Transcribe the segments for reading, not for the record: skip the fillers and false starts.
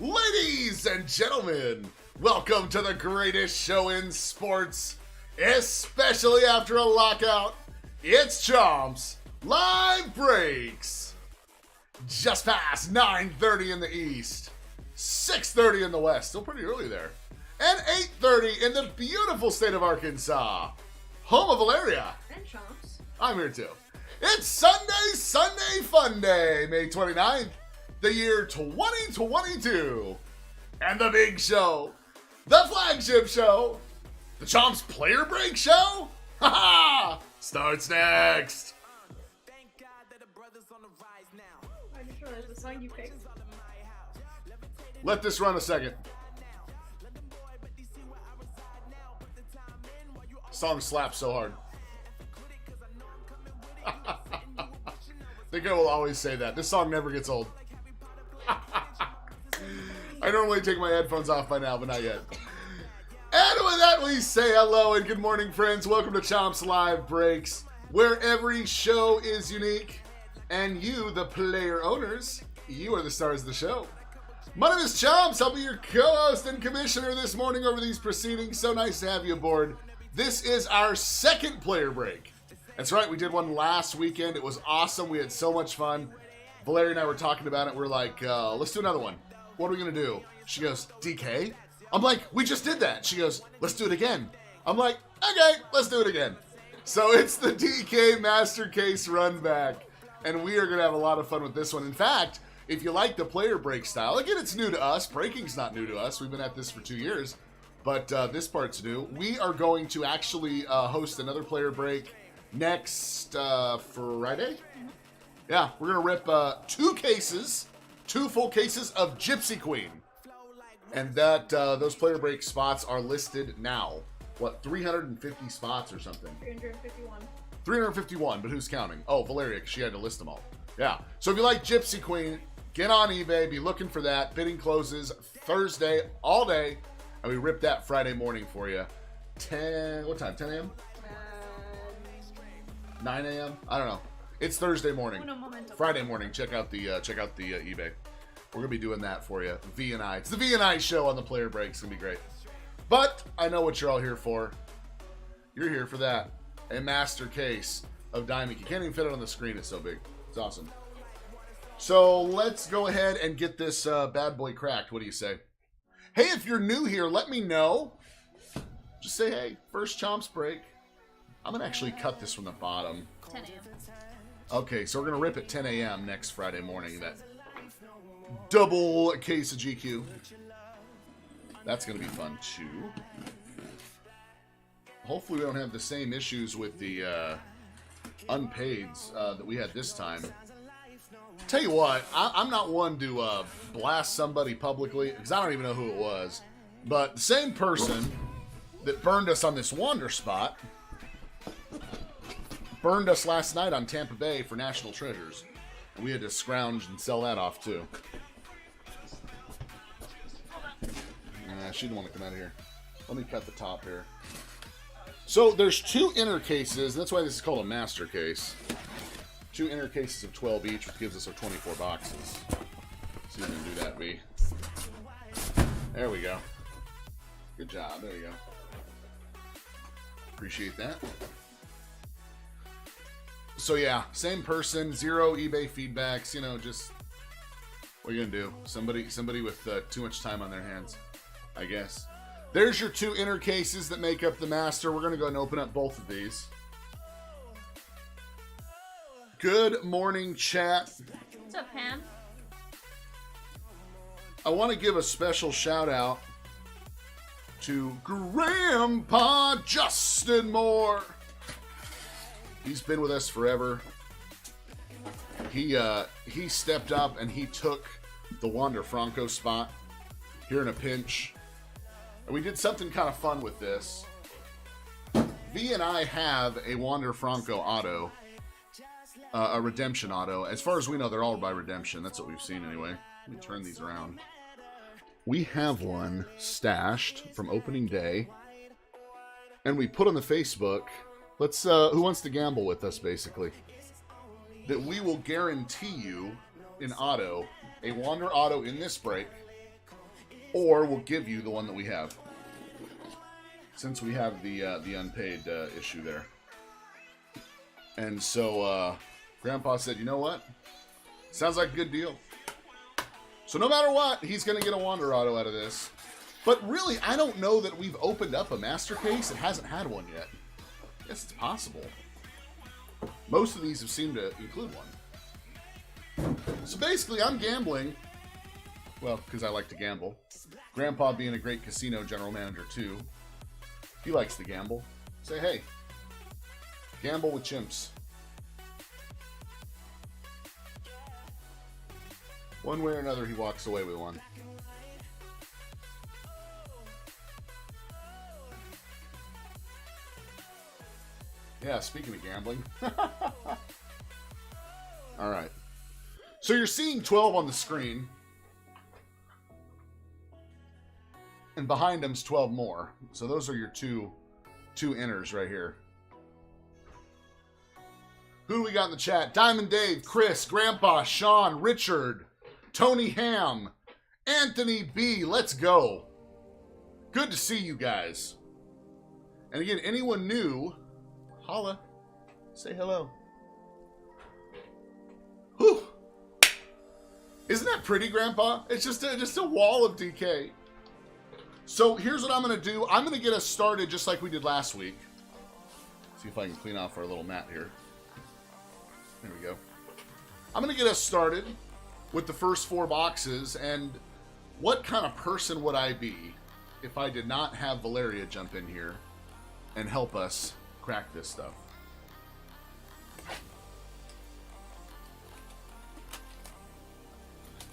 Ladies and gentlemen, welcome to the greatest show in sports, especially after a lockout. It's Chomps Live Breaks. Just past 9:30 in the East, 6:30 in the West, still pretty early there, and 8:30 in the beautiful state of Arkansas, home of Valeria. And Chomps. I'm here too. It's Sunday Fun Day, May 29th, the year 2022. And the big show, the flagship show, the Chomps Player Break Show, starts next. I just realized the song you picked. Let this run a second. Song slaps so hard. I think I will always say that. This song never gets old. I normally take my headphones off by now, but not yet. And with that, we say hello and good morning, friends. Welcome to Chomps Live Breaks, where every show is unique. And you, the player owners, you are the stars of the show. My name is Chomps. I'll be your co-host and commissioner this morning over these proceedings. So nice to have you aboard. This is our second player break. That's right, we did one last weekend. It was awesome. We had so much fun. Valeria and I were talking about it. We're like, let's do another one. What are we going to do? She goes, DK? I'm like, we just did that. She goes, let's do it again. I'm like, okay, let's do it again. So it's the DK Master Case Run Back. And we are going to have a lot of fun with this one. In fact, if you like the player break style, again, it's new to us. Breaking's not new to us. We've been at this for 2 years. But this part's new. We are going to actually host another player break next Friday. Yeah, we're going to rip two full cases of Gypsy Queen. And that those player break spots are listed now. What, 350 spots or something? 351. 351, but who's counting? Oh, Valeria, 'cause she had to list them all. Yeah. So if you like Gypsy Queen, get on eBay, be looking for that. Bidding closes Thursday all day, and we rip that Friday morning for you. What time? 10 a.m.? 9 a.m.? I don't know. It's Thursday morning. Friday morning. Check out the eBay. We're gonna be doing that for you. V&I. It's the V&I show on the player break. It's gonna be great. But I know what you're all here for. You're here for that. A master case of Diamond. You can't even fit it on the screen. It's so big. It's awesome. So let's go ahead and get this bad boy cracked. What do you say? Hey, if you're new here, let me know. Just say, hey, first Chomps break. I'm gonna actually cut this from the bottom. 10 a.m. Okay, so we're gonna rip at 10 a.m. next Friday morning. That double case of GQ. That's gonna be fun too. Hopefully we don't have the same issues with the unpaids that we had this time. Tell you what, I'm not one to blast somebody publicly, because I don't even know who it was. But the same person that burned us on this Wander spot burned us last night on Tampa Bay for National Treasures. And we had to scrounge and sell that off too. She didn't want to come out of here. Let me cut the top here. So there's two inner cases. That's why this is called a master case. Two inner cases of 12 each, which gives us our 24 boxes. See if we can do that, B. There we go. Good job. There you go. Appreciate that. So yeah, same person, zero eBay feedbacks. You know, just what are you gonna do? Somebody with too much time on their hands, I guess. There's your two inner cases that make up the master. We're going to go and open up both of these. Good morning, chat. What's up, Pam? I want to give a special shout out to Grandpa Justin Moore. He's been with us forever. He stepped up and he took the Wander Franco spot here in a pinch. And we did something kind of fun with this. V and I have a Wander Franco auto, a redemption auto. As far as we know, they're all by redemption. That's what we've seen anyway. Let me turn these around. We have one stashed from opening day, and we put on the Facebook. Let's who wants to gamble with us, basically? That we will guarantee you an auto, a Wander auto in this break, or we'll give you the one that we have. Since we have the unpaid issue there. And so Grandpa said, you know what? Sounds like a good deal. So no matter what, he's going to get a Wander Auto out of this. But really, I don't know that we've opened up a master case. It hasn't had one yet. I guess it's possible. Most of these have seemed to include one. So basically, I'm gambling. Well, because I like to gamble. Grandpa being a great casino general manager, too. He likes to gamble. Say, hey, gamble with Chimps. One way or another, he walks away with one. Yeah, speaking of gambling. All right. So you're seeing 12 on the screen. And behind them's 12 more. So those are your two inners right here. Who do we got in the chat? Diamond Dave, Chris, Grandpa, Sean, Richard, Tony Ham, Anthony B. Let's go. Good to see you guys. And again, anyone new, holla. Say hello. Whew. Isn't that pretty, Grandpa? It's just a wall of DK. So here's what I'm going to do. I'm going to get us started just like we did last week. See if I can clean off our little mat here. There we go. I'm going to get us started with the first 4 boxes. And what kind of person would I be if I did not have Valeria jump in here and help us crack this stuff?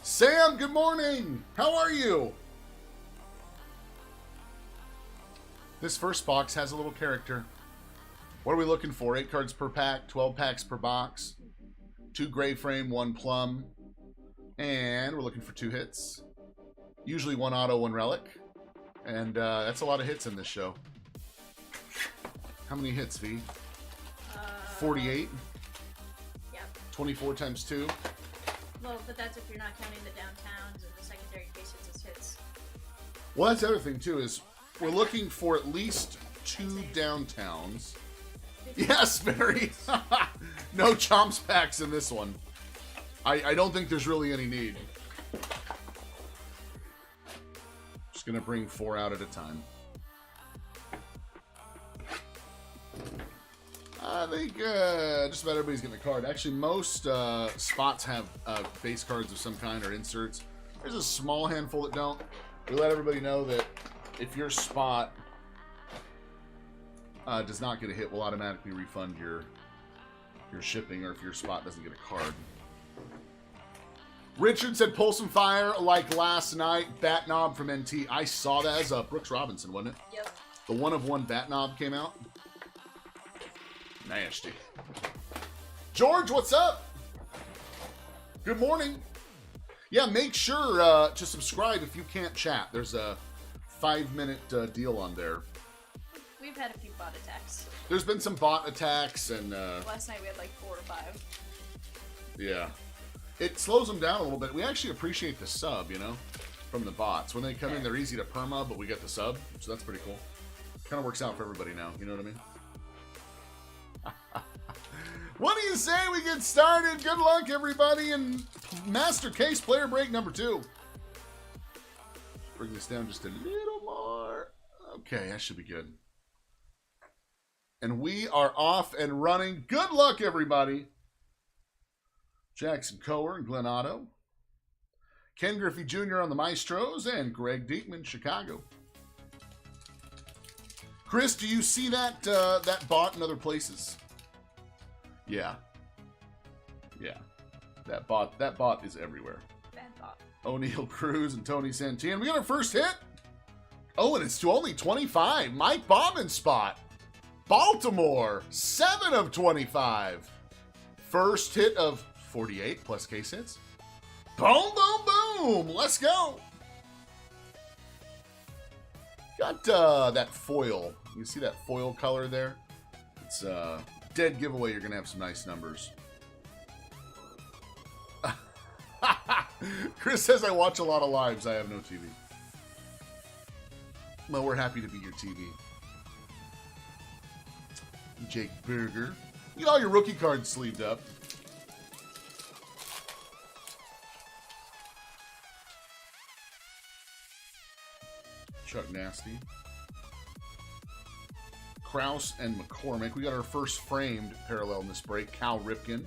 Sam, good morning. How are you? This first box has a little character. What are we looking for? 8 cards per pack, 12 packs per box, 2 gray frame, 1 plum, and we're looking for 2 hits. Usually 1 auto, 1 relic, and that's a lot of hits in this show. How many hits, V? 48? Yeah. 24 times 2? Well, but that's if you're not counting the downtowns and the secondary cases as hits. Well, that's the other thing, too, is we're looking for at least 2 downtowns. Yes, Barry. No Chomps packs in this one. I don't think there's really any need. Just going to bring 4 out at a time. I think just about everybody's getting a card. Actually, most spots have base cards of some kind or inserts. There's a small handful that don't. We let everybody know that if your spot does not get a hit, we'll automatically refund your shipping, or if your spot doesn't get a card. Richard said, pull some fire like last night. Bat knob from NT. I saw that as Brooks Robinson, wasn't it? Yep. The 1/1 bat knob came out. Nasty. George, what's up? Good morning. Yeah, make sure to subscribe if you can't chat. There's a 5-minute deal on there. We've had a few bot attacks. There's been some bot attacks and... Last night we had like 4 or 5. Yeah. It slows them down a little bit. We actually appreciate the sub, you know, from the bots. When they come in, they're easy to perma, but we get the sub, so that's pretty cool. Kind of works out for everybody now, you know what I mean? What do you say we get started? Good luck, everybody, in Master Case Player Break number 2. Bring this down just a little more. Okay, that should be good. And we are off and running. Good luck, everybody. Jackson Coher and Glenn Otto. Ken Griffey Jr. on the Maestros, and Greg Diekman, Chicago. Chris, do you see that that bot in other places? Yeah. Yeah. That bot is everywhere. Bad bot. O'Neal Cruz and Tony Santin. We got our first hit. Oh, and it's to only 25. Mike Baumann spot. Baltimore, 7 of 25. First hit of 48 plus case hits. Boom, boom, boom. Let's go. Got that foil. You see that foil color there? It's dead giveaway. You're going to have some nice numbers. Chris says I watch a lot of lives. I have no TV. Well, we're happy to be your TV. Jake Berger. You get all your rookie cards sleeved up. Chuck Nasty. Kraus and McCormick. We got our first framed parallel in this break. Cal Ripken.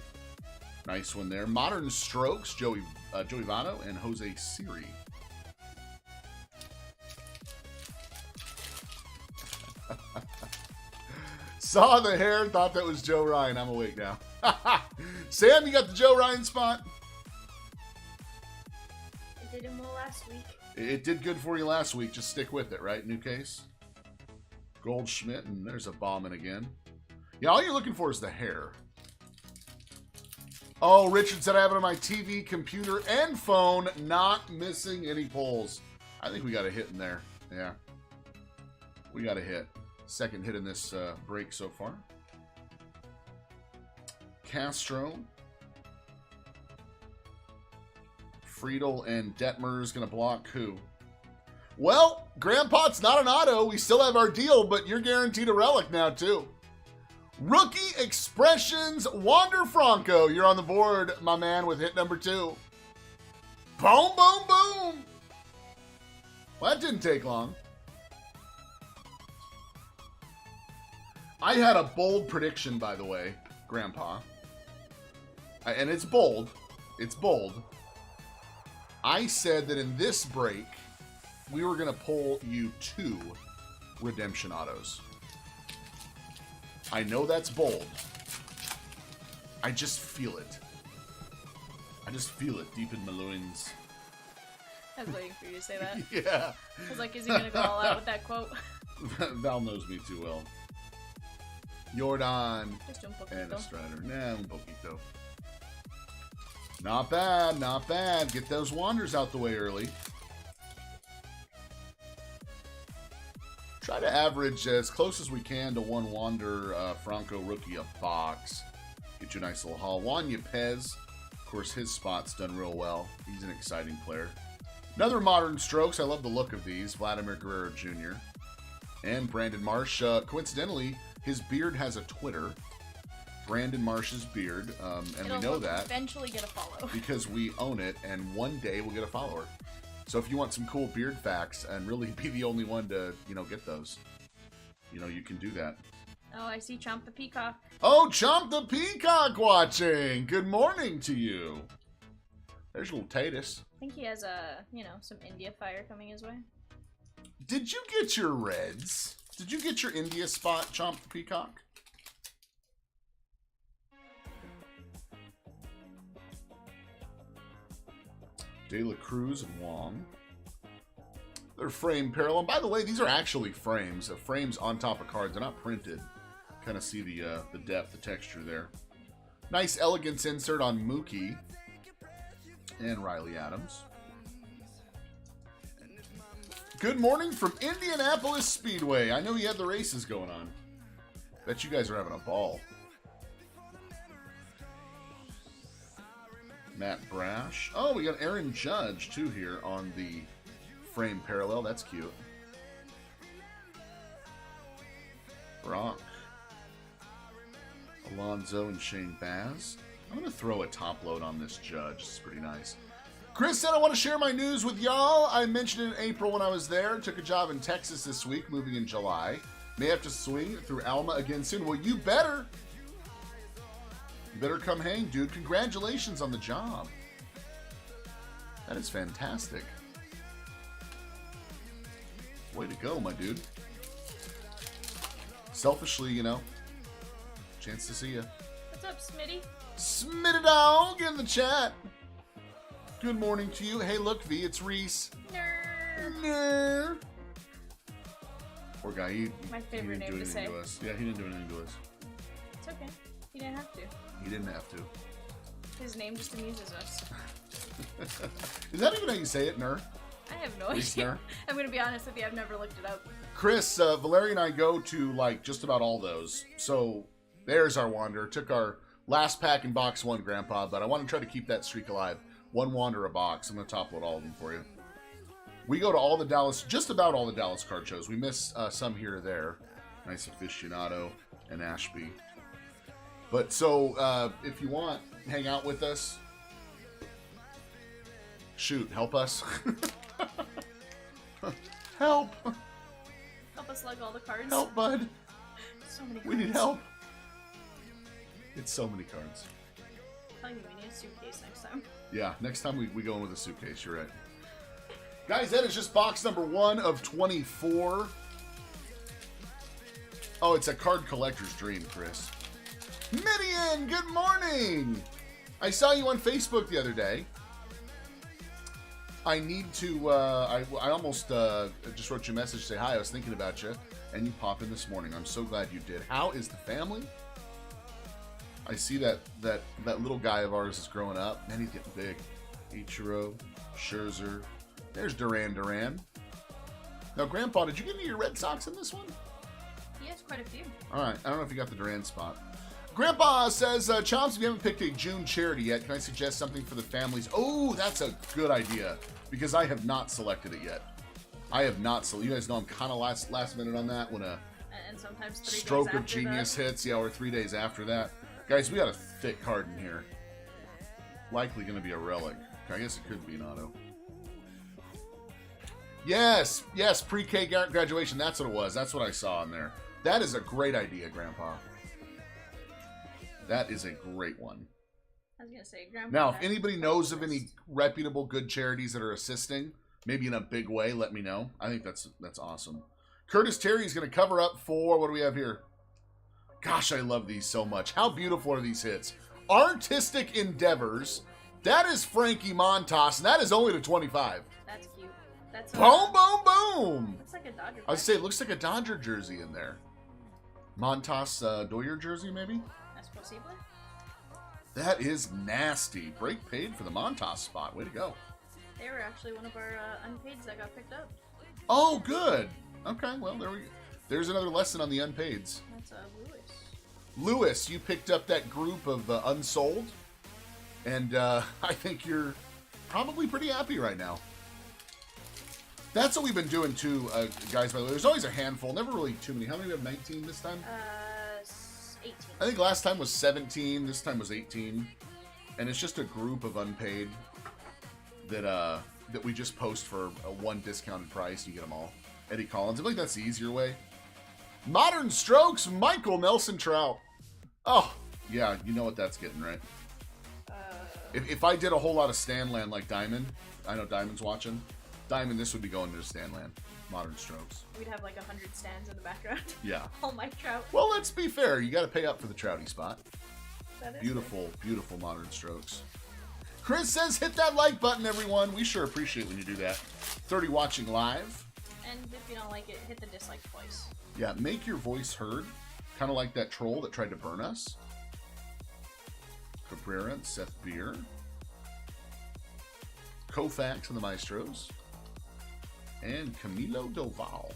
Nice one there. Modern Strokes. Joey Votto and Jose Siri. Saw the hair, thought that was Joe Ryan. I'm awake now. Sam, you got the Joe Ryan spot? It did him well last week. It did good for you last week. Just stick with it, right? New case. Goldschmidt, and there's a Bauman again. Yeah, all you're looking for is the hair. Oh, Richard said I have it on my TV, computer, and phone, not missing any polls. I think we got a hit in there. Yeah. We got a hit. Second hit in this break so far. Castro. Friedel and Detmer's going to block who? Well, Grandpa's not an auto. We still have our deal, but you're guaranteed a relic now, too. Rookie Expressions, Wander Franco. You're on the board, my man, with hit number 2. Boom, boom, boom. Well, that didn't take long. I had a bold prediction, by the way, Grandpa. And it's bold. It's bold. I said that in this break, we were going to pull you 2 redemption autos. I know that's bold. I just feel it. I just feel it deep in my loins. I was waiting for you to say that. Yeah. I was like, is he going to go all out with that quote? Val knows me too well. Jordan Just un and poquito. a Strider. Nah, un poquito. Not bad, not bad. Get those wanders out the way early. Try to average as close as we can to 1 Wander Franco rookie a box. Get you a nice little haul. Juan Yepez, of course, his spot's done real well. He's an exciting player. Another Modern Strokes. I love the look of these. Vladimir Guerrero Jr. and Brandon Marsh. Coincidentally, his beard has a Twitter. Brandon Marsh's beard, and we know that Eventually get a follow. because we own it, and one day we'll get a follower. So if you want some cool beard facts and really be the only one to, get those, you can do that. Oh, I see Chomp the Peacock. Oh, Chomp the Peacock watching. Good morning to you. There's little Tatus. I think he has some India fire coming his way. Did you get your Reds? Did you get your India spot, Chomp the Peacock? De La Cruz and Wong. They're frame parallel. By the way, these are actually frames. Frames on top of cards. They're not printed. Kind of see the depth, the texture there. Nice elegance insert on Mookie and Riley Adams. Good morning from Indianapolis Speedway. I know you had the races going on. Bet you guys are having a ball. Matt Brash. Oh, we got Aaron Judge, too, here on the frame parallel. That's cute. Brock. Alonzo and Shane Baz. I'm going to throw a top load on this Judge. It's pretty nice. Chris said, I want to share my news with y'all. I mentioned it in April when I was there. Took a job in Texas this week, moving in July. May have to swing through Alma again soon. Well, you better. You better come hang, dude. Congratulations on the job. That is fantastic. Way to go, my dude. Selfishly, chance to see you. What's up, Smitty? Smitty dog in the chat. Good morning to you. Hey, look, V, it's Reese. Nerd. Poor guy. My favorite name to say. Yeah, he didn't do anything to us. It's okay. He didn't have to. He didn't have to. His name just amuses us. Is that even how you say it, Ner? I have no idea. I'm going to be honest with you. I've never looked it up. Chris, Valeria and I go to, just about all those. So, there's our Wander. Took our last pack in box 1, Grandpa, but I want to try to keep that streak alive. 1 Wander a box. I'm going to top load all of them for you. We go to all the Dallas, just about all the Dallas card shows. We miss some here or there. Nice aficionado and Ashby. But so, if you want, hang out with us. Shoot, help us. Help. Help us lug all the cards. Help, bud. So many cards. We need help. It's so many cards. I'm telling you, we need a suitcase next time. Yeah, next time we go in with a suitcase, you're right. Guys, that is just box number 1 of 24. Oh, it's a card collector's dream, Chris. Midian, good morning! I saw you on Facebook the other day. I need to, I almost just wrote you a message to say hi, I was thinking about you, and you popped in this morning. I'm so glad you did. How is the family? I see that little guy of ours is growing up. Man, he's getting big. Ichiro, Scherzer. There's Duran. Now, Grandpa, did you get any of your Red Sox in this one? He has quite a few. All right. I don't know if you got the Duran spot. Grandpa says, Chomps, if you haven't picked a June charity yet, can I suggest something for the families? Oh, that's a good idea, because I have not selected it yet. I have not selected. You guys know I'm kind of last minute on that when a And sometimes 3 days stroke of after genius that. hits. Yeah, or 3 days after that. Guys, we got a thick card in here. Likely going to be a relic. I guess it could be an auto. Yes, pre-K graduation. That's what it was. That's what I saw in there. That is a great idea, Grandpa. That is a great one. I was going to say, Grandpa. Now, if anybody knows of any reputable, good charities that are assisting, maybe in a big way, let me know. I think that's awesome. Curtis Terry is going to cover up for, what do we have here? Gosh, I love these so much. How beautiful are these hits? Artistic Endeavors. That is Frankie Montas, and that is only to 25. That's cute. That's Boom, boom, boom. Looks like a Dodger. I would say it looks like a Dodger jersey in there. Montas Doyer jersey, maybe? That's possible. That is nasty. Break paid for the Montas spot. Way to go. They were actually one of our unpaids that got picked up. Oh, good. Okay, well, there we go. There's another lesson on the unpaids. That's Lewis. Lewis, you picked up that group of unsold, and I think you're probably pretty happy right now. That's what we've been doing too, guys, by the way. There's always a handful, never really too many. How many do we have? 19 this time? 18. I think last time was 17, this time was 18. And it's just a group of unpaid that we just post for a one discounted price. You get them all. Eddie Collins. I feel like that's the easier way. Modern Strokes, Michael Nelson Trout. Oh, yeah, you know what that's getting, right? If I did a whole lot of Stanland like Diamond, I know Diamond's watching. Diamond, this would be going to Stanland. Modern Strokes. We'd have like 100 stands in the background. Yeah. Oh, Mike Trout. Well, let's be fair. You got to pay up for the Trouty spot. That is Beautiful, beautiful Modern Strokes. Chris says, hit that like button, everyone. We sure appreciate when you do that. 30 watching live. And if you don't like it, hit the dislike twice. Yeah, make your voice heard. Kind of like that troll that tried to burn us. Cabrera and Seth Beer. Koufax and the Maestros. And Camilo Doval.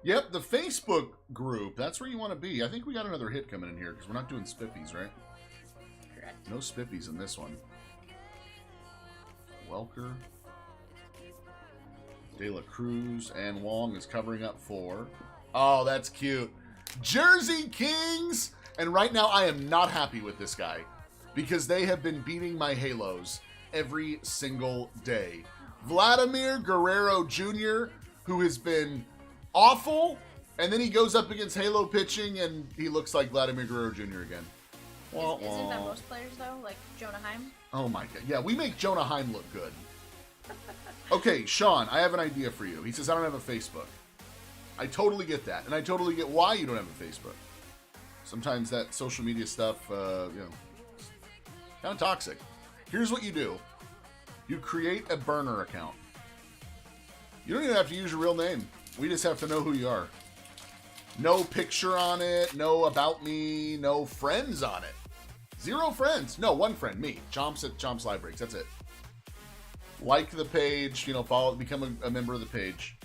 Yep, the Facebook group. That's where you want to be. I think we got another hit coming in here because we're not doing spiffies, right? Correct. No spiffies in this one. Welker. De La Cruz and Wong is covering up for. Oh, that's cute. Jersey Kings! And right now I am not happy with this guy because they have been beating my Halos every single day. Vladimir Guerrero Jr., who has been awful, and then he goes up against Halo pitching and he looks like Vladimir Guerrero Jr. again. Isn't that most players though? Like Jonah Heim? Oh my god. Yeah, we make Jonah Heim look good. Okay, Sean, I have an idea for you. He says, I don't have a Facebook. I totally get that. And I totally get why you don't have a Facebook. Sometimes that social media stuff, kind of toxic. Here's what you do. You create a burner account. You don't even have to use your real name. We just have to know who you are. No picture on it, no about me, no friends on it. 0 friends. No, 1 friend, me. Chomps at Chompslivebreaks. That's it. Like the page, follow, become a member of the page.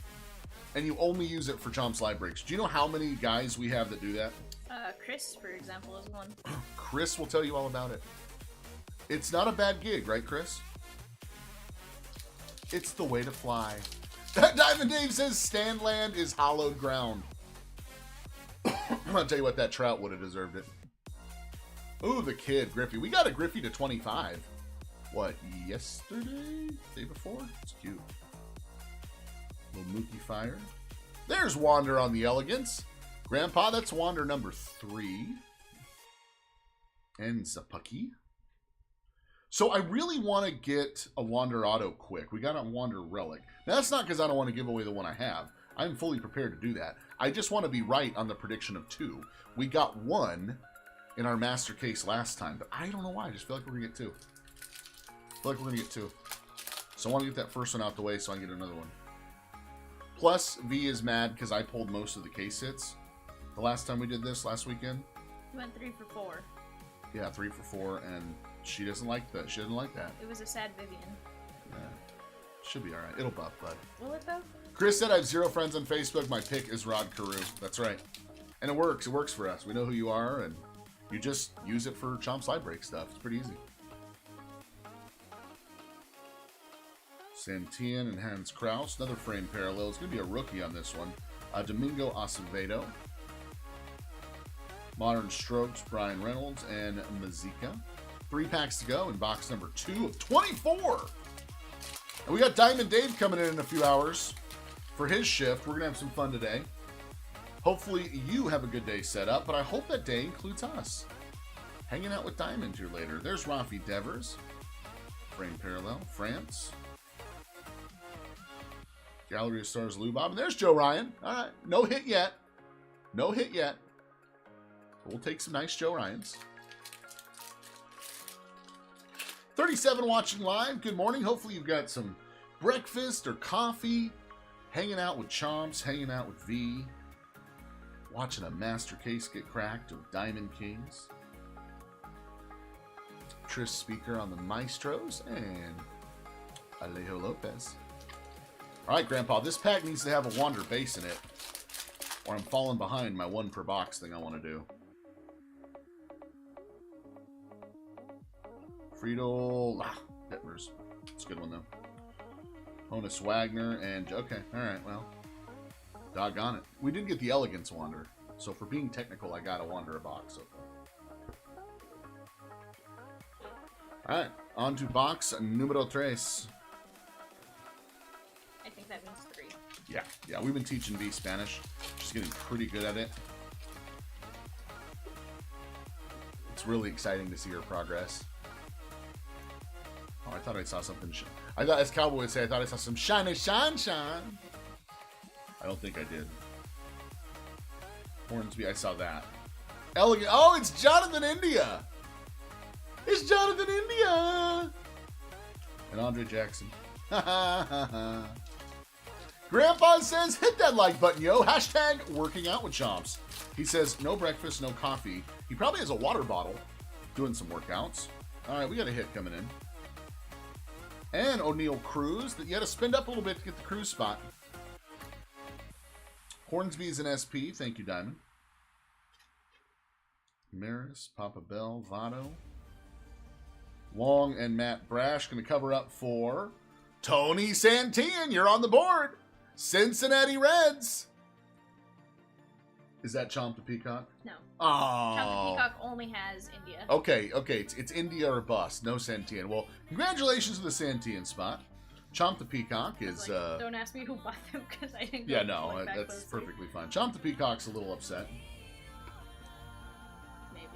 And you only use it for Chompslivebreaks. Do you know how many guys we have that do that? Chris, for example, is one. Chris will tell you all about it. It's not a bad gig, right, Chris? It's the way to fly. Diamond Dave says Stanland is hallowed ground. I'm gonna tell you what, that trout would have deserved it. Ooh, the kid, Griffey. We got a Griffey to 25. What, yesterday? Day before? It's cute. Little Mookie Fire. There's Wander on the Elegance. Grandpa, that's Wander number 3. And Zapucky. So I really want to get a Wander Auto quick. We got a Wander Relic. Now, that's not because I don't want to give away the one I have. I'm fully prepared to do that. I just want to be right on the prediction of 2. We got 1 in our master case last time, but I don't know why. I just feel like we're going to get 2. So I want to get that first one out the way so I can get another one. Plus, V is mad because I pulled most of the case hits the last time we did this last weekend. You went 3 for 4. Yeah, 3 for 4, and she doesn't like that. She doesn't like that. It was a sad Vivian. Yeah. Should be alright. It'll buff, bud. Will it though? Chris said I have 0 friends on Facebook. My pick is Rod Carew. That's right. And it works. It works for us. We know who you are, and you just use it for Chompslivebreaks stuff. It's pretty easy. Santillan and Hans Kraus. Another frame parallel. It's going to be a rookie on this one. Domingo Acevedo. Modern Strokes, Brian Reynolds, and Mazika. 3 packs to go in box number 2 of 24. And we got Diamond Dave coming in a few hours for his shift. We're going to have some fun today. Hopefully you have a good day set up, but I hope that day includes us. Hanging out with Diamond here later. There's Rafi Devers. Frame parallel. France. Gallery of Stars Lubob. And there's Joe Ryan. All right. No hit yet. No hit yet. We'll take some nice Joe Ryans. 37 watching live. Good morning. Hopefully you've got some breakfast or coffee. Hanging out with Chomps. Hanging out with V. Watching a master case get cracked of Diamond Kings. Tris Speaker on the Maestros. And Alejo Lopez. Alright, Grandpa. This pack needs to have a Wander base in it. Or I'm falling behind my 1 per box thing I want to do. Friedel, Pittmers. It's a good one, though. Honus Wagner, and... Okay, alright, well. Doggone it. We did get the Elegance Wander. So for being technical, I got a Wander a box. So. Alright, on to box numero 3. I think that means 3. Yeah, we've been teaching V Spanish. She's getting pretty good at it. It's really exciting to see her progress. Oh, I thought I saw something. I thought, as Cowboy would say, I thought I saw some shiny shine. I don't think I did. Hornsby, I saw that. Elegant. Oh, it's Jonathan India. It's Jonathan India. And Andre Jackson. Grandpa says, hit that like button, yo. Hashtag working out with Chomps. He says, no breakfast, no coffee. He probably has a water bottle doing some workouts. All right, we got a hit coming in. And O'Neal Cruz. You had to spend up a little bit to get the Cruz spot. Hornsby's an SP. Thank you, Diamond. Maris, Papa Bell, Votto. Long and Matt Brash going to cover up for Tony Santillan. You're on the board. Cincinnati Reds. Is that Chomp the Peacock? No. Oh. Chomp the Peacock only has India. Okay. It's India or bust. No Santillan. Well, congratulations to the Santillan spot. Chomp the Peacock is... Like, don't ask me who bought them because I didn't Yeah, no, that's perfectly fine. Chomp the Peacock's a little upset. Maybe.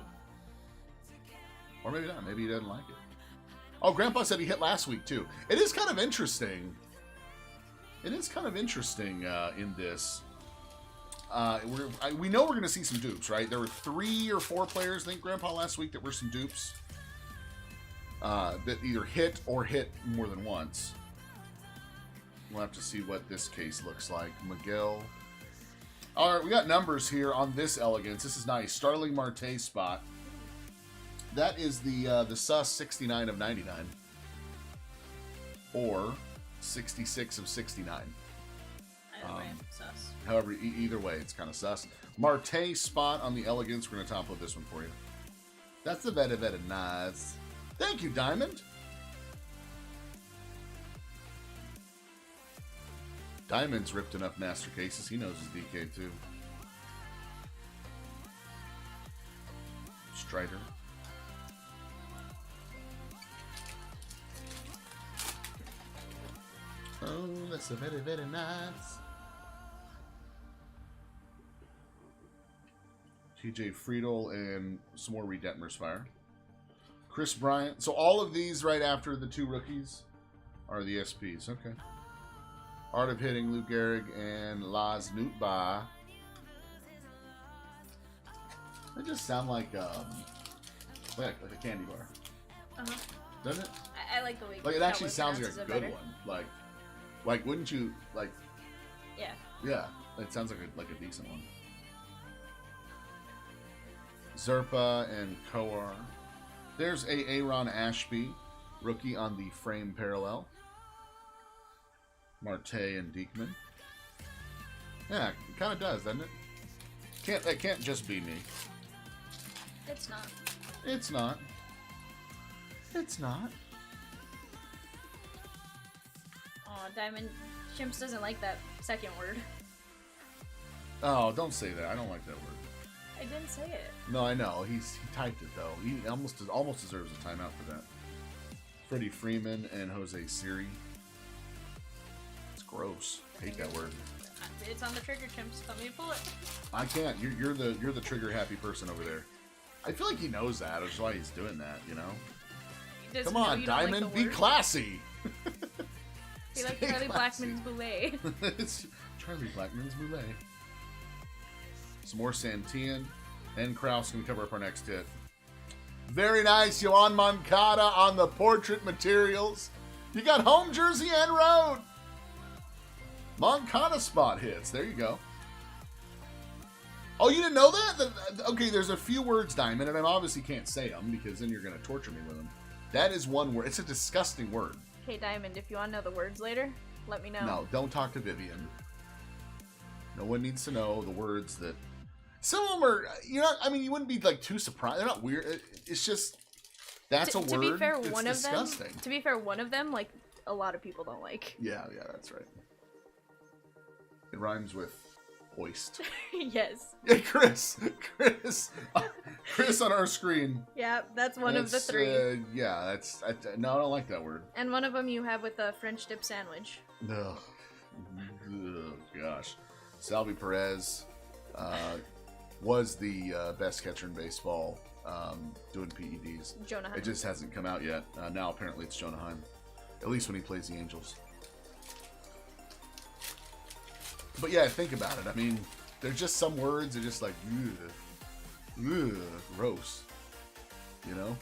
Or maybe not. Maybe he doesn't like it. Oh, Grandpa said he hit last week, too. It is kind of interesting. It is kind of interesting in this. We know we're going to see some dupes, right? There were 3 or 4 players, I think, Grandpa, last week that were some dupes. That either hit or hit more than once. We'll have to see what this case looks like. Miguel. All right, we got numbers here on this Elegance. This is nice. Starling Marte spot. That is the sus 69 of 99. Or 66 of 69. I ran sus. However, either way, it's kind of sus. Marte spot on the Elegance. We're going to top load this one for you. That's the very, very nice. Thank you, Diamond. Diamond's ripped enough master cases. He knows his DK too. Strider. Oh, that's a very, very nice. TJ Friedel and some more Reed Detmer's Fire. Chris Bryant. So all of these right after the 2 rookies are the SPs. Okay. Art of Hitting, Lou Gehrig and Laz Nootbaar. They just sound like a candy bar. Uh-huh. Doesn't it? I like the way Like it actually sounds like pronounces a it good better. one. Like wouldn't you like? Yeah. Yeah, it sounds like a decent one. Zerpa and Koar. There's a Aaron Ashby, rookie on the frame parallel. Marte and Diekman. Yeah, it kind of does, doesn't it? That can't just be me. It's not. It's not. It's not. Aw, Diamond. Chimps doesn't like that second word. Oh, don't say that. I don't like that word. I didn't say it. No, I know. He typed it though. He almost deserves a timeout for that. Freddie Freeman and Jose Siri. It's gross. Hate that word. It's on the trigger, Chimps. Let me pull it. I can't. You're the trigger happy person over there. I feel like he knows that. That's why he's doing that. You know. He doesn't Come know on, you don't like Diamond. the Be word. classy. He like Stay Charlie classy. Blackman's boulet. It's Charlie Blackman's boulet. Some more Santillan. And Kraus can cover up our next hit. Very nice, Yohan Moncada on the portrait materials. You got home jersey and road. Moncada spot hits. There you go. Oh, you didn't know that? Okay, there's a few words, Diamond, and I obviously can't say them because then you're going to torture me with them. That is one word. It's a disgusting word. Hey, Diamond, if you want to know the words later, let me know. No, don't talk to Vivian. No one needs to know the words that... Some of them are... you wouldn't be like too surprised. They're not weird. It's just... That's a word. To be fair, it's one disgusting. of them... To be fair, one of them, like, a lot of people don't like. Yeah, that's right. It rhymes with hoist. Yes. Yeah, Chris on our screen. Yeah, that's one of the 3. Yeah, no, I don't like that word. And one of them you have with a French dip sandwich. Ugh. Ugh, gosh. Salvi Perez was the best catcher in baseball doing PEDs. Jonah Heim. It just hasn't come out yet. Now apparently it's Jonah Heim. At least when he plays the Angels. But yeah, think about it. I mean, there's just some words that are just like, ugh, gross. You know?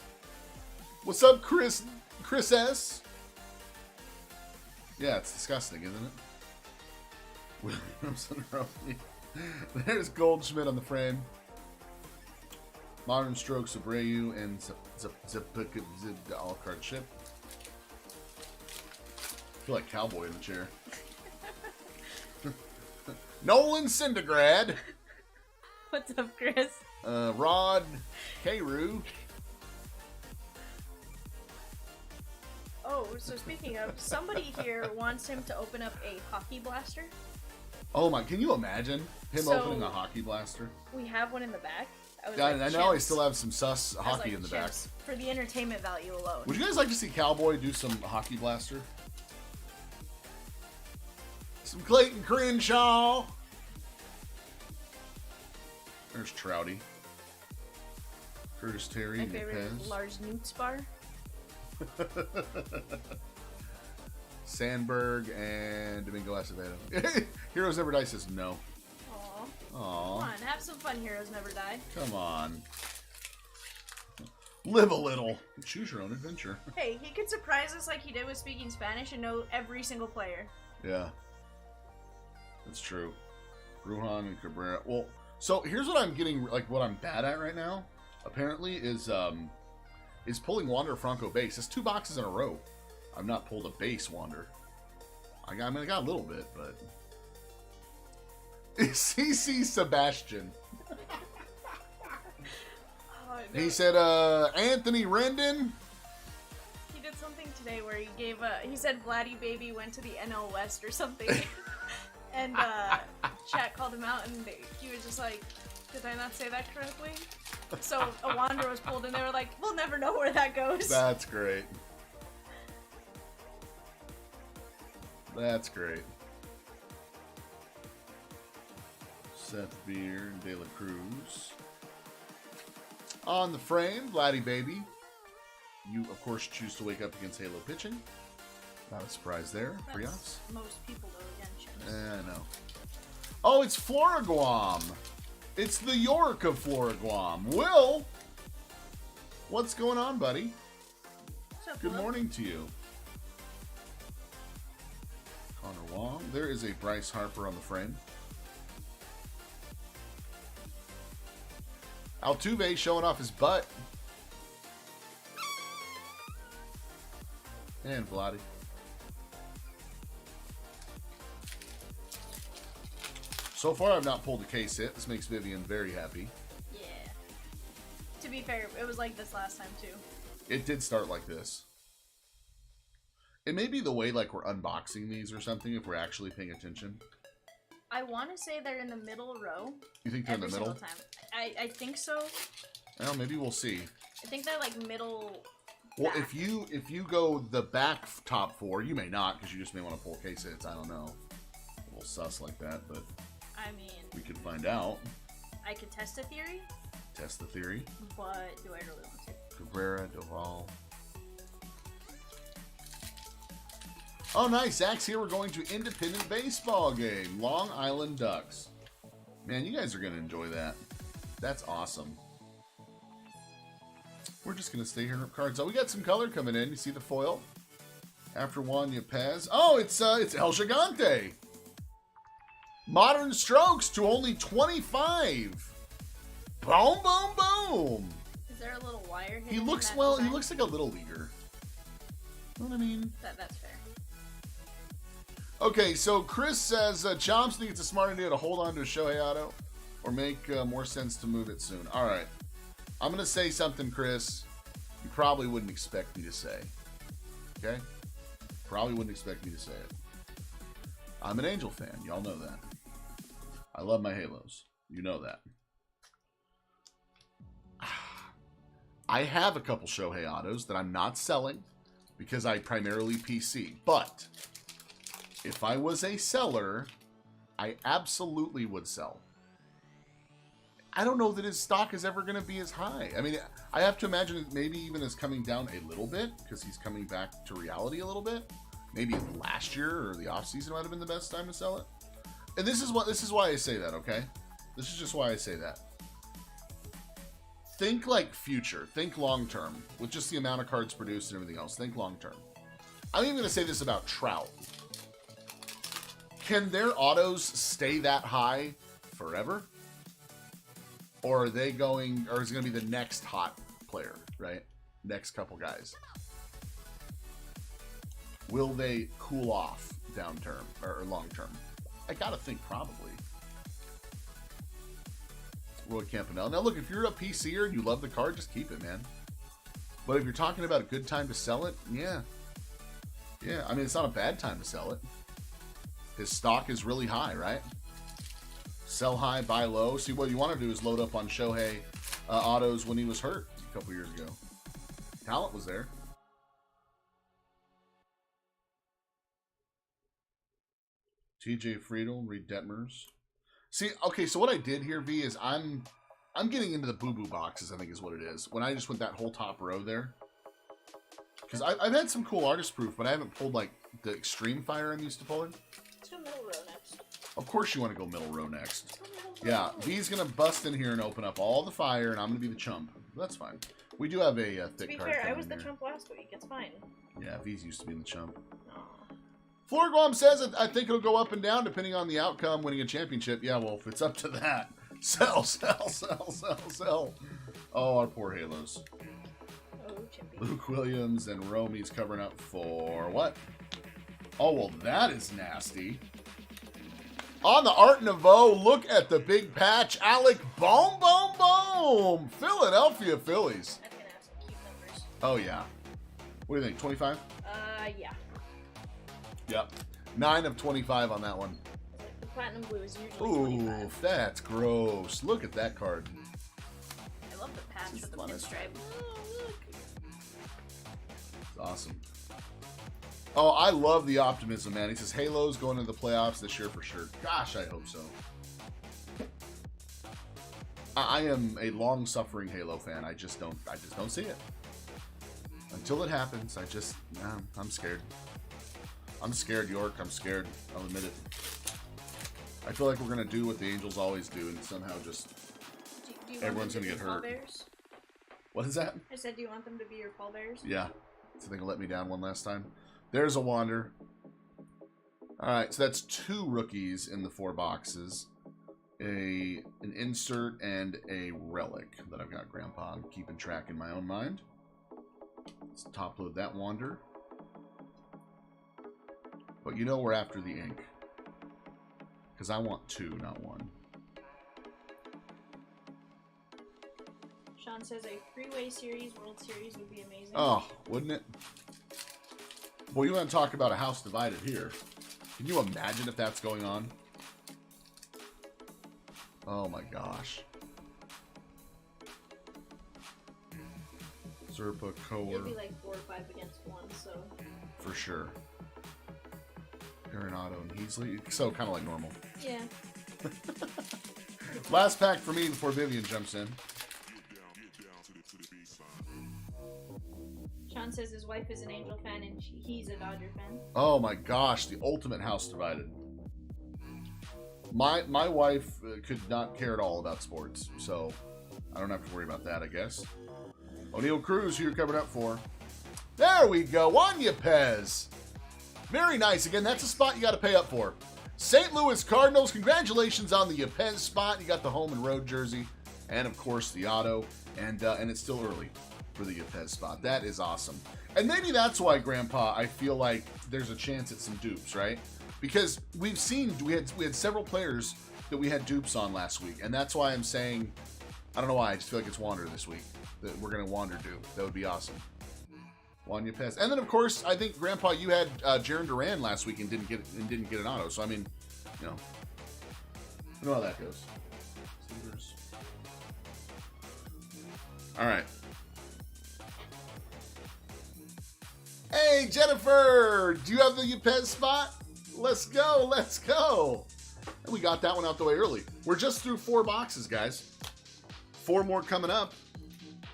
What's up, Chris S? Yeah, it's disgusting, isn't it? Williamson Roughly. There's Goldschmidt on the frame. Modern Strokes, Abreu, and all card ship. I feel like Cowboy in the chair. Nolan Syndergaard. What's up, Chris? Rod Carew. Oh, so speaking of, somebody here wants him to open up a hockey blaster. Oh my, can you imagine him So- opening a hockey blaster? We have one in the back. I was Yeah, like, I know I chimps. still have some sus I was hockey like, in the back. chimps, for the entertainment value alone. Would you guys like to see Cowboy do some hockey blaster? Some Clayton Crenshaw. There's Trouty. Curtis Terry My and favorite, Yepez. Lars Nutzbar. Sandberg and Domingo Acevedo. Heroes Never Die says no. Aw. Come Aw, on, have some fun, Heroes Never Die. come on. Live a little. Choose your own adventure. Hey, he could surprise us like he did with speaking Spanish and know every single player. Yeah. That's true. Brujan and Cabrera. Well, so here's what I'm getting, like what I'm bad at right now, apparently, is pulling Wander Franco base. It's 2 boxes in a row. I've not pulled a base Wander. I got a little bit, but CC Sebastian. Oh, no. He said, Anthony Rendon. He did something today where he gave he said Vladdy Baby went to the NL West or something. And chat called him out and he was just like, did I not say that correctly? So a Wanderer was pulled and they were like, we'll never know where that goes. That's great. That's great. Seth Beer and De La Cruz. On the frame, Vladdy Baby. You, of course, choose to wake up against Halo pitching. Not a surprise there. That's Frias. most people though again. Chimps. I know. Oh, it's Floriguam. It's the York of Floriguam. Will, what's going on, buddy? What's up, Good Will? morning to you. Connor Wong. There is a Bryce Harper on the frame. Altuve showing off his butt. And Vladdy. So far, I've not pulled a case hit. This makes Vivian very happy. Yeah. To be fair, it was like this last time too. It did start like this. It may be the way like we're unboxing these or something if we're actually paying attention. I want to say they're in the middle row. You think they're in the every middle? single time. I think so. Well, maybe we'll see. I think they're like middle. Well, back. if you go the back top four, you may not because you just may want to pull case hits. I don't know. A little sus like that, but I mean, we could find out. I could test a theory, Test the theory. but do I really want to? Cabrera, Doval. Oh, nice. Zach's here. We're going to independent baseball game. Long Island Ducks. Man, you guys are going to enjoy that. That's awesome. We're just going to stay here and rip cards. Oh, we got some color coming in. You see the foil? After Juan Yepez. Oh, it's El Gigante. Modern Strokes to only 25. Boom, boom, boom. Is there a little wire? He hidden looks, in that well, he design? looks like a little leaguer. You know what I mean? That's fair. Okay, so Chris says Chomps think it's a smart idea to hold on to a Shohei auto or make more sense to move it soon. All right. I'm going to say something, Chris, you probably wouldn't expect me to say. Okay? Probably wouldn't expect me to say it. I'm an Angel fan. Y'all know that. I love my Halos. You know that. I have a couple Shohei autos that I'm not selling because I primarily PC. But if I was a seller, I absolutely would sell. I don't know that his stock is ever going to be as high. I mean, I have to imagine it maybe even is coming down a little bit because he's coming back to reality a little bit. Maybe last year or the offseason might have been the best time to sell it. And this is why I say that, okay? This is just why I say that. Think like future. Think long term with just the amount of cards produced and everything else. Think long term. I'm even going to say this about Trout. Can their autos stay that high forever? Or are they going, or is it going to be the next hot player, right? Next couple guys. Will they cool off down term or long term? I got to think probably. Roy Campanella. Now look, if you're a PCer and you love the card, just keep it, man. But if you're talking about a good time to sell it, yeah. Yeah, I mean, it's not a bad time to sell it. His stock is really high, right? Sell high, buy low. See, what you want to do is load up on Shohei autos when he was hurt a couple years ago. Talent was there. TJ Friedel, Reed Detmers. See, okay, so what I did here, V, is I'm getting into the boo-boo boxes, I think is what it is. When I just went that whole top row there. Because I've had some cool artist proof, but I haven't pulled, like, the Extreme Fire I'm used to pulling. Let's go middle row next. Of course you want to go middle row next. Let's go middle Yeah, row. V's going to bust in here and open up all the fire, and I'm going to be the chump. That's fine. We do have a To thick be card fair, I coming was the here. chump last week. It's fine. Yeah, V's used to being the chump. Aw. Floriguam says, I think it'll go up and down depending on the outcome winning a championship. Yeah, well, if it's up to that, sell, sell, sell, sell, sell. Oh, our poor Halos. Oh, Chimpy. Luke Williams and Romy's covering up for what? Oh, well, that is nasty. On the Art Nouveau, look at the big patch. Alec, boom, boom, boom. Philadelphia Phillies. That's gonna have some cute numbers. Oh, yeah. What do you think, 25? Yeah. Yep. 9 of 25 on that one. Like the platinum blue is usually Ooh, 25. that's gross. Look at that card. I love the patch This is with the funnest. pinstripe. Oh, look. It's awesome. Oh, I love the optimism, man. He says Halo's going into the playoffs this year for sure. Gosh, I hope so. I am a long-suffering Halo fan. I just don't see it. Until it happens, I'm scared. I'm scared, York. I'm scared. I'll admit it. I feel like we're gonna do what the Angels always do, and somehow just Do you everyone's want gonna them get to be hurt. pallbearers? What is that? I said, do you want them to be your pallbearers? Yeah. So they can let me down one last time. There's a Wander. Alright, so that's 2 rookies in the 4 boxes. An insert and a relic that I've got, Grandpa. I'm keeping track in my own mind. Let's top load that Wander. But you know we're after the ink. Because I want 2, not 1. Sean says a three-way series, World Series would be amazing. Oh, wouldn't it? Well, you want to talk about a house divided here. Can you imagine if that's going on? Oh my gosh. Zerpa, Koer. It'd be like 4 or 5 against 1, so... For sure. Arenado and Heasley. So kind of like normal. Yeah. Last pack for me before Vivian jumps in. Sean says his wife is an Angel fan and he's a Dodger fan. Oh my gosh, the ultimate house divided. My wife could not care at all about sports, so I don't have to worry about that, I guess. O'Neal Cruz, who you're coming up for. There we go, Juan Yepez. Very nice. Again, that's a spot you got to pay up for. St. Louis Cardinals, congratulations on the Yepez spot. You got the home and road jersey, and of course the auto, and it's still early for the Yepez spot. That is awesome. And maybe that's why, Grandpa, I feel like there's a chance at some dupes, right? Because we've seen, we had several players that we had dupes on last week, and that's why I'm saying, I don't know why, I just feel like it's Wander this week. That we're going to Wander dupe. That would be awesome. Juan Yepez. And then, of course, I think, Grandpa, you had Jaron Duran last week and didn't get an auto. So, I mean, you know how that goes. Steelers. All right. Hey, Jennifer, do you have the Yepez spot? Let's go, let's go. And we got that one out the way early. We're just through 4 boxes, guys. 4 more coming up.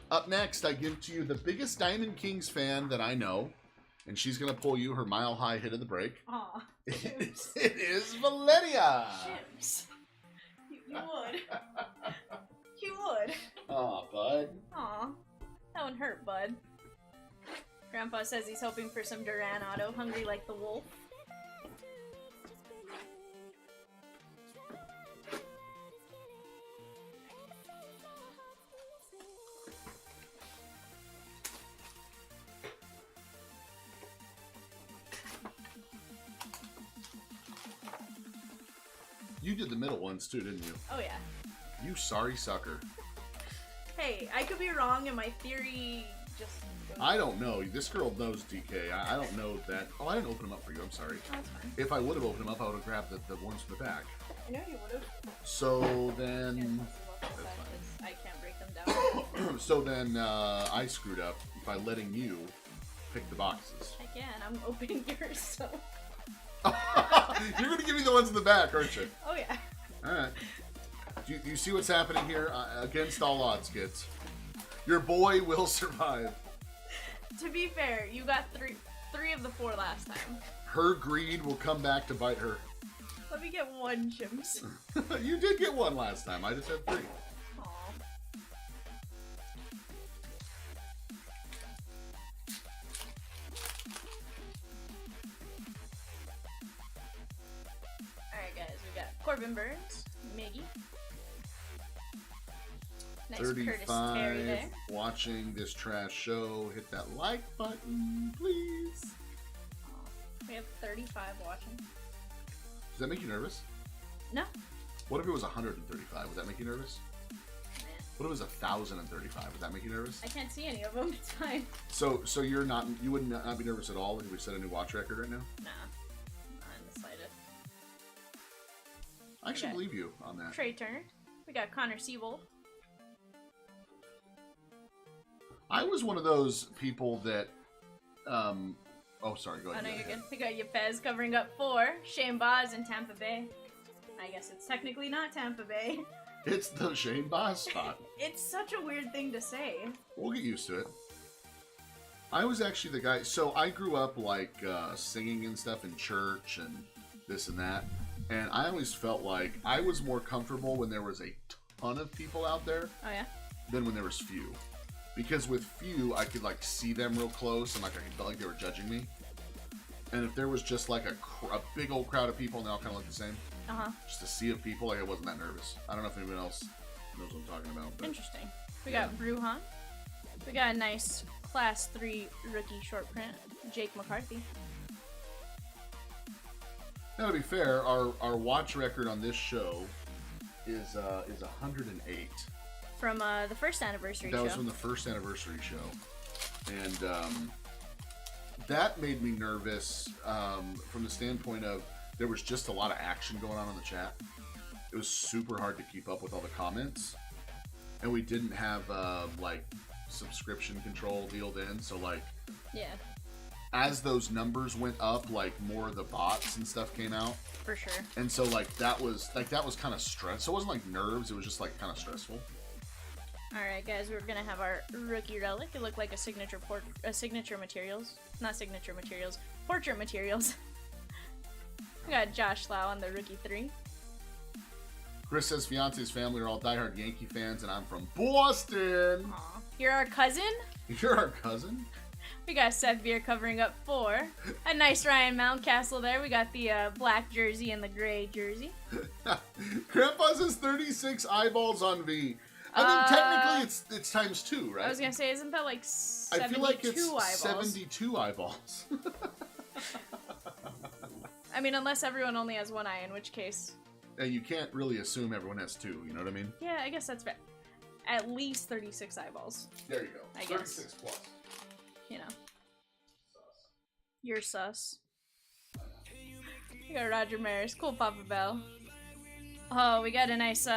Up next, I give to you the biggest Diamond Kings fan that I know, and she's going to pull you her mile-high hit of the break. Aw, Chimps. It is Valeria. Chimps. You would. You would. Aw, bud. Aw, that one hurt, bud. Grandpa says he's hoping for some Duran auto, hungry like the wolf. You did the middle ones too, didn't you? Oh yeah. You sorry sucker. Hey, I could be wrong and my theory just... I don't know. This girl knows DK. I don't know that. Oh, I didn't open them up for you. I'm sorry. Oh, that's fine. If I would have opened them up, I would have grabbed the ones from the back. I know you would have. So then... I can't break them down. So then I screwed up by letting you pick the boxes. Again, I'm opening yours, so... You're going to give me the ones in the back, aren't you? Oh, yeah. All right. Do you see what's happening here? Against all odds, kids. Your boy will survive. To be fair, you got three of the 4 last time. Her greed will come back to bite her. Let me get 1, Chimps. You did get 1 last time. I just had 3. Aw. Alright, guys, we got Corbin Burns, Miggy. Nice Curtis Terry 35. there. Watching this trash show. Hit that like button, please. We have 35 watching. Does that make you nervous? No. What if it was 135? Would that make you nervous? What if it was 1,035? Would that make you nervous? I can't see any of them. It's fine. So you're not, you would not be nervous at all if we set a new watch record right now? Nah. Not in the slightest. I actually believe you on that. Trey Turner. We got Connor Siebold. I was one of those people that, oh, sorry, go ahead. Oh, no, you're good. We got Yepez covering up 4. Shane Boz in Tampa Bay. I guess it's technically not Tampa Bay. It's the Shane Boz spot. It's such a weird thing to say. We'll get used to it. I was actually the guy, so I grew up like singing and stuff in church and this and that. And I always felt like I was more comfortable when there was a ton of people out there Oh, yeah? than when there was few. Because with few, I could like see them real close and like I felt like they were judging me. And if there was just like a big old crowd of people and they all kind of look the same, just a sea of people, like I wasn't that nervous. I don't know if anyone else knows what I'm talking about. But Interesting. We got Bruhan. We got a nice Class 3 rookie short print, Jake McCarthy. Now, to be fair, our watch record on this show is 108. From the first anniversary That show. was from the first anniversary show. And that made me nervous from the standpoint of there was just a lot of action going on in the chat. It was super hard to keep up with all the comments. And we didn't have like subscription control dealed in. So like, Yeah, as those numbers went up, like more of the bots and stuff came out. for sure. And so like that was kind of stress. So it wasn't like nerves. It was just like kind of stressful. Alright, guys, we're gonna have our rookie relic. It looked like a signature materials. Not signature materials. Portrait materials. We got Josh Lau on the rookie 3. Chris says fiance's family are all diehard Yankee fans, and I'm from Boston. Aw. You're our cousin? You're our cousin? We got Seth Beer covering up 4. A nice Ryan Mountcastle there. We got the black jersey and the gray jersey. Grandpa says 36 eyeballs on V. I think technically it's times 2, right? I was gonna say, isn't that like 72 I feel like it's eyeballs? 72 eyeballs. I mean, unless everyone only has one eye, in which case... And you can't really assume everyone has 2, you know what I mean? Yeah, I guess that's fair. At least 36 eyeballs. There you go. I 36 plus. You know. You're sus. We got Roger Maris. Cool Papa Bell. Oh, we got a nice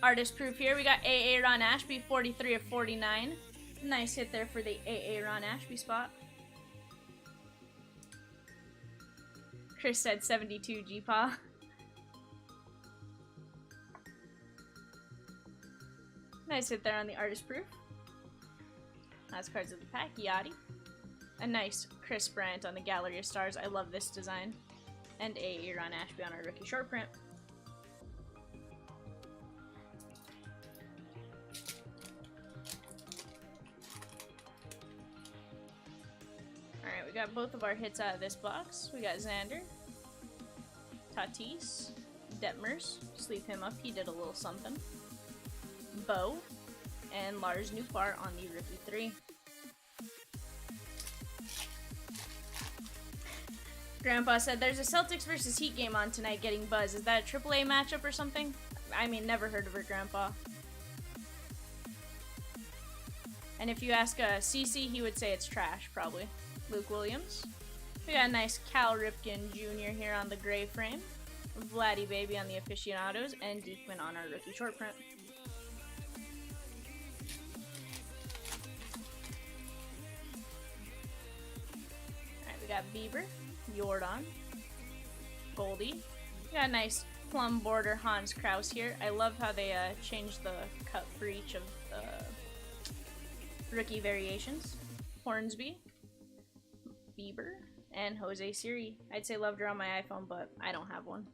artist proof here. We got AA Ron Ashby, 43 of 49. Nice hit there for the AA Ron Ashby spot. Chris said 72 G-Paw. Nice hit there on the artist proof. Last cards of the pack, Yachty. A nice Chris Brandt on the Gallery of Stars. I love this design. And a Ron Ashby on our rookie short print. Alright, we got both of our hits out of this box. We got Xander, Tatis, Detmers. Sleeve him up, he did a little something. Bo, and Lars Nootbaar on the rookie 3. Grandpa said there's a Celtics versus Heat game on tonight getting buzz. Is that a AAA matchup or something? I mean, never heard of it, Grandpa. And if you ask CC, he would say it's trash, probably. Luke Williams. We got a nice Cal Ripken Jr. here on the gray frame. Vladdy Baby on the aficionados, and Diekman on our rookie short print. Alright, we got Bieber, Jordan, Goldie. We got a nice plum border Hans Kraus here. I love how they changed the cut for each of the rookie variations. Hornsby, Bieber, and Jose Siri. I'd say loved her on my iPhone, but I don't have one.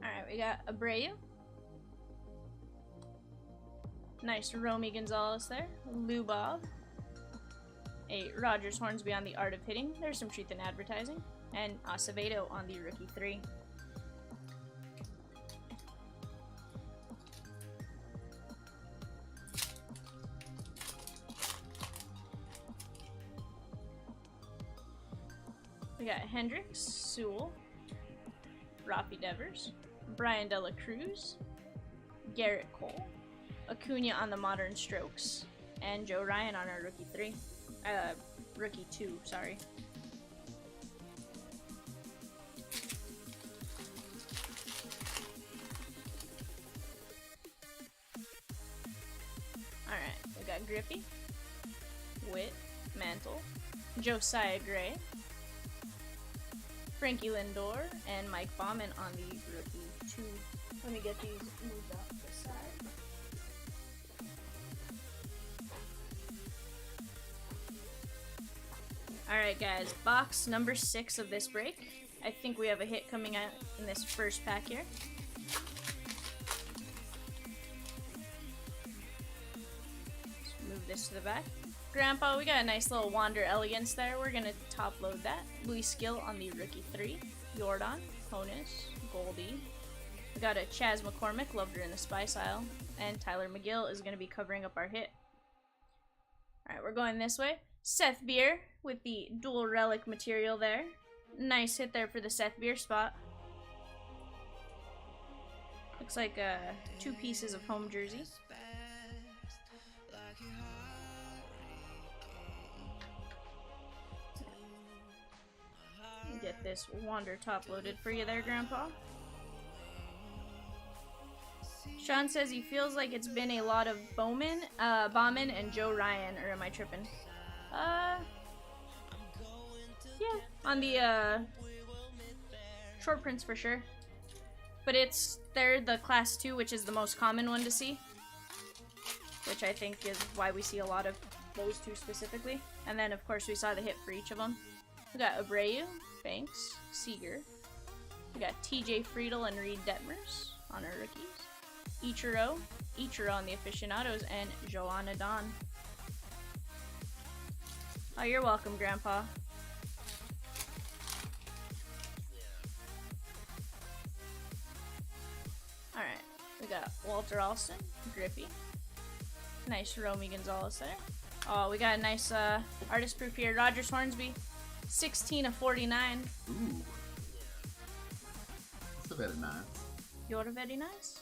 Alright, we got Abreu. Nice Romy Gonzalez there. Lubov. A Rogers Hornsby on the Art of Hitting. There's some truth in advertising. And Acevedo on the rookie 3. We got Hendricks, Sewell, Rafi Devers, Brian Dela Cruz, Garrett Cole, Acuna on the Modern Strokes, and Joe Ryan on our rookie 2, sorry. Alright, we got Griffey, Witt, Mantle, Josiah Gray, Frankie Lindor, and Mike Bauman on the rookie 2. Let me get these moved off to the side. Alright guys, box number 6 of this break. I think we have a hit coming out in this first pack here. Let's move this to the back. Grandpa, we got a nice little Wander Elegance there. We're gonna top load that. Luis Gill on the rookie 3. Jordan, Honus, Goldie. We got a Chaz McCormick, loved her in the Spice Isle. And Tyler McGill is gonna be covering up our hit. Alright, we're going this way. Seth Beer with the dual relic material there. Nice hit there for the Seth Beer spot. Looks like 2 pieces of home jersey. Get this Wander top loaded for you there, Grandpa. Sean says he feels like it's been a lot of Bauman and Joe Ryan, or am I tripping? Yeah, on the short prints for sure. But they're the class 2, which is the most common one to see. Which I think is why we see a lot of those 2 specifically. And then of course we saw the hit for each of them. We got Abreu, Banks, Seager. We got TJ Friedel and Reed Detmers on our rookies. Ichiro on the aficionados, and Joanna Don. Oh, you're welcome, Grandpa. Alright, we got Walter Alston, Griffey. Nice Romy Gonzalez there. Oh, we got a nice artist proof here. Rogers Hornsby, 16 of 49. Ooh. That's very nice. You're very nice.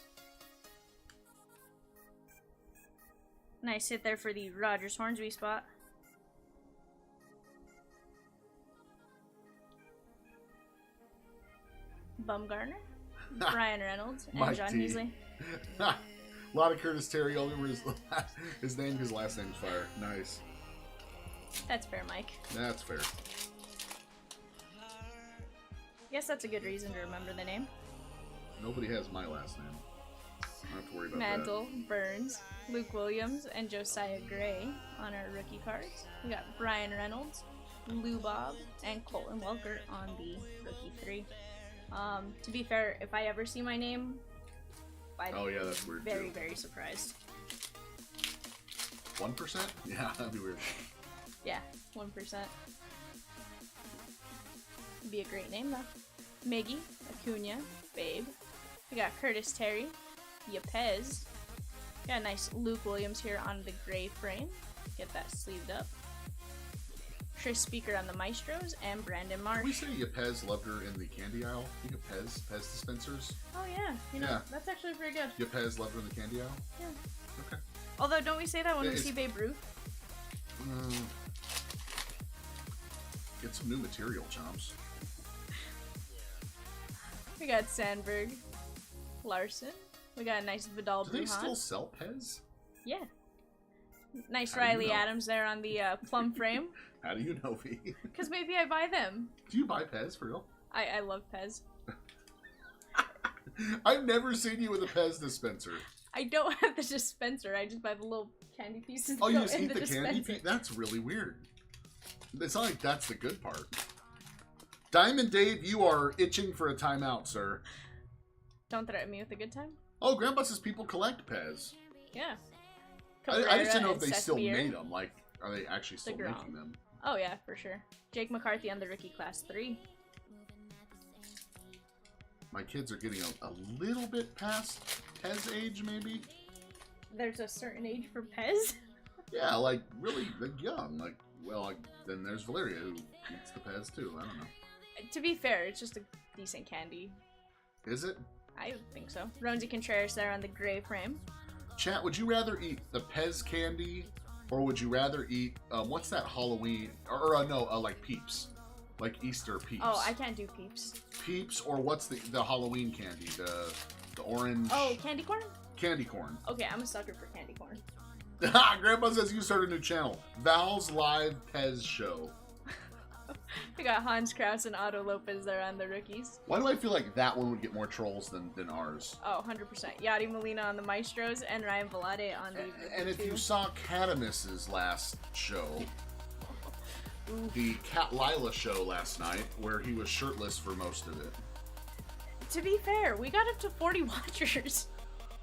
Nice hit there for the Rogers Hornsby spot. Bumgarner, Brian Reynolds, and John Heasley. A lot of Curtis Terry. I'll remember his name. His last name's Fire. Nice. That's fair, Mike. That's fair. Guess that's a good reason to remember the name. Nobody has my last name. I don't have to worry about Mantle, Burns, Luke Williams, and Josiah Gray on our rookie cards. We got Brian Reynolds, Lou Bob, and Colton Welker on the rookie 3. To be fair, if I ever see my name, I'd Oh yeah, that's weird. very, too. very surprised. 1%? Yeah, that'd be weird. Yeah, 1%. Would be a great name though. Miggy, Acuna, Babe. We got Curtis Terry, Yepez. Got a nice Luke Williams here on the gray frame. Get that sleeved up. Tris Speaker on the Maestros, and Brandon Marsh. We say Yepez loved her in the candy aisle. Think of Pez dispensers. Oh yeah, you know, Yeah. that's actually pretty good. Yepez loved her in the candy aisle. Yeah. Okay. Although, don't we say that when Yeah, we see Babe Ruth? Get some new material, Chomps. We got Sandberg, Larson. We got a nice Vidal Do they Brujan. still sell Pez? Yeah. Nice How do you Riley know? Adams there on the plum frame. How do you know, V? Because maybe I buy them. Do you buy Pez for real? I love Pez. I've never seen you with a Pez dispenser. I don't have the dispenser. I just buy the little candy pieces. Oh, that you go just in eat the dispenser. candy piece? That's really weird. It's not like that's the good part. Diamond Dave, you are itching for a timeout, sir. Don't threaten me with a good time. Oh, Grandpa says people collect Pez. Yeah. I just didn't know Cabrera if they and Seth still Beer. made them. Like, are they actually still DeGrom. making them? Oh yeah, for sure. Jake McCarthy on the rookie class 3. My kids are getting a little bit past Pez age, maybe. There's a certain age for Pez. Yeah, like really like young. Like, well, then there's Valeria who eats the Pez too. I don't know. To be fair, it's just a decent candy. Is it? I think so. Ronesy Contreras there on the gray frame. Chat, would you rather eat the Pez candy, or would you rather eat, what's that Halloween, like Peeps? Like Easter Peeps. Oh, I can't do Peeps. Peeps, or what's the Halloween candy? The orange... Oh, candy corn? Candy corn. Okay, I'm a sucker for candy corn. Grandpa says you started a new channel. Val's Live Pez Show. We got Hans Kraus and Otto Lopez there on the rookies. Why do I feel like that one would get more trolls than ours? Oh, 100%. Yadi Molina on the Maestros and Ryan Velade on the And if you saw Catamus's last show, the Cat Lila show last night, where he was shirtless for most of it. To be fair, we got up to 40 watchers.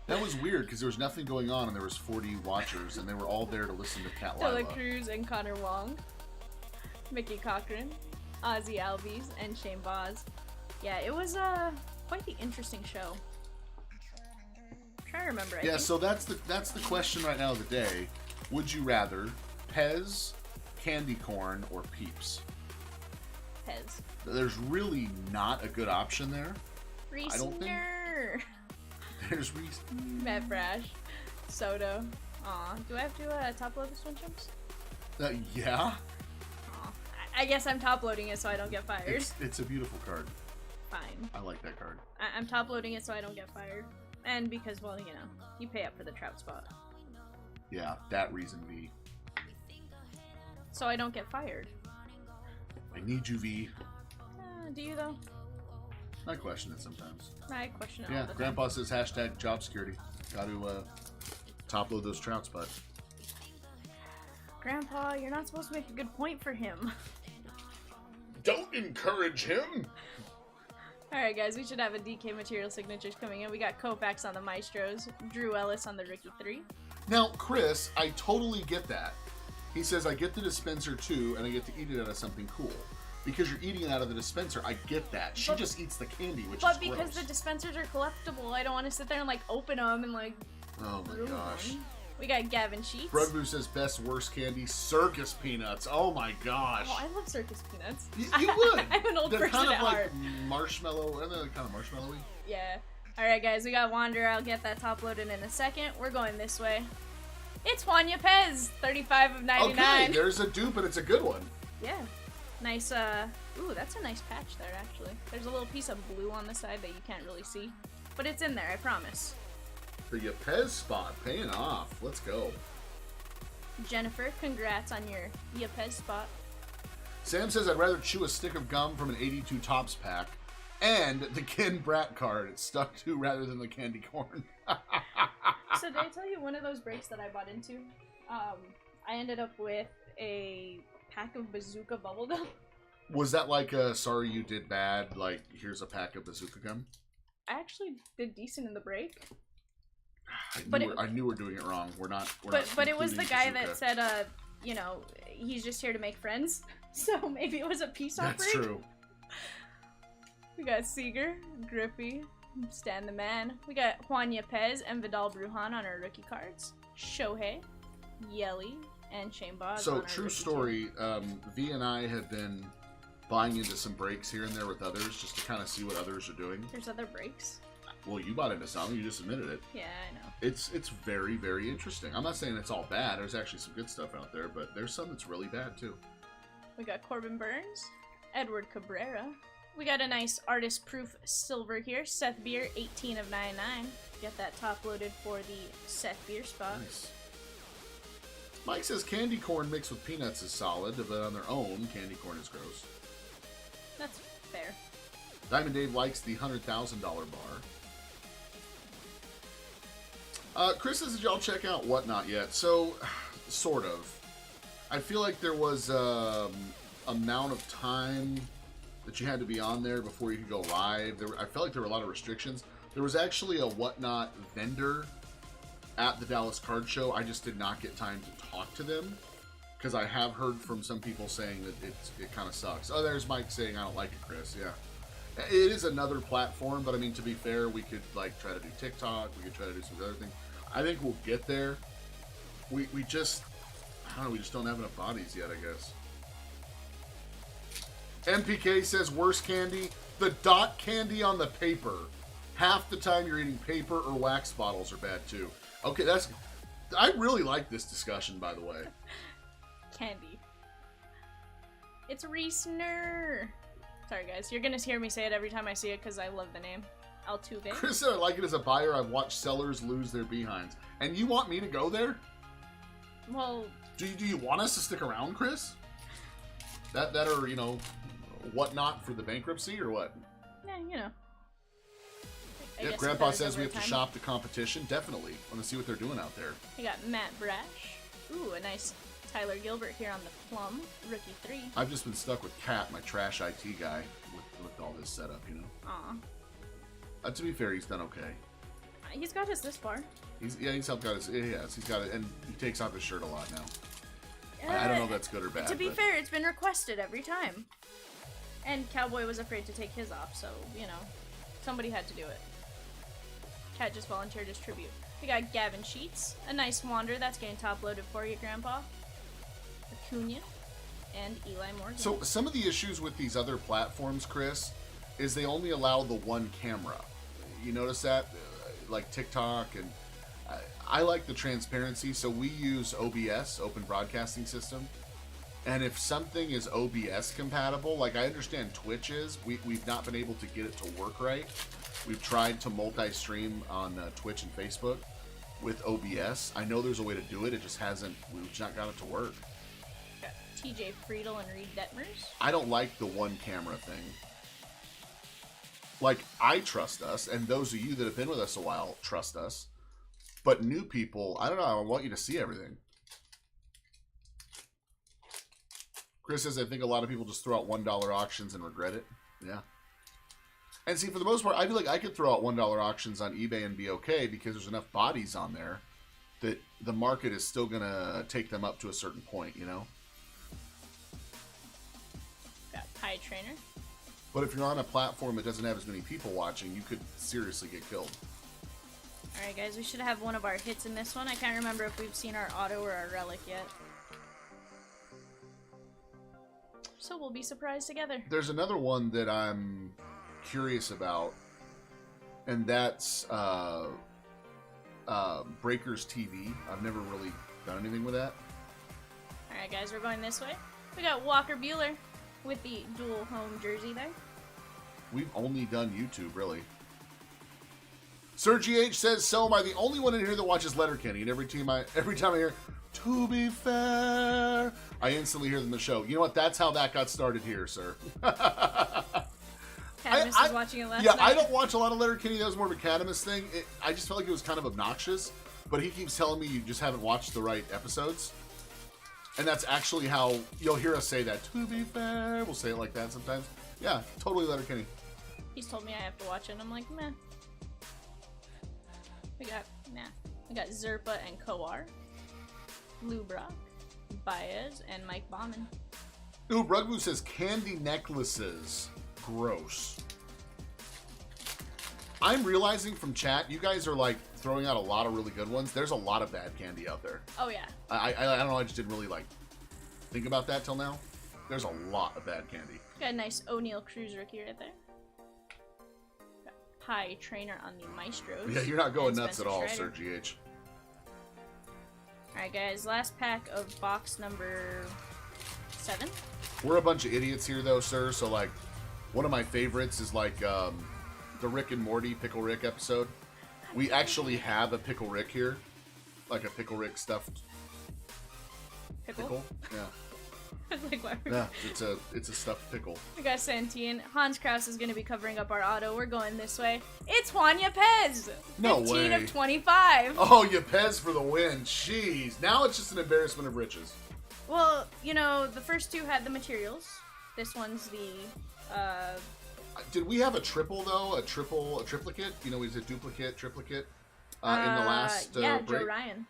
That was weird because there was nothing going on and there was 40 watchers and they were all there to listen to Cat Lila. Dela Cruz and Connor Wong. Mickey Cochran, Ozzy Albies, and Shane Boz. Yeah, it was quite the interesting show. I'm trying to remember. I think. So that's the question right now of the day. Would you rather Pez, candy corn, or Peeps? Pez. There's really not a good option there. Reese I don't think there's Reese. Matt Brash, Soto. Aw, do I have to top load this one, Chomps? Yeah. I guess I'm top loading it so I don't get fired. It's a beautiful card. Fine. I like that card. I'm top loading it so I don't get fired. And because, well, you know, you pay up for the trout spot. Yeah, that reason, V. So I don't get fired. I need you, V. Do you, though? I question it sometimes. I question it all Yeah, the time. Grandpa says hashtag job security. Got to top load those trout spots. Grandpa, you're not supposed to make a good point for him. Don't encourage him. Alright guys, we should have a DK material signatures coming in. We got Koufax on the Maestros, Drew Ellis on the Rookie 3. Now, Chris, I totally get that. He says, I get the dispenser too, and I get to eat it out of something cool. Because you're eating it out of the dispenser, I get that. She just eats the candy, which is gross. But because the dispensers are collectible, I don't want to sit there and like open them and like... Oh my gosh. Them. We got Gavin Sheets. Brugbu says best worst candy, circus peanuts. Oh my gosh. Oh, I love circus peanuts. You would. I'm an old They're person kind of at like heart. marshmallow. Aren't they kind of marshmallowy? Yeah. Alright guys, we got Wanderer. I'll get that top loaded in a second. We're going this way. It's Juan Yepez, 35 of 99. Okay, there's a dupe, and it's a good one. Yeah. Nice, ooh, that's a nice patch there, actually. There's a little piece of blue on the side that you can't really see. But it's in there, I promise. The Yepez spot, paying off. Let's go. Jennifer, congrats on your Yepez spot. Sam says, I'd rather chew a stick of gum from an 82 Tops pack and the Ken Brat card it's stuck to rather than the candy corn. So did I tell you one of those breaks that I bought into? I ended up with a pack of Bazooka bubblegum. Was that like a sorry you did bad, like here's a pack of bazooka gum? I actually did decent in the break. I knew we're doing it wrong. We're not But it was the guy bazooka. that said, you know, he's just here to make friends. So maybe it was a peace offering. That's true. We got Seeger, Grippy, Stan the Man. We got Juan Yepez and Vidal Brujan on our rookie cards. Shohei, Yelly, and Shane Boz. So on our true rookie story. V and I have been buying into some breaks here and there with others just to kind of see what others are doing. There's other breaks. Well, you bought into some. You just admitted it. Yeah, I know. It's very, very interesting. I'm not saying it's all bad. There's actually some good stuff out there, but there's some that's really bad too. We got Corbin Burns, Edward Cabrera. We got a nice artist proof silver here. Seth Beer, 18 of 99. Get that top loaded for the Seth Beer spot. Nice. Mike says candy corn mixed with peanuts is solid, but on their own, candy corn is gross. That's fair. Diamond Dave likes the $100,000 bar. Chris says, did y'all check out Whatnot yet? So, sort of. I feel like there was amount of time that you had to be on there before you could go live. I felt like there were a lot of restrictions. There was actually a Whatnot vendor at the Dallas Card Show. I just did not get time to talk to them because I have heard from some people saying that it kind of sucks. Oh, there's Mike saying I don't like it, Chris. Yeah. It is another platform, but I mean, to be fair, we could like try to do TikTok. We could try to do some other things. I think we'll get there. We just, I don't know, we just don't have enough bodies yet, I guess. MPK says worst candy, the dot candy on the paper. Half the time you're eating paper or wax bottles are bad too. Okay, I really like this discussion, by the way. Candy. It's Reesner. Sorry, guys. You're gonna hear me say it every time I see it because I love the name. Altuve. Chris said, I like it as a buyer. I've watched sellers lose their behinds. And you want me to go there? Well... Do you want us to stick around, Chris? That or, whatnot for the bankruptcy or what? Yeah, I Yeah, guess Grandpa that is says we over have to time. shop the competition. Definitely. Want to see what they're doing out there. We got Matt Brash. Ooh, a nice Tyler Gilbert here on the Plum. Rookie 3. I've just been stuck with Kat, my trash IT guy, with all this setup, Aw. To be fair, he's done okay. He's got us this far. He's helped out his, yes, he's got it, and he takes off his shirt a lot now. I don't know if that's good or bad. To be but fair, it's been requested every time. And Cowboy was afraid to take his off, so, somebody had to do it. Cat just volunteered as tribute. We got Gavin Sheets, a nice wander that's getting top loaded for you, Grandpa. Acuna, and Eli Morgan. So some of the issues with these other platforms, Chris, is they only allow the one camera. You notice that? Like TikTok, and I like the transparency, so we use OBS, Open Broadcasting System. And if something is OBS compatible, like I understand Twitch is, we've not been able to get it to work right. We've tried to multi-stream on Twitch and Facebook with OBS. I know there's a way to do it, we've just not got it to work. Got TJ Friedel and Reed Detmers. I don't like the one camera thing. Like, I trust us, and those of you that have been with us a while trust us. But new people, I don't know, I want you to see everything. Chris says, I think a lot of people just throw out $1 auctions and regret it. Yeah. And see, for the most part, I feel like I could throw out $1 auctions on eBay and be okay because there's enough bodies on there that the market is still going to take them up to a certain point, Got Pie Trainer. But if you're on a platform that doesn't have as many people watching, you could seriously get killed. Alright, guys, we should have one of our hits in this one. I can't remember if we've seen our auto or our relic yet. So we'll be surprised together. There's another one that I'm curious about, and that's Breakers TV. I've never really done anything with that. Alright, guys, we're going this way. We got Walker Bueller with the dual home jersey there. We've only done YouTube, really. Sir GH says, so am I the only one in here that watches Letterkenny, and every time I hear, to be fair, I instantly hear them in the show. You know what? That's how that got started here, sir. Cadmus was watching it last yeah, night. I don't watch a lot of Letterkenny. That was more of a Cadmus thing. I just felt like it was kind of obnoxious, but he keeps telling me you just haven't watched the right episodes. And that's actually how you'll hear us say that. To be fair, we'll say it like that sometimes. Yeah, totally Letterkenny. He's told me I have to watch it, and I'm like, meh. We got Zerpa and Koar, Lubrock, Baez, and Mike Bauman. Ooh, Rugbu says candy necklaces. Gross. I'm realizing from chat, you guys are like throwing out a lot of really good ones. There's a lot of bad candy out there. Oh yeah. I don't know, I just didn't really like think about that till now. There's a lot of bad candy. Got a nice O'Neal Cruz rookie right there. Got Pie Trainer on the Maestros. Yeah, you're not going and nuts at Spencer all, Strider. Sir GH. Alright guys, last pack of box number 7. We're a bunch of idiots here though, sir, so like one of my favorites is like the Rick and Morty Pickle Rick episode. We actually have a Pickle Rick here. Like a Pickle Rick stuffed pickle. Yeah. Like, why Yeah, it's a stuffed pickle. We got Santian. Hans Kraus is going to be covering up our auto. We're going this way. It's Juan Yepez! No 15 way. of 25. Oh, Yepez for the win. Jeez. Now it's just an embarrassment of riches. Well, the first two had the materials. This one's the, Did we have a triple, though? A triplicate? Is it duplicate, triplicate? In the last yeah, break? Joe Ryan.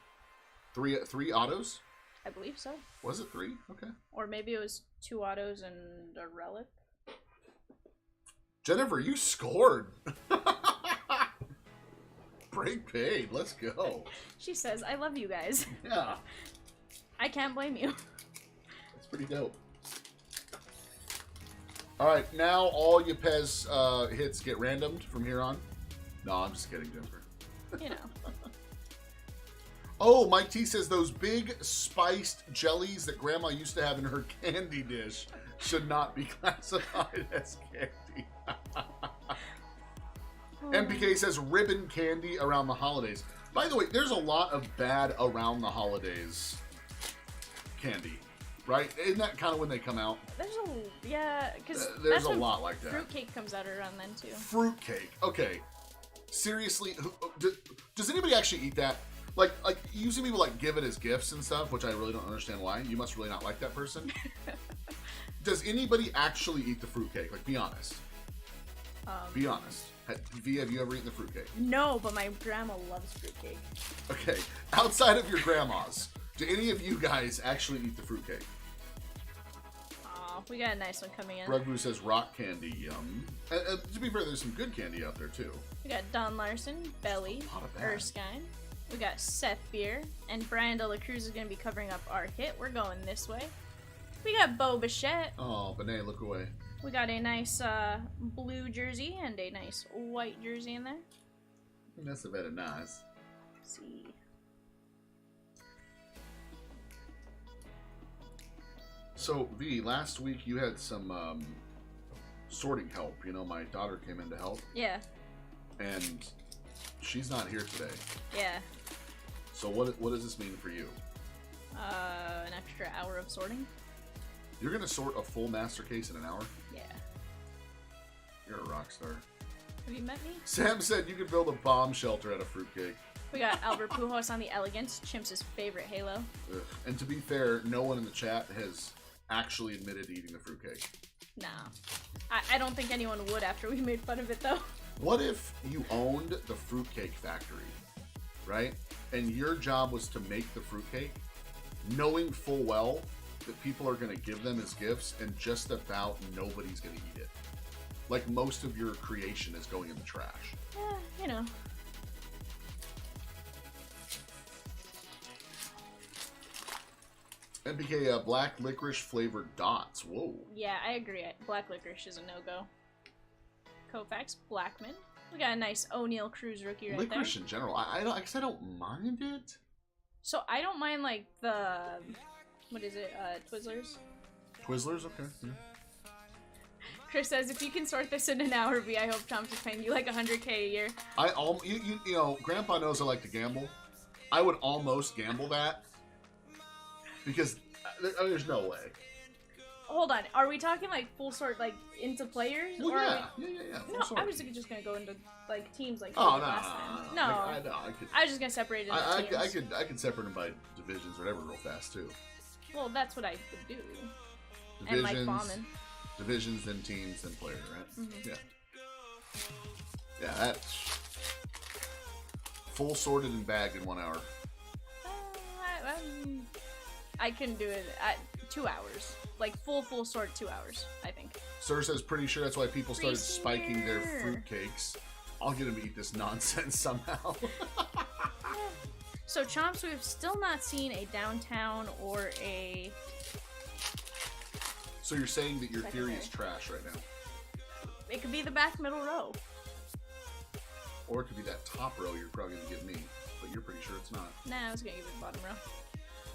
Three autos? I believe so. Was it 3? Okay. Or maybe it was 2 autos and a relic. Jennifer, you scored. Break paid. Let's go. She says, I love you guys. Yeah. I can't blame you. That's pretty dope. All right, now all your Pez hits get randomed from here on. No, I'm just kidding, Jennifer. You know. Oh, Mike T says those big spiced jellies that Grandma used to have in her candy dish should not be classified as candy. MPK says ribbon candy around the holidays. By the way, there's a lot of bad around the holidays candy, right? Isn't that kind of when they come out? Because there's a lot like that. Fruitcake comes out around then too. Fruitcake. Okay. Seriously, does anybody actually eat that? Like usually people like give it as gifts and stuff, which I really don't understand why. You must really not like that person. Does anybody actually eat the fruitcake? Like, be honest. Be honest. V, have you ever eaten the fruitcake? No, but my grandma loves fruitcake. Okay. Outside of your grandmas, do any of you guys actually eat the fruitcake? Aw, we got a nice one coming in. Rugboo says rock candy, yum. To be fair, there's some good candy out there, too. We got Don Larson, Belly, Erskine. We got Seth Beer, and Brian De La Cruz is going to be covering up our hit. We're going this way. We got Bo Bichette. Oh, Benet, look away. We got a nice blue jersey and a nice white jersey in there. That's a better nice. Let's see. So, V, last week you had some sorting help. You know, my daughter came in to help. Yeah. And she's not here today. Yeah. So what does this mean for you? An extra hour of sorting. You're going to sort a full master case in an hour? Yeah. You're a rock star. Have you met me? Sam said you could build a bomb shelter out of fruitcake. We got Albert Pujols on the Elegance, Chimps' favorite Halo. Ugh. And to be fair, no one in the chat has actually admitted to eating the fruitcake. Nah. I don't think anyone would after we made fun of it, though. What if you owned the fruitcake factory, right? And your job was to make the fruitcake, knowing full well that people are going to give them as gifts and just about nobody's going to eat it. Like most of your creation is going in the trash. You know. MPK, black licorice flavored dots. Whoa. Yeah, I agree. Black licorice is a no-go. Koufax, Blackman. We got a nice O'Neal Cruz rookie right licorice there. in general, I guess I don't mind it. So I don't mind like the, what is it, Twizzlers? Twizzlers, okay. Yeah. Chris says, if you can sort this in an hour, V, I hope Chomps is paying you like $100K a year. You know, Grandpa knows I like to gamble. I would almost gamble that because there's no way. Hold on, are we talking like full sort, like into players? Well, or yeah, we... yeah. No, I was just gonna go into like teams like oh, last time. No. I was just gonna separate it into teams. I could separate them by divisions or whatever real fast too. Well, that's what I would do. Divisions, and like bombing. Divisions, then teams, then player, right? Mm-hmm. Yeah. Yeah, that's full sorted and bagged in 1 hour. I can do it at 2 hours. Like full sort 2 hours, I think. Sir says pretty sure that's why people started spiking their fruitcakes. I'll get him to eat this nonsense somehow. So Chomps, we've still not seen a downtown or a... So you're saying that your theory is trash right now? It could be the back middle row. Or it could be that top row you're probably going to give me, but you're pretty sure it's not. Nah, I was going to give it the bottom row.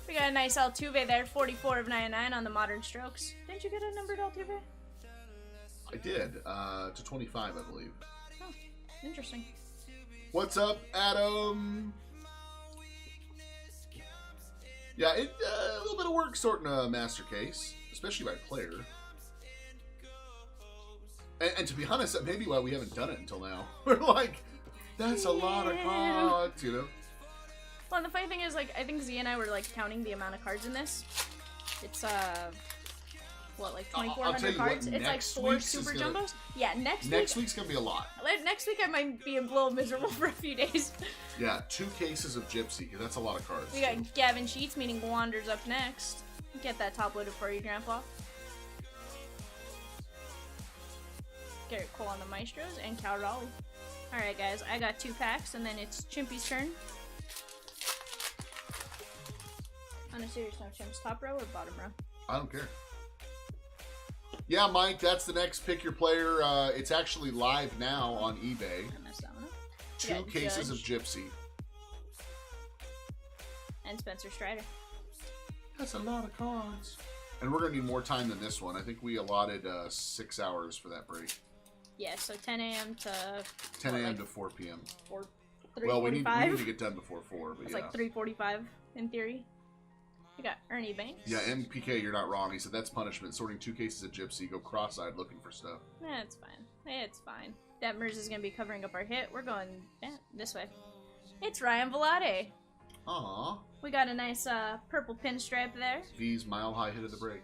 We got a nice Altuve there, 44 of 99 on the Modern Strokes. Didn't you get a numbered Altuve? I did, to 25, I believe. Oh, interesting. What's up, Adam? Yeah, a little bit of work sorting a master case, especially by player. And to be honest, that may be why we haven't done it until now. We're like, that's a lot of cards, you know? Well, the funny thing is, like, I think Z and I were, like, counting the amount of cards in this. It's, what, like 2,400 cards? It's like 4 super jumbos? Yeah, next week's gonna be a lot. Next week I might be a little miserable for a few days. Yeah, 2 cases of Gypsy, because that's a lot of cards. We got Gavin Sheets, meaning Wander's up next. Get that top loaded for you, Grandpa. Garrett Cole on the Maestros, and Cal Raleigh. Alright, guys, I got 2 packs, and then it's Chimpy's turn. On a serious note, Chimps, top row or bottom row? I don't care. Yeah, Mike, that's the next pick your player. It's actually live now on eBay. I messed that one up. We 2 got cases of Judge Gypsy. and Spencer Strider. That's a lot of cards. And we're going to need more time than this one. I think we allotted 6 hours for that break. Yeah, so 10 a.m. to 10 a.m. like to 4 p.m. 3:45. Well, we need to get done before 4, but It's yeah. like 3:45 in theory. We got Ernie Banks. Yeah, MPK, you're not wrong. He said that's punishment. Sorting 2 cases of Gypsy. Go cross-eyed looking for stuff. It's fine. It's fine. Detmers is going to be covering up our hit. We're going this way. It's Ryan Velade. Aww. We got a nice purple pinstripe there. V's mile-high hit of the break.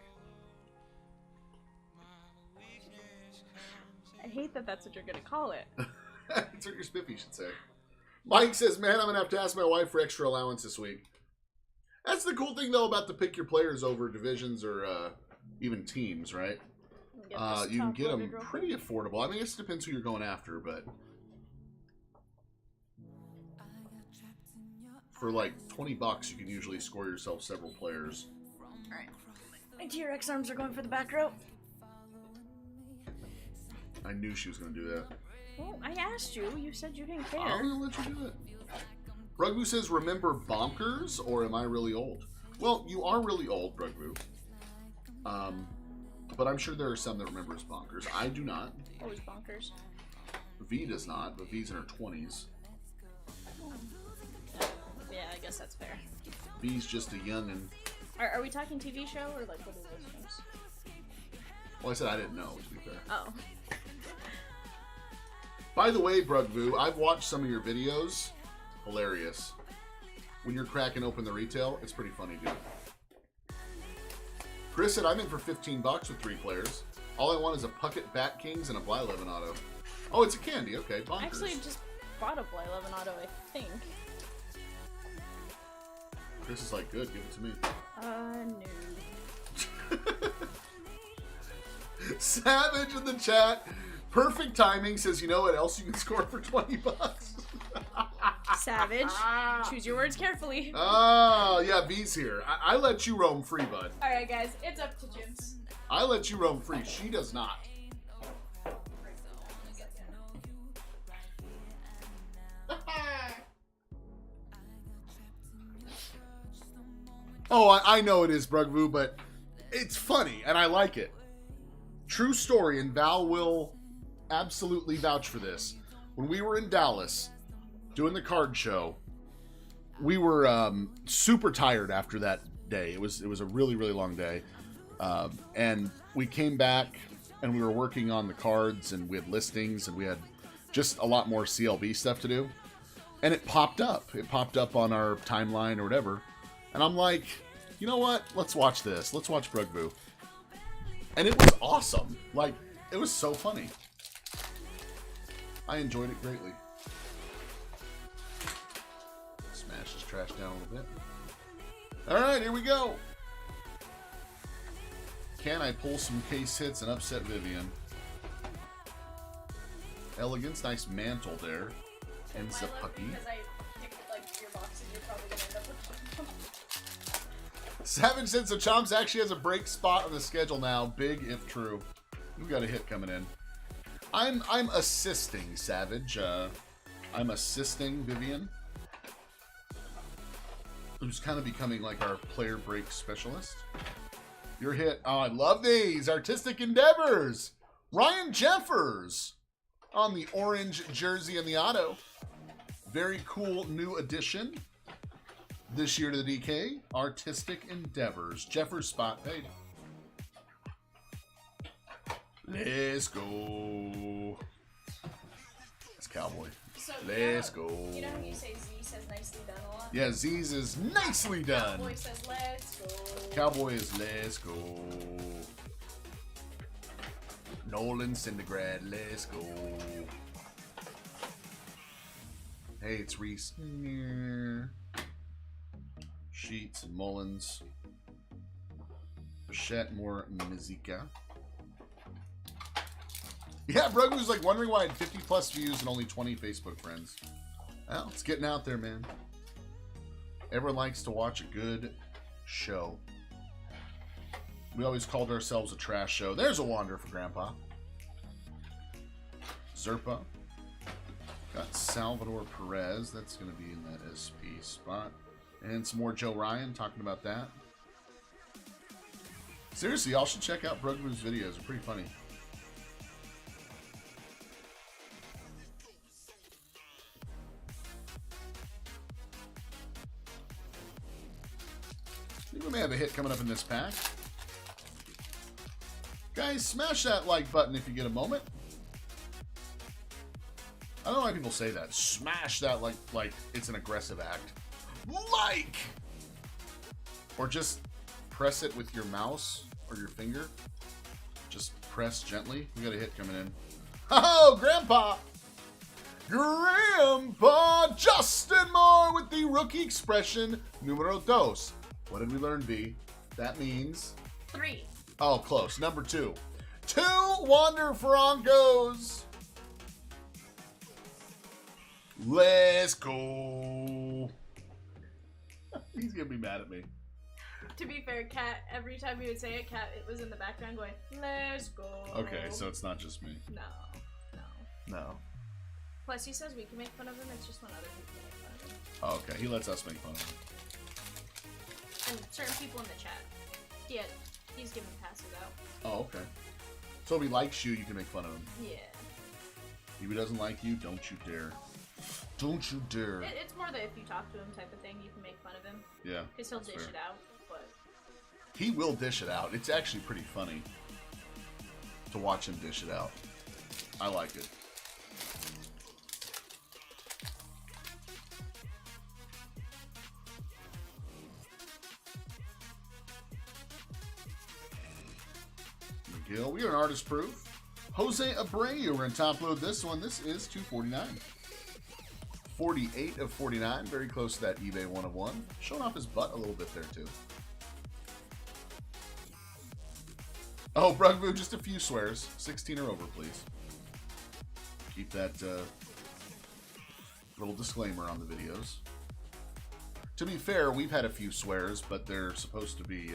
I hate that that's what you're going to call it. That's what your spiffy should say. Mike says, man, I'm going to have to ask my wife for extra allowance this week. That's the cool thing, though, about the pick your players over divisions or even teams, right? You can get them pretty affordable. I mean, I guess it depends who you're going after, but for like $20, you can usually score yourself several players. Alright. My T-Rex arms are going for the back row. I knew she was going to do that. Well, I asked you. You said you didn't care. I'm going to let you do it. Rugbu says, remember Bonkers, or am I really old? Well, you are really old, Rugbu. But I'm sure there are some that remembers Bonkers. I do not. What was Bonkers? V does not, but V's in her 20s. Yeah, I guess that's fair. V's just a youngin'. Are we talking TV show or like what is this games? Well, I said I didn't know, to be fair. Oh. By the way, Brugvu, I've watched some of your videos. Hilarious. When you're cracking open the retail, it's pretty funny, dude. Chris said, I'm in for $15 with 3 players. All I want is a Puckett Bat Kings and a Blyleven auto. Oh, it's a candy. Okay, Bonkers. I actually just bought a Blyleven auto, I think. Chris is like, good, give it to me. No. Savage in the chat. Perfect timing. Says, you know what else you can score for $20? Savage. Choose your words carefully. Oh, yeah, V's here. I let you roam free, bud. Alright, guys, it's up to Chomps. I let you roam free. She does not. Oh, I know it is, Brugvu, but it's funny, and I like it. True story, and Val will absolutely vouch for this. When we were in Dallas doing the card show, we were super tired after that day. It was a really, really long day. And we came back, and we were working on the cards, and we had listings, and we had just a lot more CLB stuff to do. And it popped up. It popped up on our timeline or whatever. And I'm like, you know what? Let's watch this. Let's watch Brugvu. And it was awesome. Like, it was so funny. I enjoyed it greatly. Smash this trash down a little bit. Alright, here we go. Can I pull some case hits and upset Vivian? Elegance, nice mantle there. And Zapucky. Because I picked like your boxes, you're probably gonna end up with Savage said, so Chomps actually has a break spot on the schedule now. Big if true. We've got a hit coming in. I'm assisting, Savage. I'm assisting Vivian. Who's kind of becoming like our player break specialist. Your hit. Oh, I love these. Artistic Endeavors. Ryan Jeffers on the orange jersey and the auto. Very cool new addition. This year to the DK, Artistic Endeavors. Jeffers spot paid. Let's go. It's Cowboy. So, Let's go. You know how you say Z says nicely done a lot? Yeah, Z's is nicely done. Cowboy says let's go. Cowboy is let's go. Nolan Syndergrad, let's go. Hey, it's Reese. Sheets and Mullins. Bichette, more Mizika. Yeah, Brugman was like wondering why I had 50 plus views and only 20 Facebook friends. Well, it's getting out there, man. Everyone likes to watch a good show. We always called ourselves a trash show. There's a wander for Grandpa. Zerpa. Got Salvador Perez. That's going to be in that SP spot. And some more Joe Ryan talking about that. Seriously, y'all should check out Brugman's videos. They're pretty funny. I think we may have a hit coming up in this pack. Guys, smash that like button if you get a moment. I don't know why people say that. Smash that like it's an aggressive act. Like! Or just press it with your mouse or your finger. Just press gently. We got a hit coming in. Oh, Grandpa! Grandpa Justin Moore with the rookie expression numero dos. What did we learn, B? That means 3. Oh, close. Number 2. 2 Wander Francos. Let's go. He's going to be mad at me. To be fair, Cat, every time he would say it, Cat, it was in the background going, let's go. Okay, so it's not just me. No. No. Plus, he says we can make fun of him, it's just when other people make fun of him. Oh, okay, he lets us make fun of him. And certain people in the chat. Yeah, he's giving passes out. Oh, okay. So if he likes you, you can make fun of him. Yeah. If he doesn't like you, don't you dare. Don't you dare. It's more that if you talk to him type of thing, you can make fun of him. Yeah. Because he'll dish fair. it out, but... He will dish it out. It's actually pretty funny to watch him dish it out. I like it. McGill, we are an artist proof. Jose Abreu, we're going to top load this one. This is 249. 48 of 49, very close to that eBay 1 of 1. Showing off his butt a little bit there, too. Oh, Brugvu, just a few swears. 16 or over, please. Keep that little disclaimer on the videos. To be fair, we've had a few swears, but they're supposed to be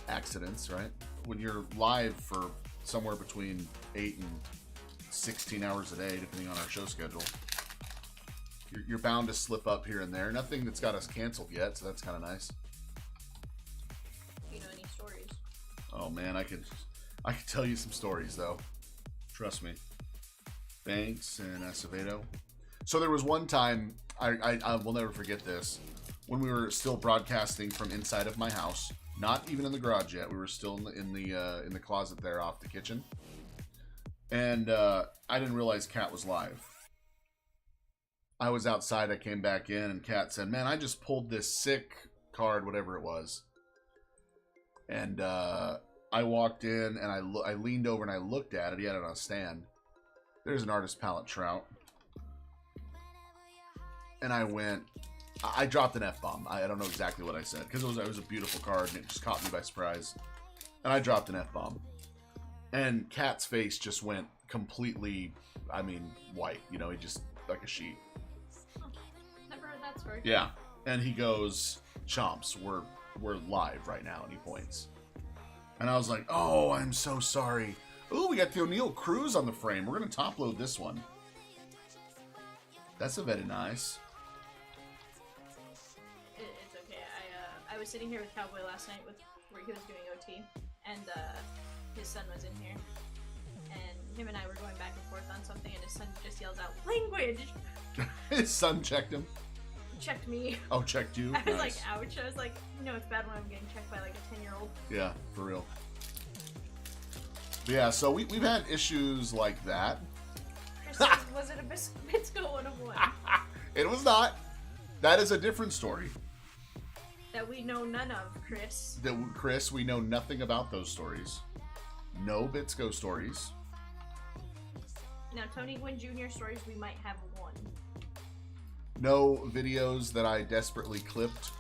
accidents, right? When you're live for somewhere between 8 and 16 hours a day, depending on our show schedule, you're bound to slip up here and there. Nothing that's got us canceled yet, so that's kind of nice. You know any stories? Oh man, I could tell you some stories though. Trust me. Banks and Acevedo. So there was one time, I will never forget this, when we were still broadcasting from inside of my house, not even in the garage yet. We were still in the closet there off the kitchen, and I didn't realize Kat was live. I was outside. I came back in, and Kat said, "Man, I just pulled this sick card, whatever it was." And I walked in, and I leaned over and I looked at it. He had it on a stand. There's an artist palette trout. And I dropped an F-bomb. I don't know exactly what I said, because it was a beautiful card, and it just caught me by surprise. And I dropped an F-bomb. And Kat's face just went completely, white. You know, he just, like a sheet. Oh, never heard that story. Yeah. And he goes, "Chomps, we're live right now," and he points. And I was like, "Oh, I'm so sorry." Ooh, we got the O'Neal Cruz on the frame. We're going to top load this one. That's a very nice. It's okay. I was sitting here with Cowboy last night where he was doing OT, and his son was in here, and him and I were going back and forth on something, and his son just yells out, "Language!" His son checked him. Checked me. Oh, checked you? I was Nice. like, ouch. I was like, it's bad when I'm getting checked by like a 10-year-old. Yeah, for real. But yeah, so we've had issues like that. Chris says, was it a Bisco 101? It was not. That is a different story. That we know none of, Chris. Chris, we know nothing about those stories. No Bitsko stories. Now, Tony Gwynn Jr. stories, we might have one. No videos that I desperately clipped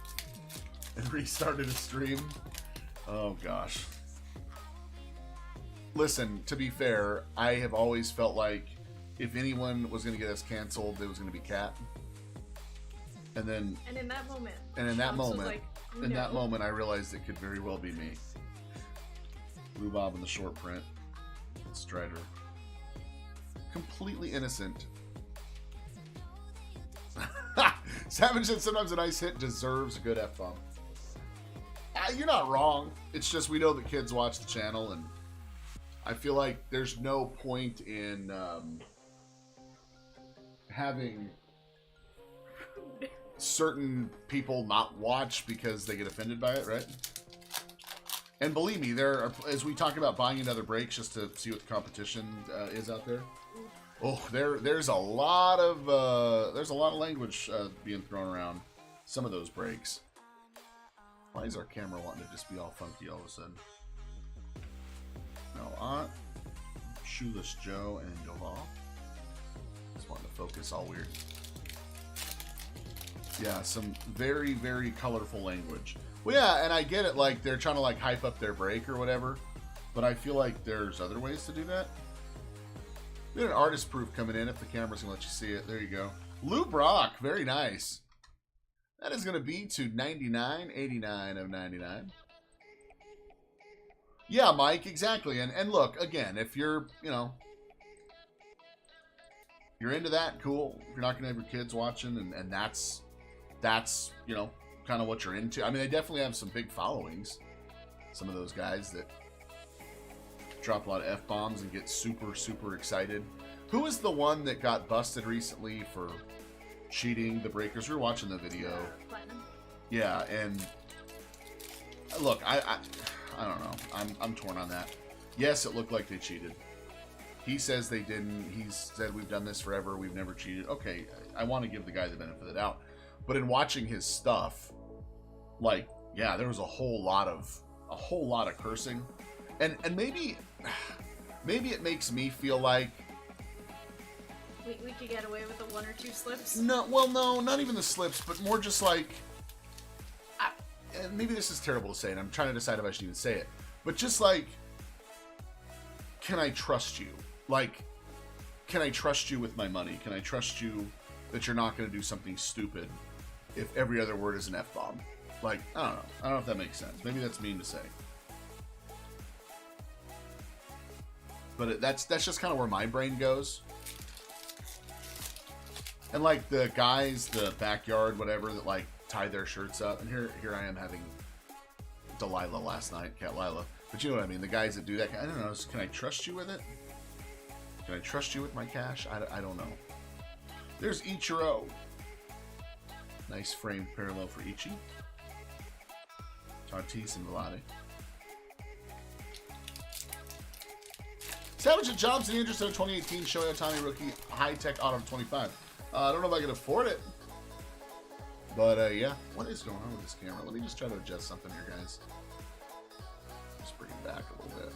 and restarted a stream. Oh gosh. Listen, to be fair, I have always felt like if anyone was going to get us canceled, it was going to be Kat. And in that Chomps moment, was like, In that moment, I realized it could very well be me. Blue Bob in the short print. Strider. Completely innocent. Savage said sometimes a nice hit deserves a good F-bomb. You're not wrong. It's just we know that kids watch the channel, and I feel like there's no point in having certain people not watch because they get offended by it, right? And believe me, there are, as we talk about buying another breaks just to see what the competition is out there. Oh, there's a lot of language being thrown around some of those breaks. Why is our camera wanting to just be all funky all of a sudden? No, Aunt, Shoeless Joe, and Joval. Just wanting to focus all weird. Yeah, some very, very colorful language. Well, yeah, and I get it, like, they're trying to, like, hype up their break or whatever, but I feel like there's other ways to do that. We had an artist proof coming in if the camera's going to let you see it. There you go. Lou Brock, very nice. That is going to be to 99.89 of 99. Yeah, Mike, exactly. And look, again, if you're, you know, you're into that, cool. If you're not going to have your kids watching, and that's, you know, kind of what you're into. I mean, they definitely have some big followings. Some of those guys that drop a lot of F-bombs and get super, super excited. Who is the one that got busted recently for cheating the breakers? We were watching the video. Platinum. Yeah, and look, I don't know. I'm torn on that. Yes, it looked like they cheated. He says they didn't. He said we've done this forever. We've never cheated. Okay, I want to give the guy the benefit of the doubt. But in watching his stuff, like, yeah, there was a whole lot of cursing. And maybe it makes me feel like we could get away with the one or two slips. No, well, no, not even the slips, but more just like, and maybe this is terrible to say, and I'm trying to decide if I should even say it, but just like, can I trust you? Like, can I trust you with my money? Can I trust you that you're not going to do something stupid if every other word is an F-bomb? Like, I don't know. I don't know if that makes sense. Maybe that's mean to say. But that's just kind of where my brain goes. And like the guys, the backyard, whatever, that like tie their shirts up. And here I am having Delilah last night, Cat Lila. But you know what I mean. The guys that do that, I don't know. Can I trust you with it? Can I trust you with my cash? I don't know. There's Ichiro. Nice framed parallel for Ichi. Tatis and Vlade. Savage and Chomps in the interest of 2018 Shohei Ohtani rookie high-tech auto 25. I don't know if I can afford it. But, yeah. What is going on with this camera? Let me just try to adjust something here, guys. Just bring it back a little bit.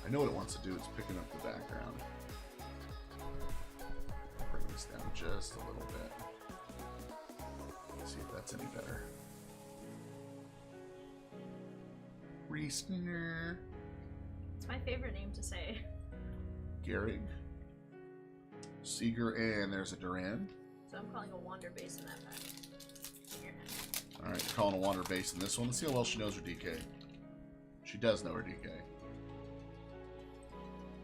I know what it wants to do. It's picking up the background. Bring this down just a little bit. Let's see if that's any better. Reesner. It's my favorite name to say. Gehrig. Seager, and there's a Duran. So I'm calling a Wander base in that pack. Here. Alright, calling a Wander base in this one. Let's see how well she knows her DK. She does know her DK.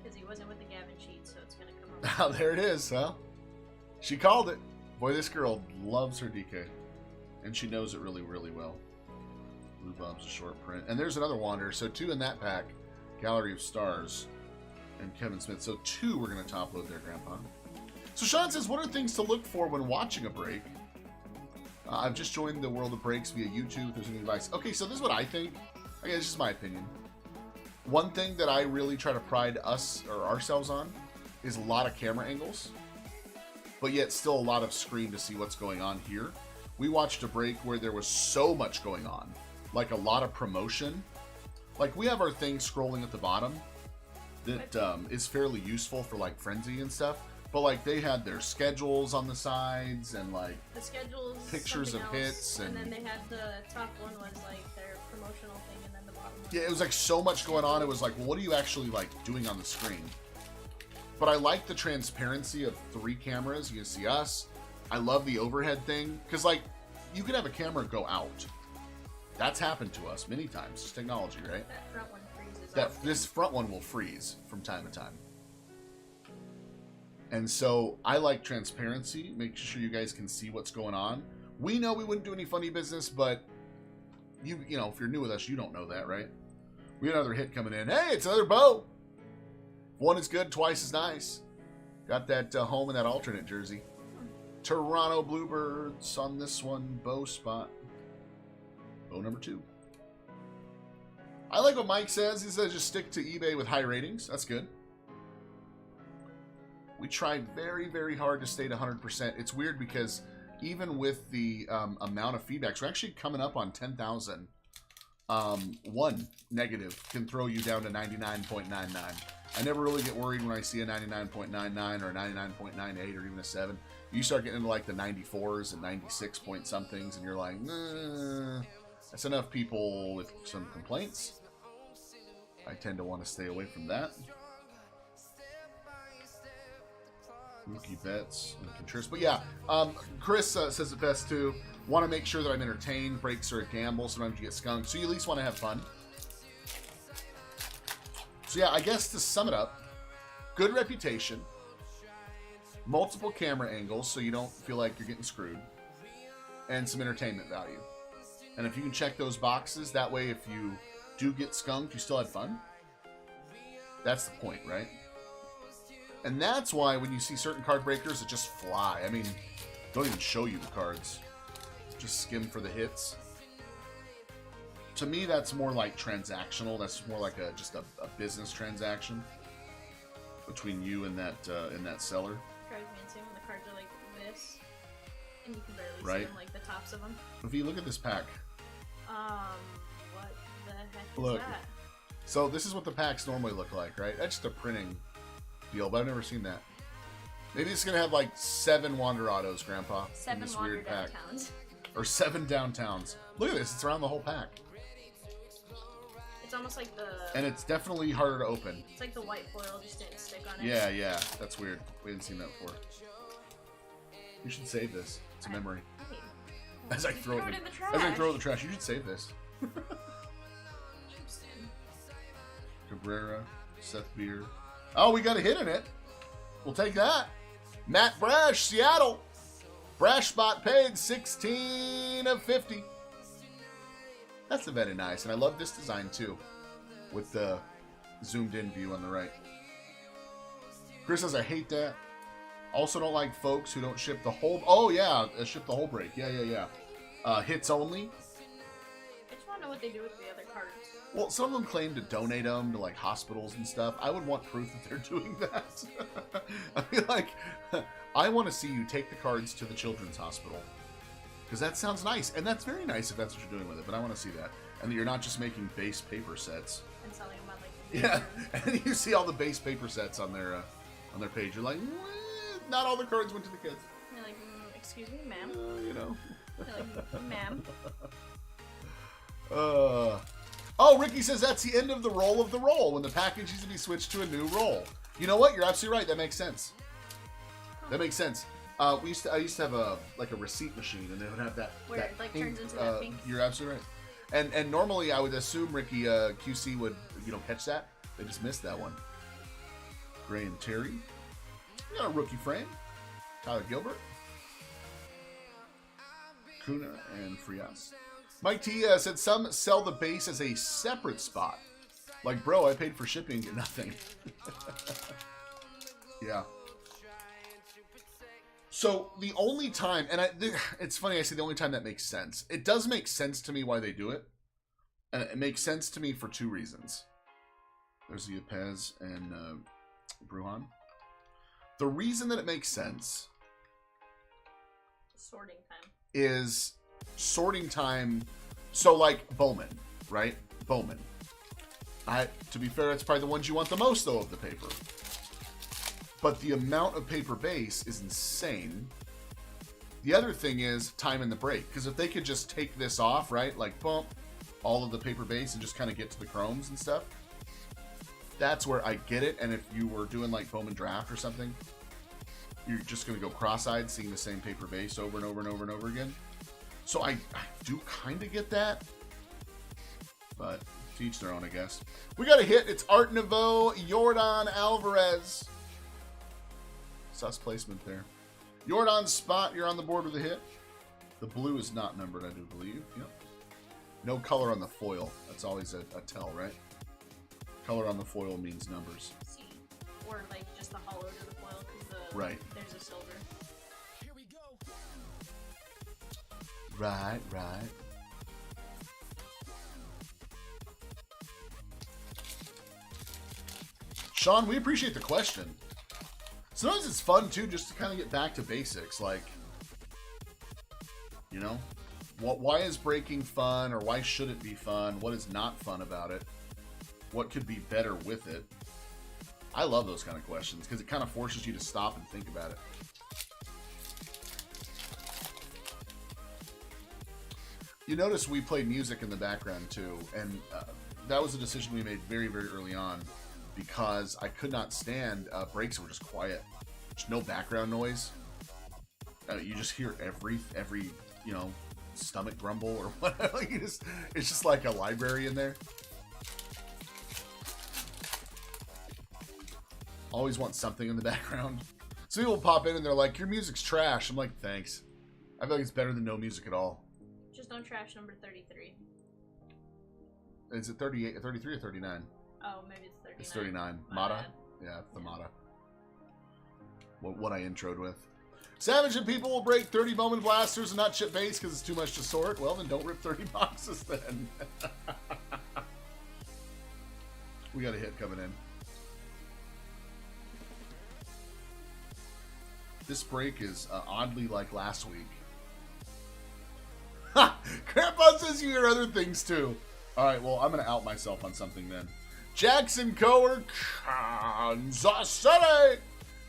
Because he wasn't with the Gavin cheat, so it's going to come Ah, up. there it is, huh? She called it. Boy, this girl loves her DK. And she knows it really, really well. Blue Bob's a short print. And there's another Wander. So 2 in that pack. Gallery of Stars. And Kevin Smith. So 2 we're going to top load there, Grandpa. So Sean says, what are things to look for when watching a break? I've just joined the world of breaks via YouTube. If there's any advice. Okay, so this is what I think. Okay, this is my opinion. One thing that I really try to pride us or ourselves on is a lot of camera angles, but yet still a lot of screen to see what's going on here. We watched a break where there was so much going on, like a lot of promotion. Like we have our thing scrolling at the bottom that is fairly useful for like Frenzy and stuff. But like they had their schedules on the sides and like the schedules, pictures of hits, and then they had the top one was like their promotional thing, and then the bottom one. Yeah, it was like so much going on. It was like, well, what are you actually like doing on the screen? But I like the transparency of 3 cameras. You can see us. I love the overhead thing because like you can have a camera go out, That's happened to us many times. It's technology, right? That front one freezes. This front one will freeze from time to time. And so I like transparency, make sure you guys can see what's going on. We know we wouldn't do any funny business, but you know, if you're new with us, you don't know that, right? We got another hit coming in. Hey, it's another bow. One is good, twice as nice. Got that home in that alternate jersey. Toronto Bluebirds on this one, bow spot. Bow number 2. I like what Mike says. He says just stick to eBay with high ratings. That's good. We try very, very hard to stay at 100%. It's weird because even with the amount of feedbacks, we're actually coming up on 10,000. One negative can throw you down to 99.99. I never really get worried when I see a 99.99 or a 99.98 or even a 7. You start getting into like the 94s and 96 point somethings, and you're like, nah, that's enough people with some complaints. I tend to want to stay away from that. Rookie bets, but yeah, Chris says it best too. Want to make sure that I'm entertained. Breaks are a gamble. Sometimes you get skunked, so you at least want to have fun. So yeah, I guess to sum it up, good reputation, multiple camera angles so you don't feel like you're getting screwed, and some entertainment value. And if you can check those boxes, that way if you do get skunked, you still had fun. That's the point, right? And that's why when you see certain card breakers that just fly, I mean, don't even show you the cards. Just skim for the hits. To me, that's more like transactional. That's more like just a business transaction between you and that seller. Drives me insane when the cards are like this, and you can barely Right. see them, like the tops of them. If you look at this pack, What the heck is Look. that? so this is what the packs normally look like, right? That's just a printing deal, but I've never seen that. Maybe it's gonna have like 7 Wander Autos, Grandpa, in 7 this Wander weird pack, Downtowns. or 7 Downtowns. Look at this; it's around the whole pack, It's almost like the. and it's definitely harder to open. It's like the white foil just didn't stick on it. Yeah, that's weird. We hadn't seen that before. You should save this. It's a memory. Hey, As I throw it it in the trash. as I throw it in the trash, you should save this. Interesting. Cabrera, Seth Beer. Oh, we got a hit in it. We'll take that. Matt Brash, Seattle. Brash spot paid 16 of 50. That's very nice, and I love this design too, with the zoomed in view on the right. Chris says I hate that. Also don't like folks who don't ship the whole. Oh yeah, ship the whole break. Yeah. Hits only. I just want to know what they do with the other cards. Well, some of them claim to donate them to like hospitals and stuff. I would want proof that they're doing that. I feel like I want to see you take the cards to the children's hospital, because that sounds nice, and that's very nice if that's what you're doing with it. But I want to see that, and that you're not just making base paper sets. And selling them on like. Yeah, and you see all the base paper sets on their page. You're like, not all the cards went to the kids. You're like, excuse me, ma'am. You know. You're like, ma'am. Oh, Ricky says that's the end of the roll when the package needs to be switched to a new roll. You know what? You're absolutely right. That makes sense. That makes sense. I used to have a receipt machine, and they would have that. Where that it like pink, turns into that pink. You're absolutely right. And normally I would assume Ricky QC would catch that. They just missed that one. Gray and Terry. We got a rookie frame. Tyler Gilbert. Kuna and Frias. Mike T said some sell the base as a separate spot. Like, bro, I paid for shipping, get nothing. Yeah. So the only time, and it's funny I say the only time that makes sense. It does make sense to me why they do it. And it makes sense to me for 2 reasons. There's the Yepes and Bruhan. The reason that it makes sense Sorting time. is sorting time. So like Bowman, right? Bowman. To be fair, that's probably the ones you want the most though of the paper. But the amount of paper base is insane. The other thing is time in the break, because if they could just take this off, right? Like bump all of the paper base and just kind of get to the chromes and stuff. That's where I get it. And if you were doing like Bowman draft or something, you're just going to go cross-eyed seeing the same paper base over and over and over and over again. So I do kind of get that. But to each their own, I guess. We got a hit. It's Art Nouveau, Jordan Alvarez. Sus placement there. Jordan's spot, you're on the board with a hit. The blue is not numbered, I do believe. Yep. No color on the foil. That's always a tell, right? Color on the foil means numbers. See, or like just the hollow to the foil because right. There's a silver. Here we go. Right, right. Sean, we appreciate the question. Sometimes it's fun too, just to kind of get back to basics, like, you know, why is breaking fun, or why should it be fun? What is not fun about it? What could be better with it? I love those kind of questions because it kind of forces you to stop and think about it. You notice we played music in the background too, and that was a decision we made very, very early on because I could not stand breaks that were just quiet. There's no background noise. You just hear every you know, stomach grumble or whatever. Like it's just like a library in there. Always want something in the background. Some people pop in and they're like, your music's trash. I'm like, thanks. I feel like it's better than no music at all. Just don't trash number 33. Is it 38, 33 or 39? Oh, maybe it's 39. It's 39. My Mata? bad. Yeah, it's the Mata. What I introed with. Savage and people will break 30 Bowman Blasters and not chip base because it's too much to sort. Well, then don't rip 30 boxes then. We got a hit coming in. This break is oddly like last week. Ha! Grandpa says you hear other things too. Alright, well, I'm going to out myself on something then. Jackson Coer, Kansas City!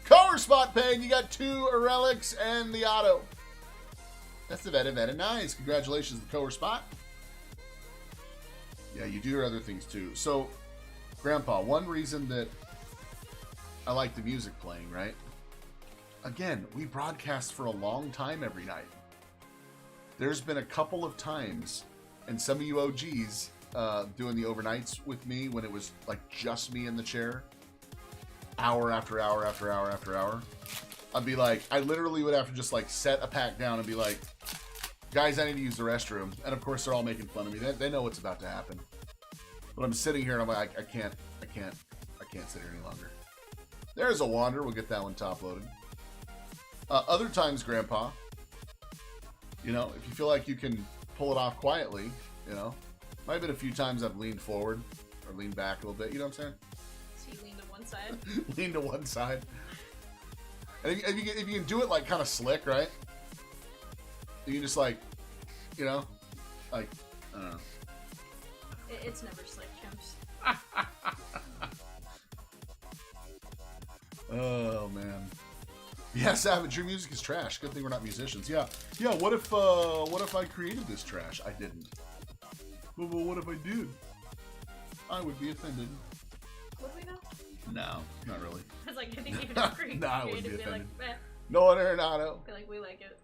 Coer spot paying. You got 2 relics and the auto. That's the very nice. Congratulations, the Coer spot. Yeah, you do hear other things too. So, Grandpa, one reason that I like the music playing, right? Again, we broadcast for a long time every night. There's been a couple of times, and some of you OGs doing the overnights with me when it was like just me in the chair, hour after hour after hour after hour. I'd be like, I literally would have to just like set a pack down and be like, guys, I need to use the restroom. And of course, they're all making fun of me. They know what's about to happen. But I'm sitting here and I'm like, I can't sit here any longer. There's a wander. We'll get that one top loaded. Other times, Grandpa, you know, if you feel like you can pull it off quietly, you know, might have been a few times I've leaned forward or leaned back a little bit. You know what I'm saying? So you lean to one side. Lean to one side. And if you can do it like kind of slick, right? You can just like, you know, like, I don't know. It's never slick, Chomps. Oh man. Yeah, Savage, your music is trash. Good thing we're not musicians. Yeah. What if I created this trash? I didn't. Well, what if I did? I would be offended. Would we know? No, not really. I was like, I think you'd agree. No, I wouldn't be Like, offended. meh. No one Arenado. I feel like we like it.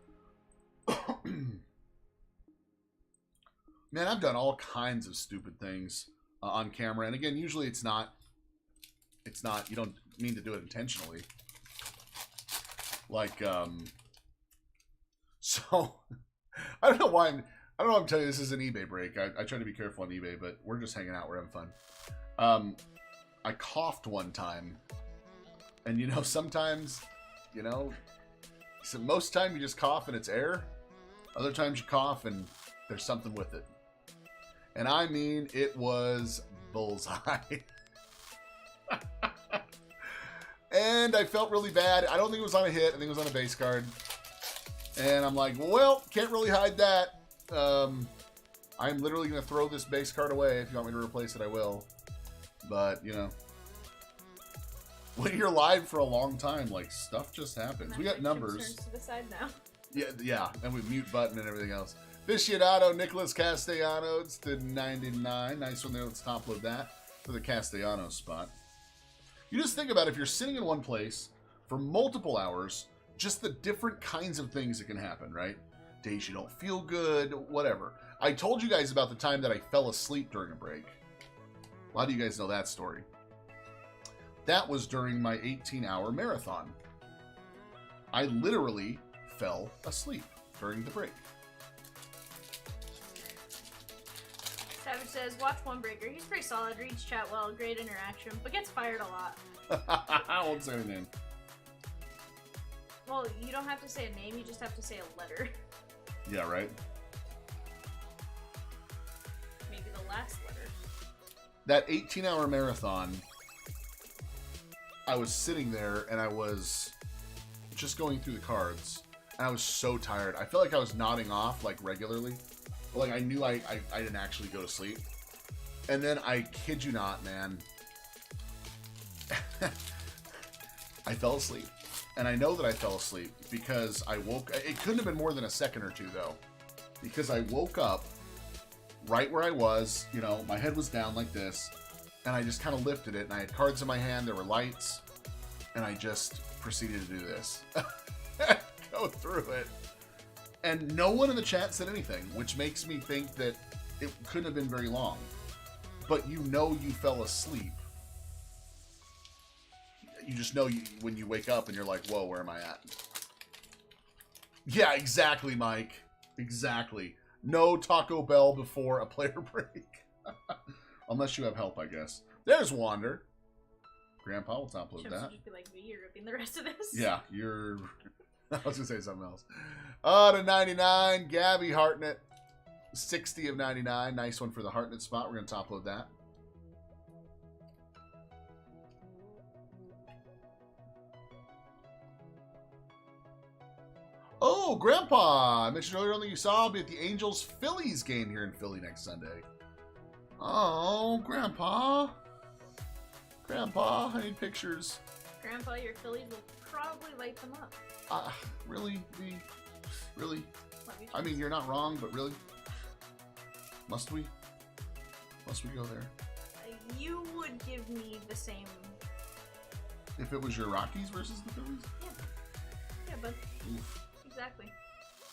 Man, I've done all kinds of stupid things on camera, and again, usually it's not. You don't mean to do it intentionally. Like, so I don't know why I don't know. I'm telling you, this is an eBay break. I try to be careful on eBay, but we're just hanging out. We're having fun. I coughed one time, and you know, sometimes, you know, so most time you just cough and it's air. Other times you cough and there's something with it. And I mean, it was bullseye. And I felt really bad. I don't think it was on a hit. I think it was on a base card. And I'm like, well, can't really hide that. I'm literally going to throw this base card away. If you want me to replace it, I will. But, you know, when you're live for a long time, like, stuff just happens. We got numbers. Turns to the side now. Yeah, and with mute button and everything else. Aficionado, Nicholas Castellanos to 99. Nice one there. Let's top load that for the Castellanos spot. You just think about if you're sitting in one place for multiple hours, just the different kinds of things that can happen, right? days you don't feel good, whatever. I told you guys about the time that I fell asleep during a break. A lot of you guys know that story. That was during my 18-hour marathon. I literally fell asleep during the break. Savage says, watch One Breaker. He's pretty solid, reads chat well, great interaction, but gets fired a lot. I won't say anything. Well, you don't have to say a name, you just have to say a letter. Yeah, right? Maybe the last letter. That 18-hour marathon, I was sitting there and I was just going through the cards. And I was so tired. I felt like I was nodding off like regularly. But like I knew I didn't actually go to sleep. And then I kid you not, man. I fell asleep. And I know that I fell asleep because I woke... It couldn't have been more than a second or two, though. Because I woke up right where I was. You know, my head was down like this. And I just kind of lifted it. And I had cards in my hand. There were lights. And I just proceeded to do this. Go through it. And no one in the chat said anything, which makes me think that it couldn't have been very long. But you know you fell asleep. You just know when you wake up and you're like, whoa, where am I at? Yeah, exactly, Mike. Exactly. No Taco Bell before a player break. Unless you have help, I guess. There's Wander. Grandpa will top load Chomps that. would just be like me, you're ripping the rest of this. Yeah, you're... I was going to say something else. To 99, Gabby Hartnett. 60 of 99. Nice one for the Hartnett spot. We're going to top load that. Oh, Grandpa! I mentioned earlier on that you saw I'll be at the Angels-Phillies game here in Philly next Sunday. Oh, Grandpa. Grandpa, I need pictures. Grandpa, your Phillies will probably light them up. Really? Really? Love you, I mean, you're not wrong, but really? Must we? Must we go there? You would give me the same... If it was your Rockies versus the Phillies? Yeah. Yeah, but... Oof. Exactly.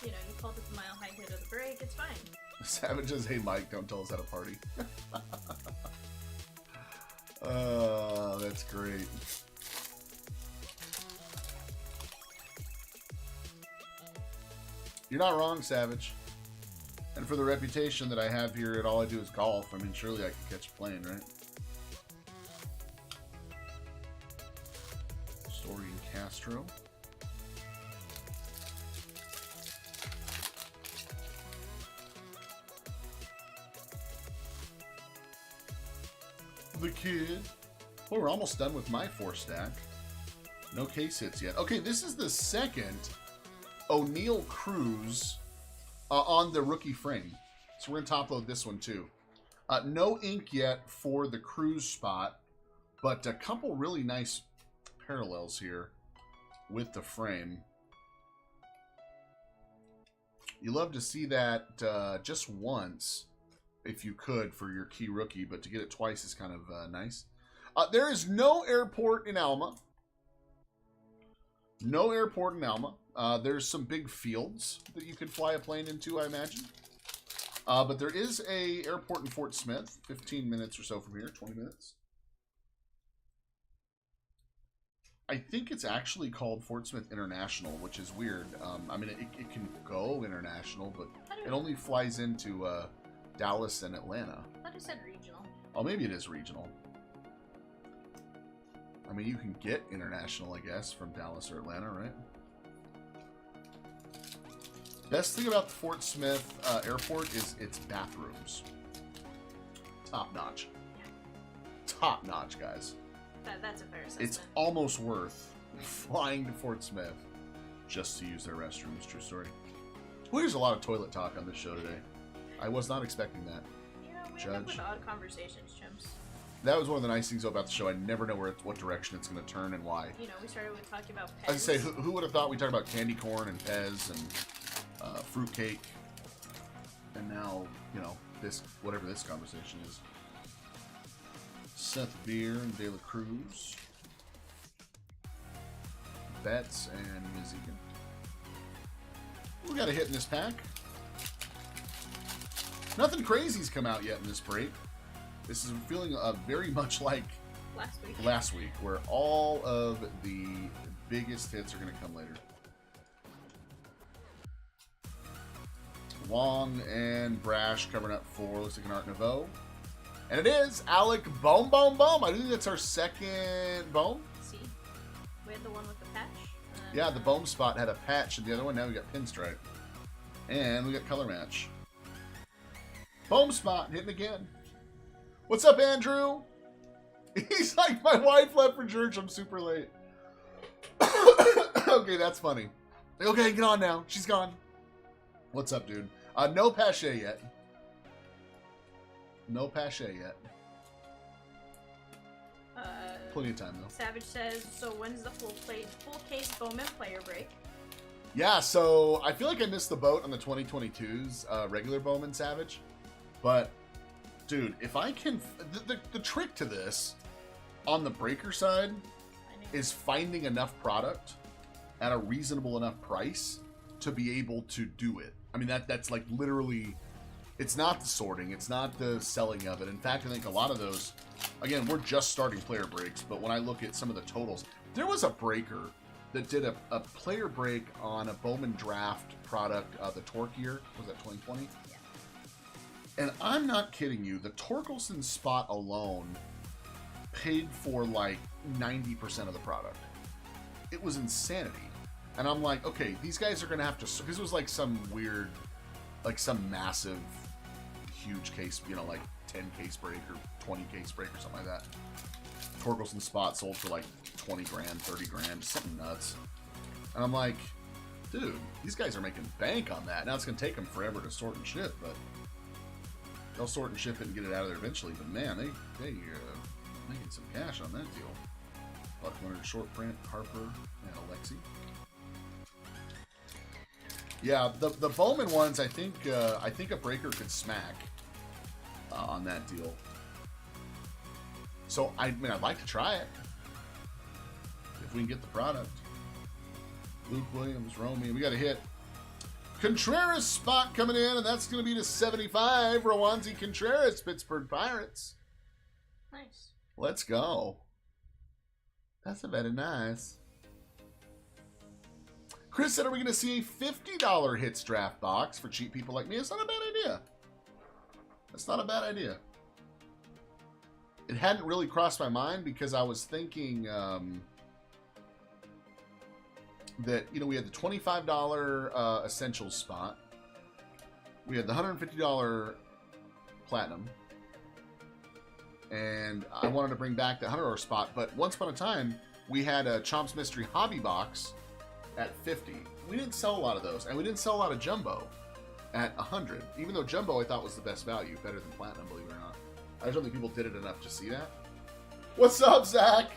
You know, you called it the mile high hit of the break, it's fine. Savages, hey Mike, don't tell us at a party. That's great. You're not wrong, Savage. And for the reputation that I have here at All I Do Is Golf, I mean, surely I could catch a plane, right? Story in Castro. The kid. Well, we're almost done with my 4-stack. No case hits yet. Okay, this is the second O'Neal Cruz on the rookie frame. So we're going to top load this one too. No ink yet for the Cruz spot, but a couple really nice parallels here with the frame. You love to see that just once, if you could, for your key rookie, but to get it twice is kind of nice. There is no airport in Alma. No airport in Alma. There's some big fields that you could fly a plane into, I imagine. But there is a airport in Fort Smith, 15 minutes or so from here, 20 minutes. I think it's actually called Fort Smith International, which is weird. I mean, it can go international, but it only flies into Dallas and Atlanta. I thought it said regional. Oh, maybe it is regional. I mean, you can get international, I guess, from Dallas or Atlanta, right? Best thing about the Fort Smith airport is its bathrooms. Top notch. Top notch, guys. That's a fair assessment. It's almost worth flying to Fort Smith just to use their restrooms. True story. Well, there's a lot of toilet talk on this show today. I was not expecting that. You know, we end up with odd conversations, Chimps. That was one of the nice things about the show. I never know what direction it's going to turn and why. You know, we started with talking about Pez. I was say, who would have thought we talked about candy corn and Pez and fruitcake, and now, you know, this, whatever this conversation is. Seth Beer and De La Cruz. Betts and Mizigan. We got a hit in this pack. Nothing crazy's come out yet in this break. This is feeling very much like Last week. where all of the biggest hits are going to come later. Wong and Brash covering up for looks like an Art Nouveau. And it is Alec Boom Boom Boom. I think that's our second Boom. See? We had the one with the patch. Yeah, the Boom spot had a patch and the other one, now we got Pinstripe. And we got Color Match. Boom spot, hitting again. What's up, Andrew? He's like, my wife left for church, I'm super late. Okay, that's funny. Okay, get on now. She's gone. What's up, dude? No Pache yet. No Pache yet. Plenty of time, though. Savage says, so when's the full case Bowman player break? Yeah, so I feel like I missed the boat on the 2022's regular Bowman Savage. But, dude, if I can... The trick to this, on the breaker side, is finding enough product at a reasonable enough price to be able to do it. I mean, that's like literally... It's not the sorting. It's not the selling of it. In fact, I think a lot of those... Again, we're just starting player breaks, but when I look at some of the totals... There was a breaker that did a player break on a Bowman Draft product, the Torque year. Was that 2020? Yeah. And I'm not kidding you. The Torkelson spot alone paid for like 90% of the product. It was insanity. And I'm like, okay, these guys are going to have to... Because it was like some weird... Like some massive, huge case, you know, like 10 case break or 20 case break or something like that. Torkelson spot sold for like 20 grand, 30 grand, just something nuts. And I'm like, dude, these guys are making bank on that. Now it's going to take them forever to sort and ship, but they'll sort and ship it and get it out of there eventually. But man, they making some cash on that deal. Buck Leonard, short print, Harper, and Alexi. Yeah, the Bowman ones, I think a breaker could smack on that deal. So I mean, I'd like to try it if we can get the product. Luke Williams, Romy, we got a hit. Contreras spot coming in, and that's going to be to 75. Rowanzi Contreras, Pittsburgh Pirates. Nice. Let's go. That's very nice. Chris said, are we going to see a $50 hits draft box for cheap people like me? It's not a bad idea. That's not a bad idea. It hadn't really crossed my mind because I was thinking that, you know, we had the $25 Essentials spot. We had the $150 Platinum. And I wanted to bring back the $100 spot. But once upon a time, we had a Chomps Mystery Hobby Box at 50. We didn't sell a lot of those, and we didn't sell a lot of Jumbo at 100. Even though Jumbo I thought was the best value, better than Platinum, believe it or not. I just don't think people did it enough to see that. What's up, Zach?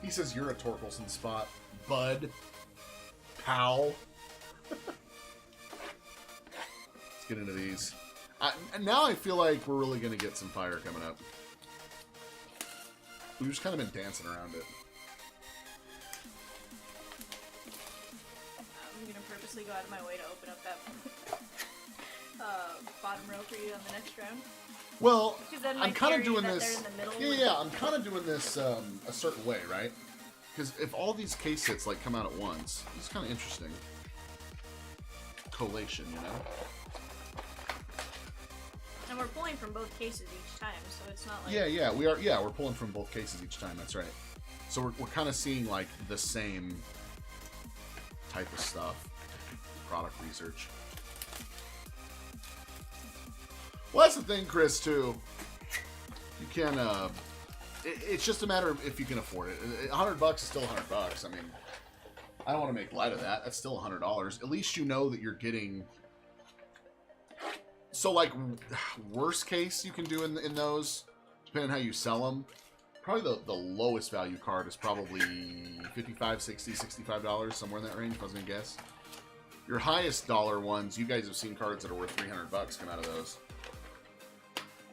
He says you're a Torkelson spot, bud, pal. Let's get into these. Now I feel like we're really going to get some fire coming up. We've just kind of been dancing around it. I'm gonna purposely go out of my way to open up that bottom row for you on the next round. Well, Because then I'm my kind of theory doing that this. they're in the middle Yeah, I'm kind of doing this a certain way, right? Because if all these case hits like come out at once, it's kind of interesting. Collation, you know. And we're pulling from both cases each time, so it's not like... Yeah, we are. Yeah, we're pulling from both cases each time. That's right. So we're kind of seeing like the same type of stuff. Product research. Well, that's the thing, Chris, too. You can, it's just a matter of if you can afford it. $100 is still $100. I mean, I don't want to make light of that. That's still $100. At least you know that you're getting... So, like, worst case you can do in those, depending on how you sell them, probably the lowest value card is probably $55, $60, $65, somewhere in that range, if I was going to guess. Your highest dollar ones, you guys have seen cards that are worth $300 come out of those.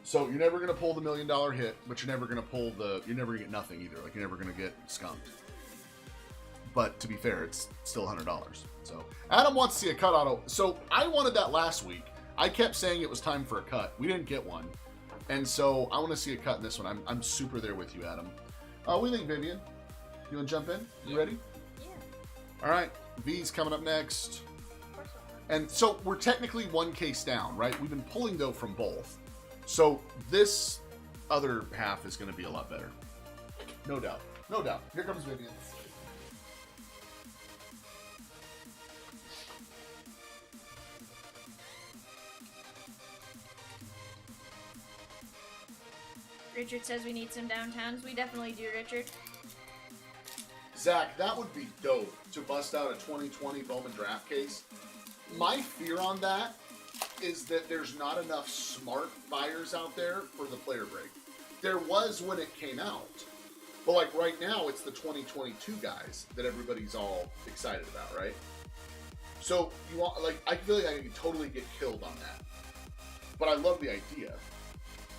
So you're never going to pull the $1 million hit, but you're never going to pull you're never going to get nothing either. Like, you're never going to get skunked. But to be fair, it's still $100. So Adam wants to see a cut auto. So I wanted that last week. I kept saying it was time for a cut. We didn't get one. And so I want to see a cut in this one. I'm super there with you, Adam. What do you think, Vivian? You want to jump in? You ready? Yeah. All right. V's coming up next. And so we're technically one case down, right? We've been pulling, though, from both. So this other half is going to be a lot better. No doubt. No doubt. Here comes Vivian. Richard says we need some downtowns. We definitely do, Richard. Zach, that would be dope to bust out a 2020 Bowman draft case. My fear on that is that there's not enough smart buyers out there for the player break. There was when it came out. But like right now, it's the 2022 guys that everybody's all excited about, right? So you want, like, I feel like I can totally get killed on that. But I love the idea.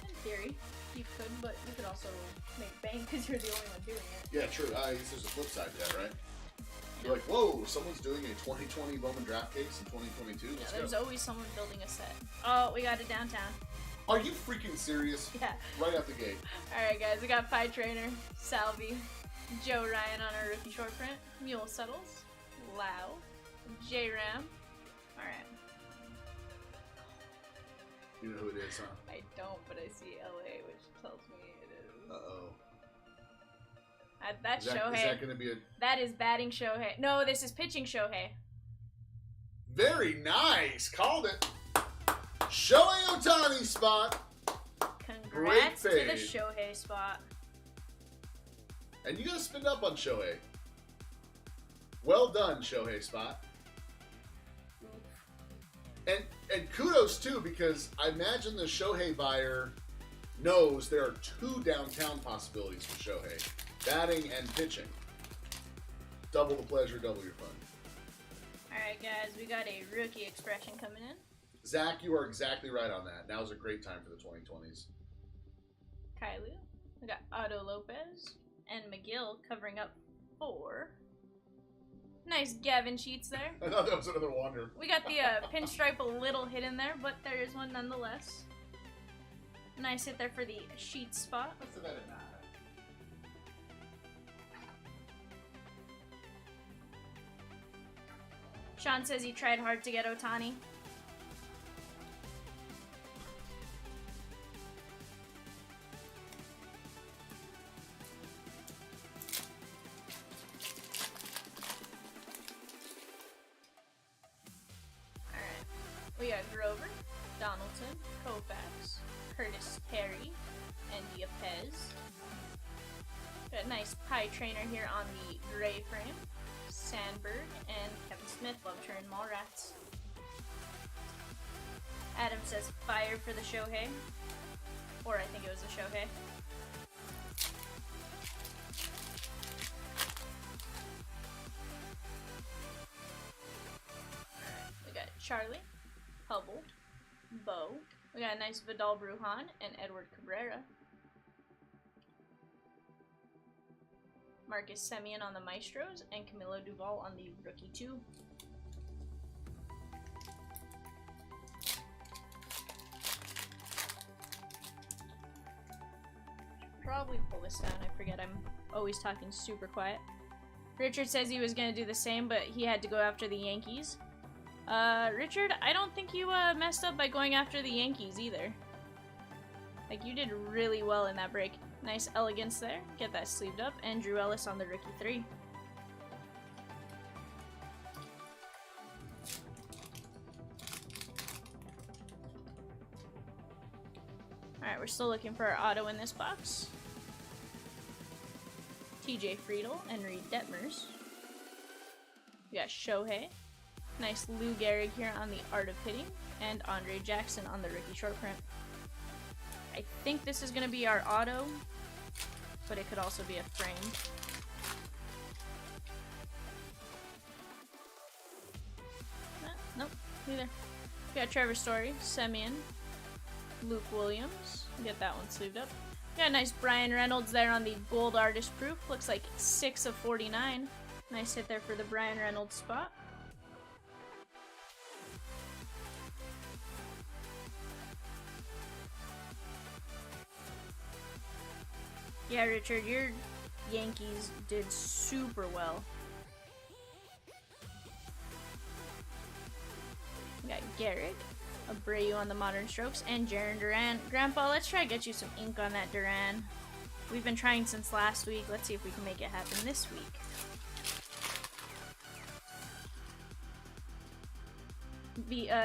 In theory, you could, but you could also make bank because you're the only one doing it. Yeah, true. I guess there's a flip side to that, right? You're like, whoa, someone's doing a 2020 Bowman draft case in 2022? Yeah, Let's there's go. always someone building a set. Oh, we got it downtown. Are you freaking serious? Yeah. Right out the gate. Alright, guys, we got Pie Trainer, Salvi, Joe Ryan on our rookie short print, Mule Settles, Lau, J-Ram. Alright. You know who it is, huh? I don't, but I see LA, which tells me it is. Uh-oh. That's Is Shohei. that going to be a... That is batting Shohei. No, this is pitching Shohei. Very nice. Called it. Shohei Ohtani spot. Congrats to the fade. Shohei spot. And you got to spin up on Shohei. Well done, Shohei spot. And kudos, too, because I imagine the Shohei buyer knows there are two downtown possibilities for Shohei. Batting and pitching. Double the pleasure, double your fun. Alright, guys, we got a rookie expression coming in. Zach, you are exactly right on that. Now's a great time for the 2020s. Kailu. We got Otto Lopez and McGill covering up for. Nice Gavin Sheets there. I thought that was another wonder. We got the pinstripe a little hidden there, but there is one nonetheless. Nice hit there for the Sheets spot. What's the better? Sean says he tried hard to get Ohtani. Alright. We got Grover, Donaldson, Koufax, Curtis Terry, and Yepez. Got a nice Pie Trainer here on the gray frame. Sandberg and Kevin Smith love turn Mallrats. Adam says fire for the Shohei. Or I think it was the Shohei. Alright, we got Charlie, Hubble, Bo. We got a nice Vidal Brujan and Edward Cabrera. Marcus Semien on the Maestros, and Camilo Duval on the Rookie 2. Probably pull this down, I forget I'm always talking super quiet. Richard says he was going to do the same, but he had to go after the Yankees. Richard, I don't think you messed up by going after the Yankees either. Like, you did really well in that break. Nice elegance there. Get that sleeved up. And Drew Ellis on the Rookie 3. Alright, we're still looking for our auto in this box. TJ Friedel and Reed Detmers. We got Shohei. Nice Lou Gehrig here on the Art of Hitting. And Andre Jackson on the Rookie Short Print. I think this is going to be our auto, but it could also be a frame. Nope, neither. We got Trevor Story, Semien, Luke Williams. Get that one sleeved up. We got a nice Brian Reynolds there on the Gold Artist Proof. Looks like 6 of 49. Nice hit there for the Brian Reynolds spot. Yeah, Richard, your Yankees did super well. We got Garrick, Abreu on the Modern Strokes, and Jaron Duran. Grandpa, let's try to get you some ink on that Duran. We've been trying since last week. Let's see if we can make it happen this week.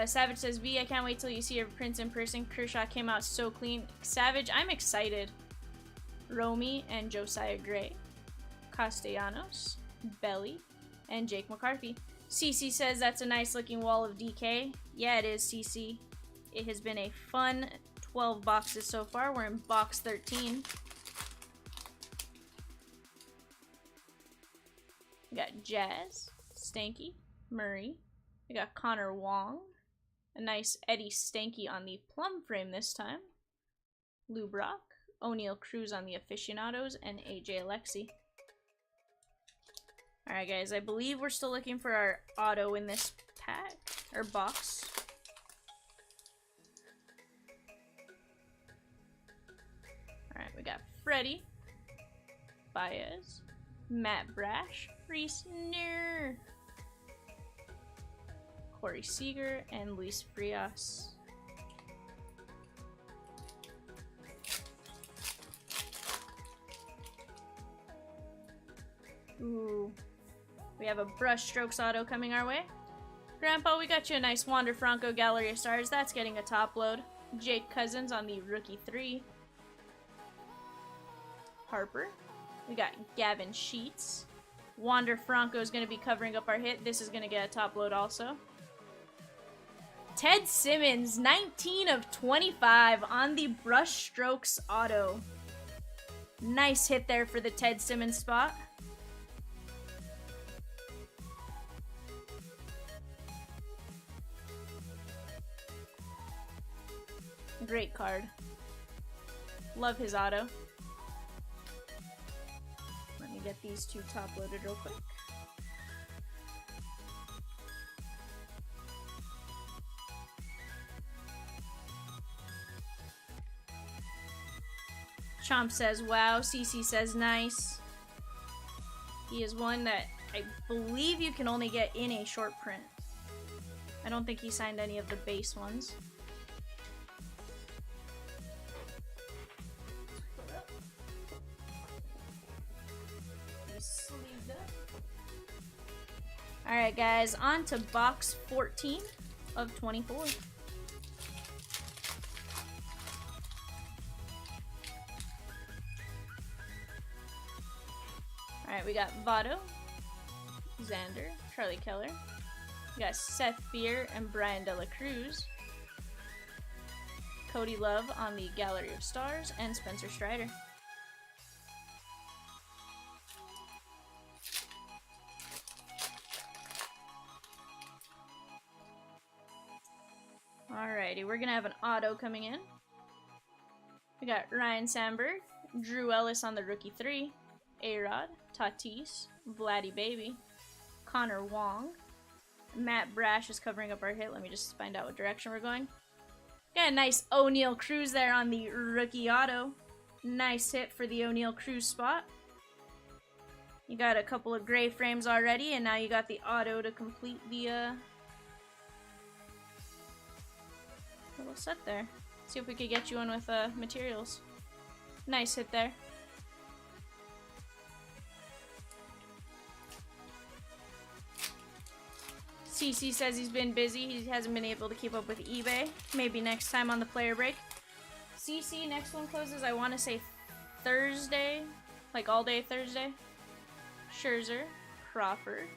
Savage says, V, I can't wait till you see your prints in person. Kershaw came out so clean. Savage, I'm excited. Romy and Josiah Gray. Castellanos, Belly, and Jake McCarthy. CC says that's a nice looking wall of DK. Yeah, it is, CC. It has been a fun 12 boxes so far. We're in box 13. We got Jazz, Stanky, Murray. We got Connor Wong. A nice Eddie Stanky on the plum frame this time. Lou Brock, O'Neal Cruz on the aficionados, and AJ Alexi. Alright guys, I believe we're still looking for our auto in this pack, or box. Alright, we got Freddie, Baez, Matt Brash, Reese Nair, Corey Seager, and Luis Frias. Ooh. We have a Brush Strokes auto coming our way. Grandpa, we got you a nice Wander Franco Gallery of Stars. That's getting a top load. Jake Cousins on the Rookie 3. Harper. We got Gavin Sheets. Wander Franco is going to be covering up our hit. This is going to get a top load also. Ted Simmons, 19 of 25 on the Brush Strokes auto. Nice hit there for the Ted Simmons spot. Great card. Love his auto. Let me get these two top loaded real quick. Chomps says, wow. CC says, nice. He is one that I believe you can only get in a short print. I don't think he signed any of the base ones. Alright guys, on to box 14 of 24. Alright, we got Votto, Xander, Charlie Keller. We got Seth Fear and Brian De La Cruz. Cody Love on the Gallery of Stars, and Spencer Strider. Alrighty, we're gonna have an auto coming in. We got Ryan Sandberg, Drew Ellis on the Rookie 3, A-Rod, Tatis, Vladdy Baby, Connor Wong, Matt Brash is covering up our hit. Let me just find out what direction we're going. Got a nice O'Neal Cruz there on the Rookie auto. Nice hit for the O'Neal Cruz spot. You got a couple of gray frames already, and now you got the auto to complete the little set there. See if we could get you in with materials. Nice hit there. CC says he's been busy. He hasn't been able to keep up with eBay. Maybe next time on the player break. CC, next one closes, I want to say Thursday. Like all day Thursday. Scherzer, Crawford.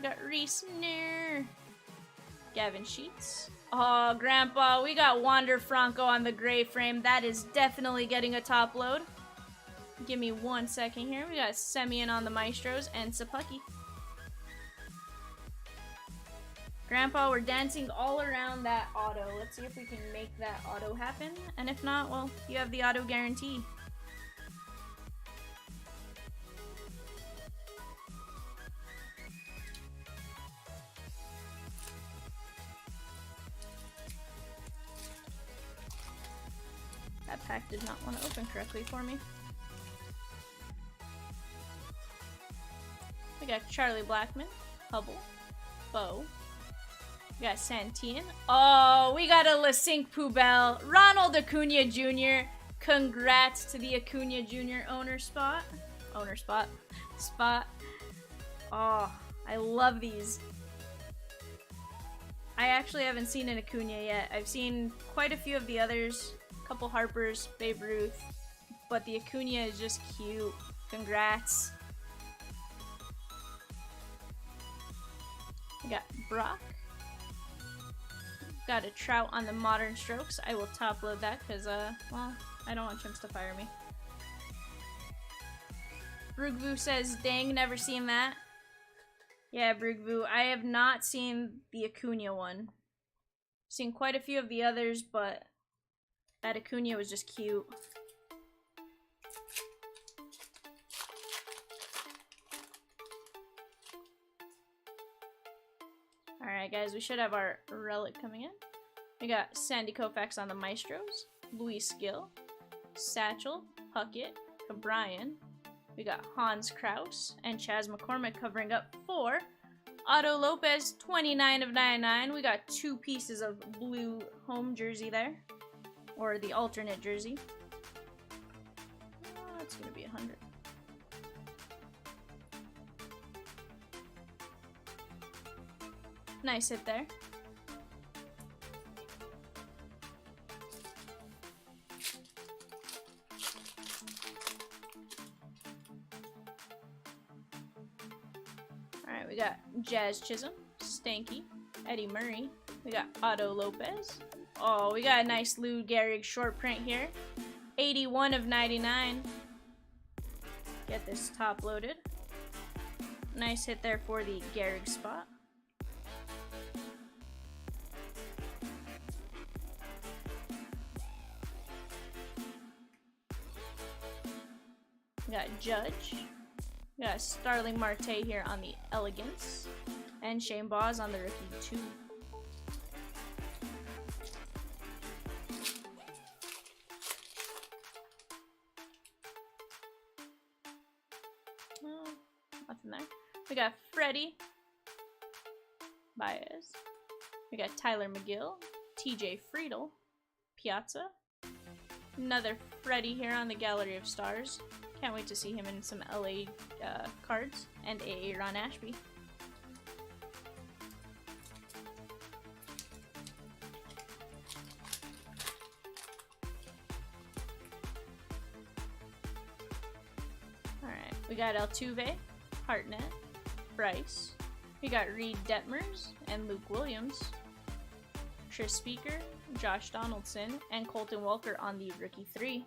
Got Reese Nair. Gavin Sheets. Oh, Grandpa, we got Wander Franco on the gray frame. That is definitely getting a top load. Give me 1 second here. We got Semien on the Maestros and Sapaki. Grandpa, we're dancing all around that auto. Let's see if we can make that auto happen. And if not, well, you have the auto guarantee. pack did not want to open correctly for me. We got Charlie Blackman, Hubble, Bo. We got Santian. Oh, we got a Lasink Poubelle. Ronald Acuna Jr. Congrats to the Acuna Jr. owner spot. Spot. Oh, I love these. I actually haven't seen an Acuna yet. I've seen quite a few of the others. A couple Harpers, Babe Ruth. But the Acuna is just cute. Congrats. We got Brock. Got a Trout on the Modern Strokes. I will top load that because, well, I don't want Chimps to fire me. Brugvu says, dang, never seen that. Yeah, Brugvu, I have not seen the Acuna one. Seen quite a few of the others, but that Acuna was just cute. Alright guys, we should have our relic coming in. We got Sandy Koufax on the Maestros, Luis Gill, Satchel, Puckett, Cabrian. We got Hans Kraus and Chaz McCormick covering up for Otto Lopez, 29 of 99. We got 2 pieces of blue home jersey there. Or the alternate jersey. Oh, it's going to be 100. Nice hit there. Alright, we got Jazz Chisholm, Stanky, Eddie Murray. We got Otto Lopez. Oh, we got a nice Lou Gehrig short print here. 81 of 99. Get this top loaded. Nice hit there for the Gehrig spot. We got Judge. We got Starling Marte here on the Elegance. And Shane Boz on the Rookie 2. Oh, nothing there. We got Freddie Baez. We got Tyler McGill. TJ Friedel. Piazza. Another Freddie here on the Gallery of Stars. Can't wait to see him in some LA cards. And a Ron Ashby. Alright, we got Altuve, Hartnett, Bryce. We got Reed Detmers and Luke Williams. Tris Speaker, Josh Donaldson, and Colton Welker on the Rookie 3.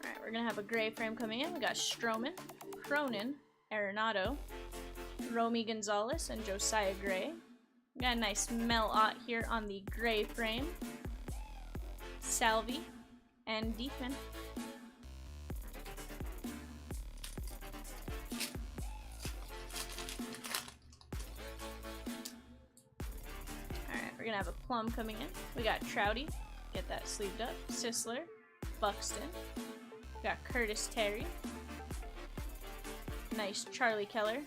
Alright, we're gonna have a gray frame coming in. We got Stroman, Cronin, Arenado, Romy Gonzalez, and Josiah Gray. We got a nice Mel Ott here on the gray frame. Salvi and Deepman. Alright, we're gonna have a plum coming in. We got Trouty, get that sleeved up. Sisler, Buxton. We got Curtis Terry. Nice Charlie Keller.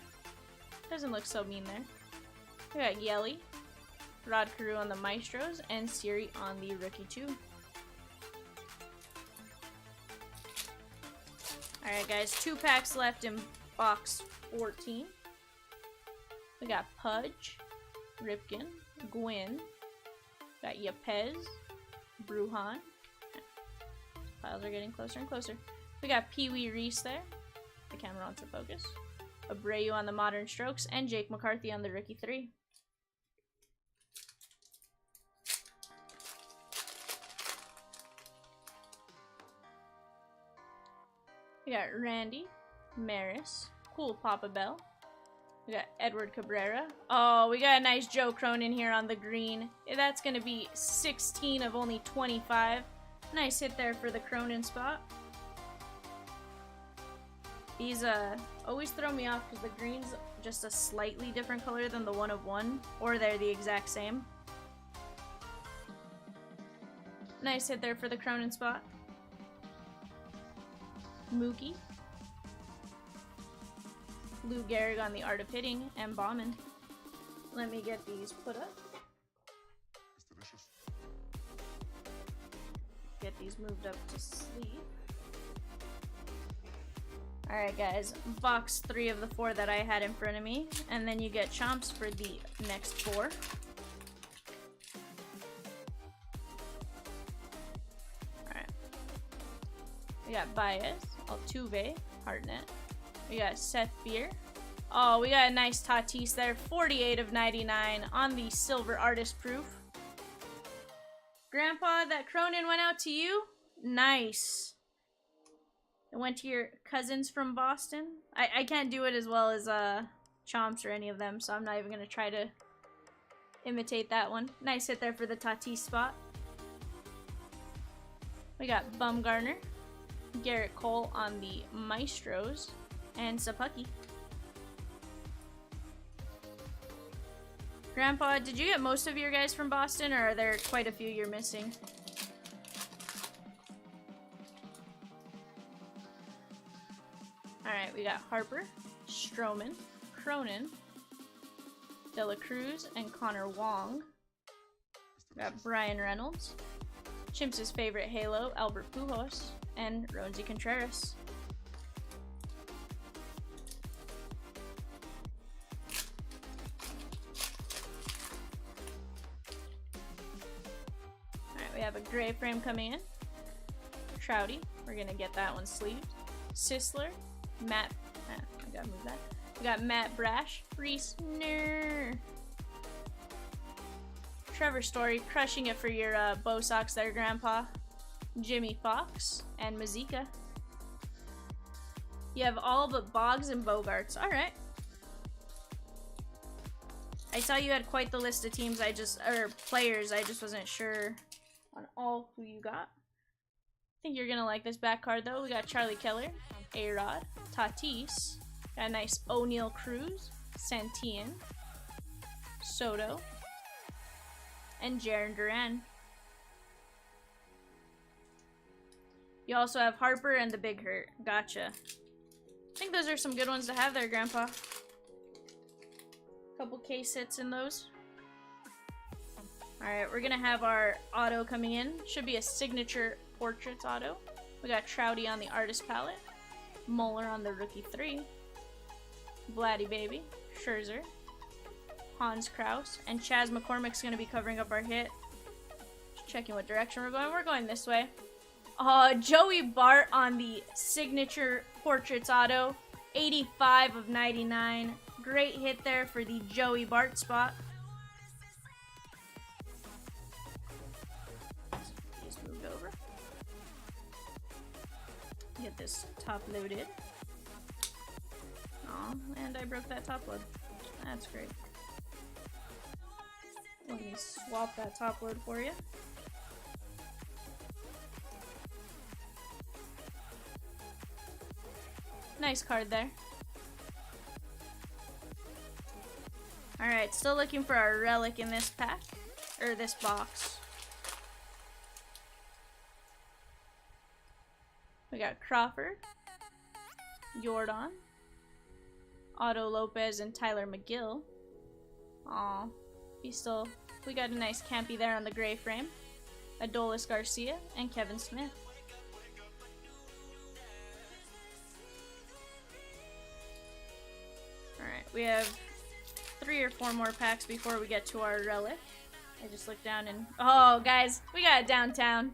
Doesn't look so mean there. We got Yelly, Rod Carew on the Maestros, and Siri on the Rookie 2. Alright guys, 2 packs left in box 14. We got Pudge, Ripken, Gwynn, got Yepez, Bruhan. Piles are getting closer and closer. We got Pee Wee Reese there. The camera wants to focus. Abreu on the Modern Strokes, and Jake McCarthy on the Rookie 3. We got Randy, Maris, cool Papa Bell. We got Edward Cabrera. Oh, we got a nice Joe Cronin here on the green. That's going to be 16 of only 25. Nice hit there for the Cronin spot. These always throw me off because the greens just a slightly different color than the 1 of 1, or they're the exact same. Nice hit there for the Cronin spot. Mookie. Lou Gehrig on the art of hitting and bombing. Let me get these put up. Get these moved up to sleep. Alright guys, box 3 of the 4 that I had in front of me, and then you get Chomps for the next 4. Alright. We got Baez, Altuve, Hartnett. We got Seth Beer. Oh, we got a nice Tatis there. 48 of 99 on the silver artist proof. Grandpa, that Cronin went out to you? Nice. It went to your cousins from Boston. I can't do it as well as Chomps or any of them, so I'm not even going to try to imitate that one. Nice hit there for the Tatis spot. We got Bumgarner, Garrett Cole on the Maestros, and Sapucky. Grandpa, did you get most of your guys from Boston, or are there quite a few you're missing? Alright, we got Harper, Stroman, Cronin, De La Cruz, and Connor Wong. We got Brian Reynolds, Chimps' favorite Halo, Albert Pujols, and Roansy Contreras. Alright, we have a gray frame coming in. Trouty, we're gonna get that one sleeved. Sisler, Matt, I gotta move that. We got Matt Brash, Reese, Trevor Story, crushing it for your Bo Sox there, Grandpa. Jimmy Fox, and Mazika. You have all but Boggs and Bogarts. Alright. I saw you had quite the list of teams, or players, I just wasn't sure on all who you got. I think you're gonna like this back card though. We got Charlie Keller, A-Rod, Tatis, got a nice O'Neal Cruz, Santillan, Soto, and Jarren Duran. You also have Harper and the Big Hurt. Gotcha. I think those are some good ones to have there, Grandpa. Couple case hits in those. Alright, we're gonna have our auto coming in. Should be a signature portraits auto. We got Trouty on the artist palette. Moeller on the rookie 3. Vladdy Baby. Scherzer. Hans Kraus. And Chaz McCormick's gonna be covering up our hit. Just checking what direction we're going. We're going this way. Joey Bart on the signature portraits auto. 85 of 99. Great hit there for the Joey Bart spot. Just moved over. Get this top loaded. Aw, and I broke that top load. That's great. Let me swap that top load for you. Nice card there. Alright, still looking for our relic in this pack. Or this box. We got Crawford, Jordan, Otto Lopez, and Tyler McGill. Aw, we got a nice Campy there on the gray frame. Adolis Garcia and Kevin Smith. Alright, we have 3 or 4 more packs before we get to our relic. I just looked down and... Oh, guys, we got it downtown.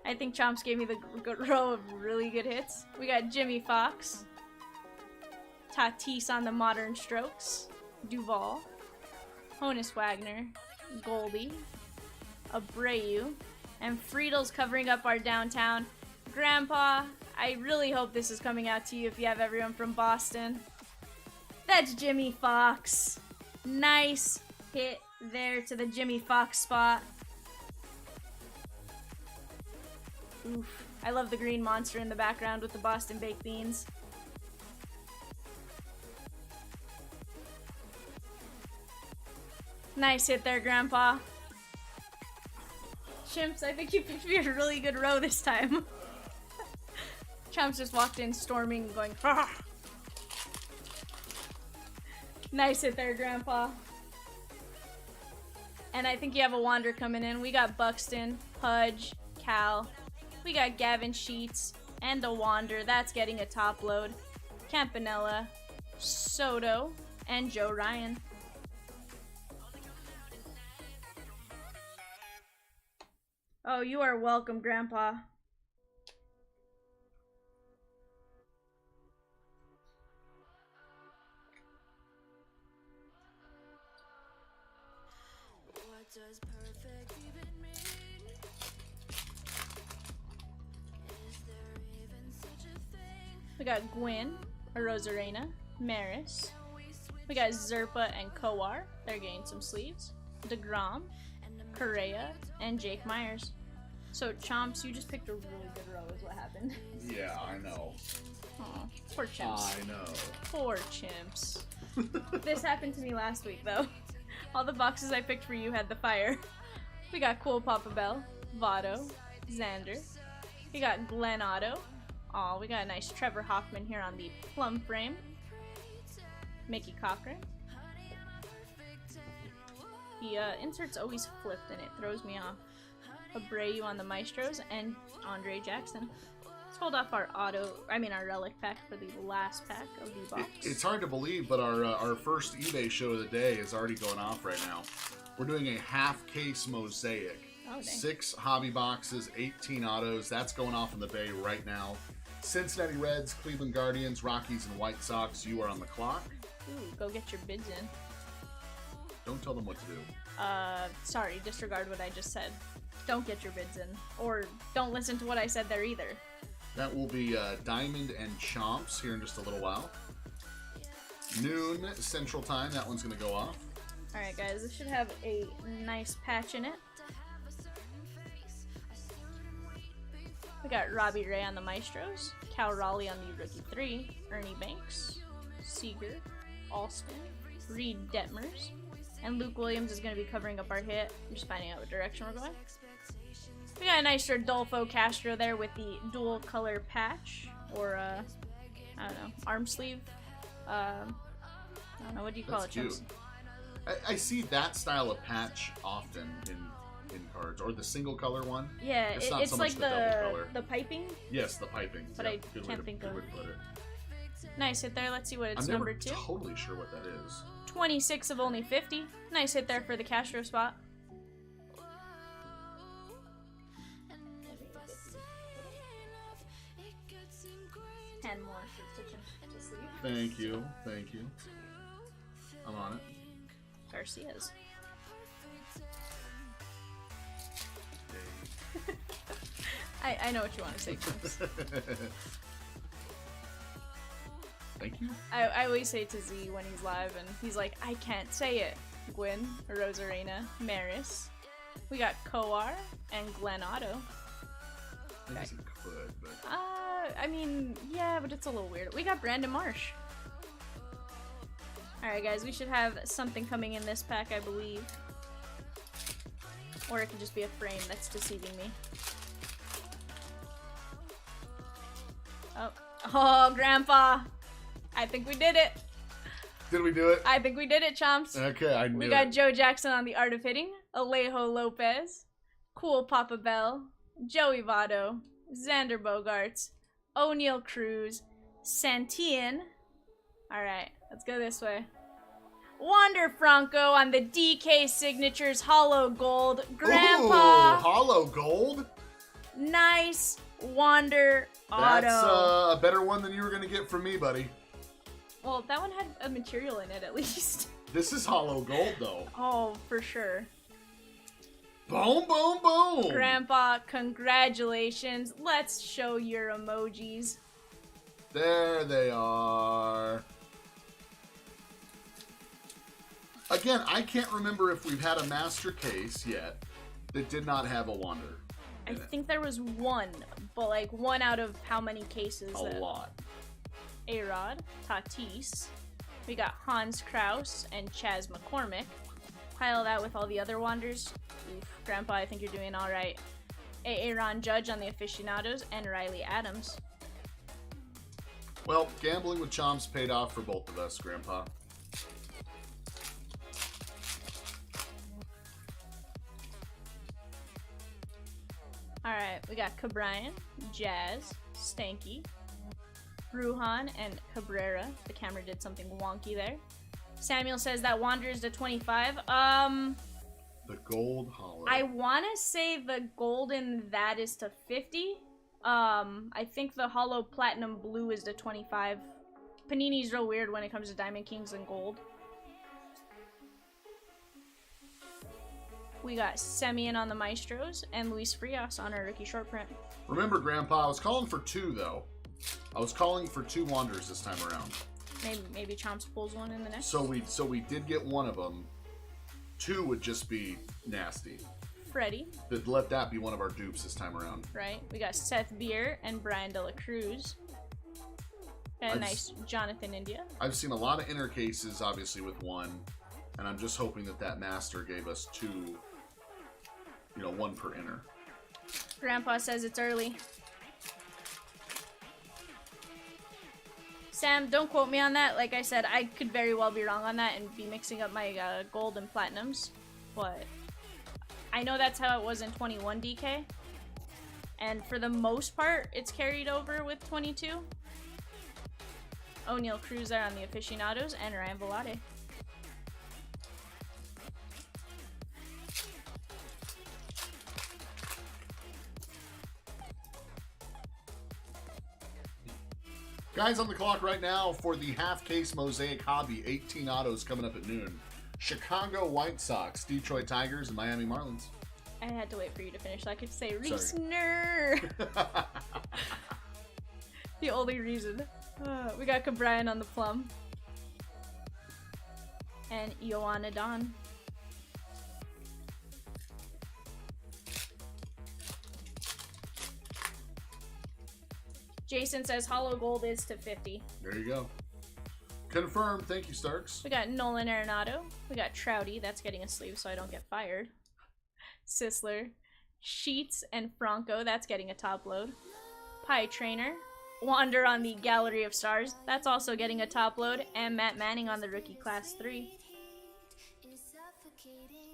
I think Chomps gave me the row of really good hits. We got Jimmy Fox. Tatis on the Modern Strokes. Duvall. Honus Wagner. Goldie. Abreu. And Friedel's covering up our downtown. Grandpa, I really hope this is coming out to you if you have everyone from Boston. That's Jimmy Fox. Nice hit there to the Jimmy Fox spot. Oof. I love the green monster in the background with the Boston baked beans. Nice hit there, Grandpa. Chimps, I think you picked me a really good row this time. Chomps just walked in storming, going, "Ah." Nice hit there, Grandpa. And I think you have a Wander coming in. We got Buxton, Pudge, Cal. We got Gavin Sheets, and a Wander. That's getting a top load. Campanella, Soto, and Joe Ryan. Oh, you are welcome, Grandpa. What does perfect even mean? Is there even such a thing? We got Gwyn, Rosarena, Maris. We got Zerpa and Kowar. They're getting some sleeves. DeGrom, Correa, and Jake Myers. So, Chomps, you just picked a really good row is what happened. Yeah, I know. Aw, poor Chimps. I know. Poor Chimps. This happened to me last week, though. All the boxes I picked for you had the fire. We got Cool Papa Bell, Votto, Xander. We got Glenn Otto. Aw, we got a nice Trevor Hoffman here on the plum frame. Mickey Cochran. The insert's always flipped and it throws me off. Abreu on the Maestros and Andre Jackson. Let's hold off our our relic pack for the last pack of the box. It's hard to believe, but our first eBay show of the day is already going off right now. We're doing a half case mosaic. Oh, dang. 6 hobby boxes, 18 autos. That's going off in the bay right now. Cincinnati Reds, Cleveland Guardians, Rockies, and White Sox. You are on the clock. Ooh, go get your bids in. Don't tell them what to do. Sorry, disregard what I just said. Don't get your bids in. Or don't listen to what I said there either. That will be Diamond and Chomps here in just a little while. Noon Central Time. That one's going to go off. Alright, guys, this should have a nice patch in it. We got Robbie Ray on the Maestros, Cal Raleigh on the Rookie 3, Ernie Banks, Seager, Alston, Reed Detmers, and Luke Williams is going to be covering up our hit. I'm just finding out what direction we're going. We got a nice Rodolfo Castro there with the dual color patch, or I don't know, arm sleeve. I don't know, what do you call That's it, cute. Chomps? I see that style of patch often in cards, or the single color one. Yeah, not it's so like much the double color. the piping. Yes, the piping. But Yeah, I good can't way to- think good of- way to put it. Nice hit there. Let's see what it's I'm number never 2. totally sure what that is. 26 of only 50. Nice hit there for the Castro spot. And more to sleeve. Thank you. Thank you. I'm on it. Garcia's. I know what you want to say, Chomps. Thank you. I always say to Z when he's live and he's like, I can't say it. Gwyn, Rosarena, Maris. We got Kowar and Glenn Otto. I guess it could, but I mean, yeah, but it's a little weird. We got Brandon Marsh. Alright, guys, we should have something coming in this pack, I believe. Or it could just be a frame that's deceiving me. Oh, Grandpa! I think we did it! did we do it? I think we did it, Chomps! Okay, I knew We got it. Joe Jackson on the Art of Hitting, Alejo Lopez, Cool Papa Bell, Joey Votto, Xander Bogaerts, O'Neal Cruz, Santillan. Alright, let's go this way. Wander Franco on the DK Signatures Hollow Gold. Grandpa! Ooh, hollow gold? Nice Wander That's Auto. a better one than you were going to get from me, buddy. Well, that one had a material in it at least. This is hollow gold, though. Oh, for sure. Boom, boom, boom! Grandpa, congratulations. Let's show your emojis. There they are. Again, I can't remember if we've had a master case yet that did not have a Wander. I think there was one, but like one out of how many cases? A lot. A-Rod, Tatis. We got Hans Kraus and Chaz McCormick. pile that with all the other wanders. Oof, Grandpa, I think you're doing alright. Aaron Judge on the aficionados, and Riley Adams. Well, gambling with Chomps paid off for both of us, Grandpa. Alright, we got Cabrian, Jazz, Stanky, Bruhan, and Cabrera. The camera did something wonky there. Samuel says that Wanderers to 25. The gold hollow. I want to say the gold in that is to 50. I think the hollow platinum blue is to 25. Panini's real weird when it comes to Diamond Kings and gold. We got Semyon on the Maestros and Luis Frias on our rookie short print. Remember, Grandpa, I was calling for 2, though. I was calling for 2 Wanderers this time around. Maybe Chomps pulls one in the next. So we did get one of them. 2 would just be nasty. Freddie. Let that be one of our dupes this time around. Right. We got Seth Beer and Brian De La Cruz. And a nice Jonathan India. I've seen a lot of inner cases, obviously, with 1. And I'm just hoping that master gave us 2, 1 per inner. Grandpa says it's early. Sam, don't quote me on that. Like I said, I could very well be wrong on that and be mixing up my gold and platinums. But I know that's how it was in 21 DK. And for the most part, it's carried over with 22. O'Neal Cruz there on the aficionados and Ryan Velade. Guys on the clock right now for the half-case Mosaic Hobby, 18 autos coming up at noon. Chicago White Sox, Detroit Tigers, and Miami Marlins. I had to wait for you to finish so I could say Reesner. The only reason. We got Cabrian on the plum. And Ioana Don. Jason says hollow gold is to 50. There you go. Confirmed. Thank you, Starks. We got Nolan Arenado. We got Trouty. That's getting a sleeve so I don't get fired. Sisler. Sheets and Franco. That's getting a top load. Pie Trainer. Wander on the Gallery of Stars. That's also getting a top load. And Matt Manning on the rookie class 3.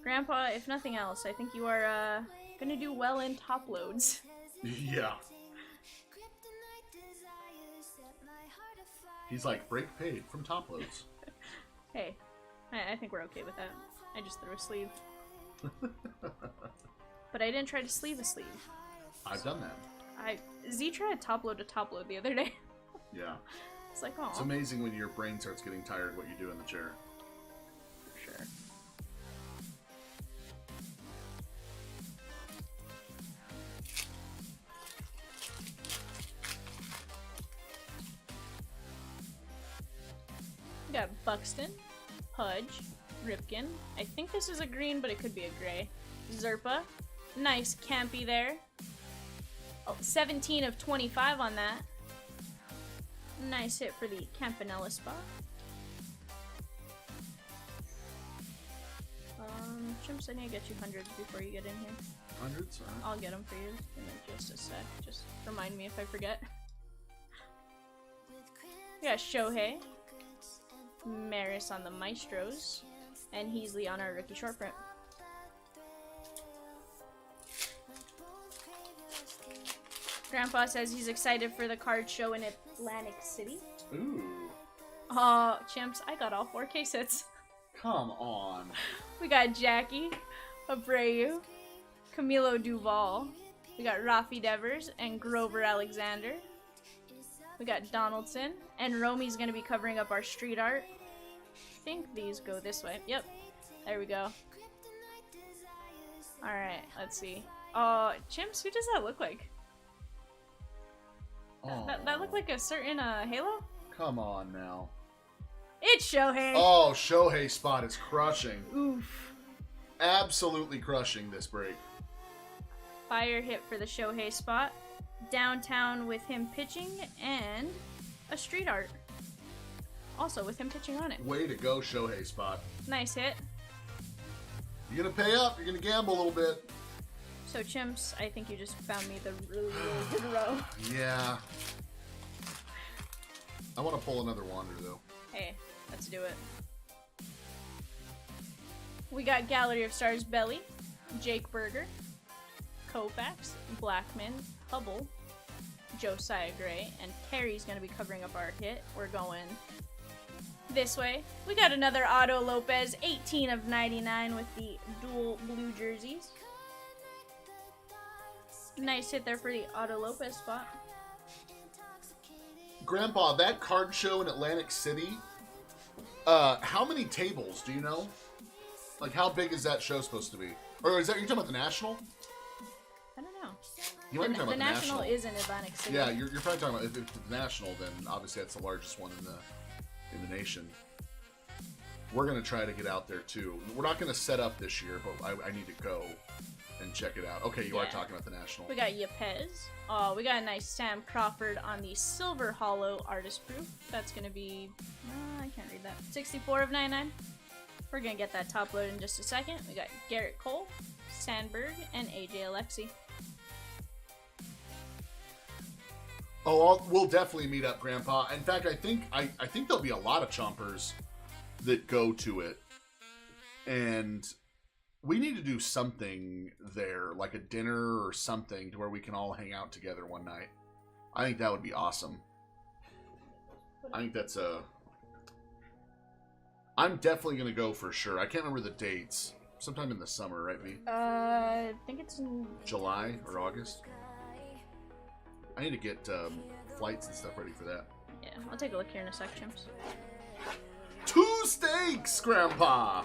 Grandpa, if nothing else, I think you are gonna do well in top loads. Yeah. He's like, break paid from top loads. Hey, I think we're okay with that. I just threw a sleeve. But I didn't try to sleeve a sleeve. I've done that. Z tried top load to top load the other day. Yeah. It's like, oh. It's amazing when your brain starts getting tired what you do in the chair. For sure. We got Buxton, Pudge, Ripken. I think this is a green, but it could be a gray. Zerpa. Nice Campy there. Oh, 17 of 25 on that. Nice hit for the Campanella spot. Chimps, I need to get you hundreds before you get in here. Hundreds? I'll get them for you in just a sec. Just remind me if I forget. We got Shohei. Maris on the Maestros. And Heasley on our rookie short print. Grandpa says he's excited for the card show in Atlantic City. Ooh. Chimps, I got all 4K sets. Come on. We got Jackie, Abreu, Camilo Duval. We got Rafi Devers and Grover Alexander. We got Donaldson. And Romy's going to be covering up our street art. I think these go this way. Yep. There we go. Alright, let's see. Chimps, who does that look like? That looked like a certain Halo? Come on now. It's Shohei! Oh, Shohei spot is crushing. Oof. Absolutely crushing this break. Fire hit for the Shohei spot. Downtown with him pitching and a street art. Also with him pitching on it. Way to go, Shohei spot. Nice hit. You're gonna pay up. You're gonna gamble a little bit. So Chimps, I think you just found me the really, really good row. Yeah. I want to pull another Wander though. Hey, let's do it. We got Gallery of Stars Belly, Jake Berger, Kofax, Blackman, Hubble, Josiah Gray, and Carrie's gonna be covering up our kit. We're going this way. We got another Otto Lopez, 18 of 99 with the dual blue jerseys. Nice hit there for the Otto Lopez spot. Grandpa, that card show in Atlantic City, how many tables, do you know? Like, how big is that show supposed to be? Or is that, you're talking about the National? I don't know. You might be talking The about the National is in Atlantic City. Yeah, you're probably talking about, if it's the National, then obviously that's the largest one in the nation. We're going to try to get out there, too. We're not going to set up this year, but I need to go and check it out. Okay, you are talking about the National. We got Yepes. We got a nice Sam Crawford on the Silver Hollow Artist Proof. That's going to be, I can't read that, 64 of 99. We're going to get that top load in just a second. We got Garrett Cole, Sandberg, and AJ Alexi. Oh, we'll definitely meet up, Grandpa. In fact, I think there'll be a lot of chompers that go to it. And we need to do something there, like a dinner or something, to where we can all hang out together one night. I think that would be awesome. I think that's I'm definitely going to go for sure. I can't remember the dates. Sometime in the summer, right, V? I think it's in July or August. I need to get flights and stuff ready for that. Yeah, I'll take a look here in a sec, Chimps. 2 steaks, Grandpa!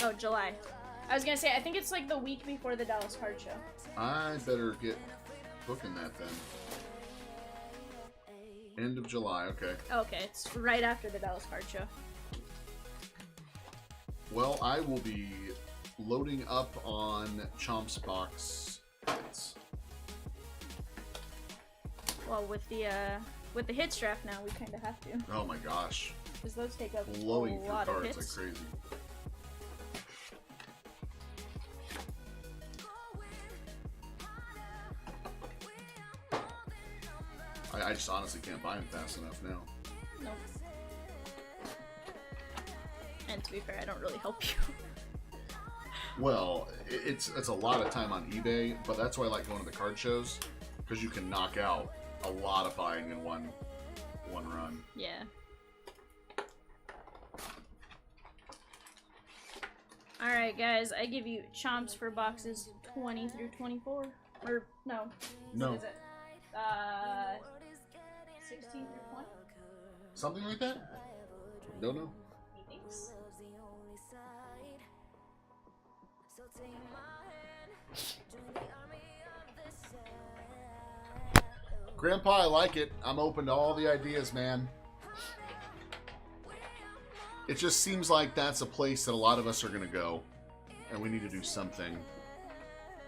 Oh, July. I was gonna say, I think it's like the week before the Dallas Card Show. I better get booking that then. End of July, okay. Okay, it's right after the Dallas Card Show. Well, I will be loading up on Chomps box hits. Well, with the hits draft now, we kind of have to, Oh my gosh. because those take up Blowing a through lot of cards hits. like crazy. I just honestly can't buy them fast enough now. Nope. And to be fair, I don't really help you. Well, it's a lot of time on eBay, but that's why I like going to the card shows, because you can knock out a lot of buying in one run. Yeah. Alright, guys, I give you Chomps for boxes 20 through 24. Or, no. No. What is it? 16 through 20? Something like that? Don't know. Thanks. Grandpa, I like it. I'm open to all the ideas, man. It just seems like that's a place that a lot of us are going to go. And we need to do something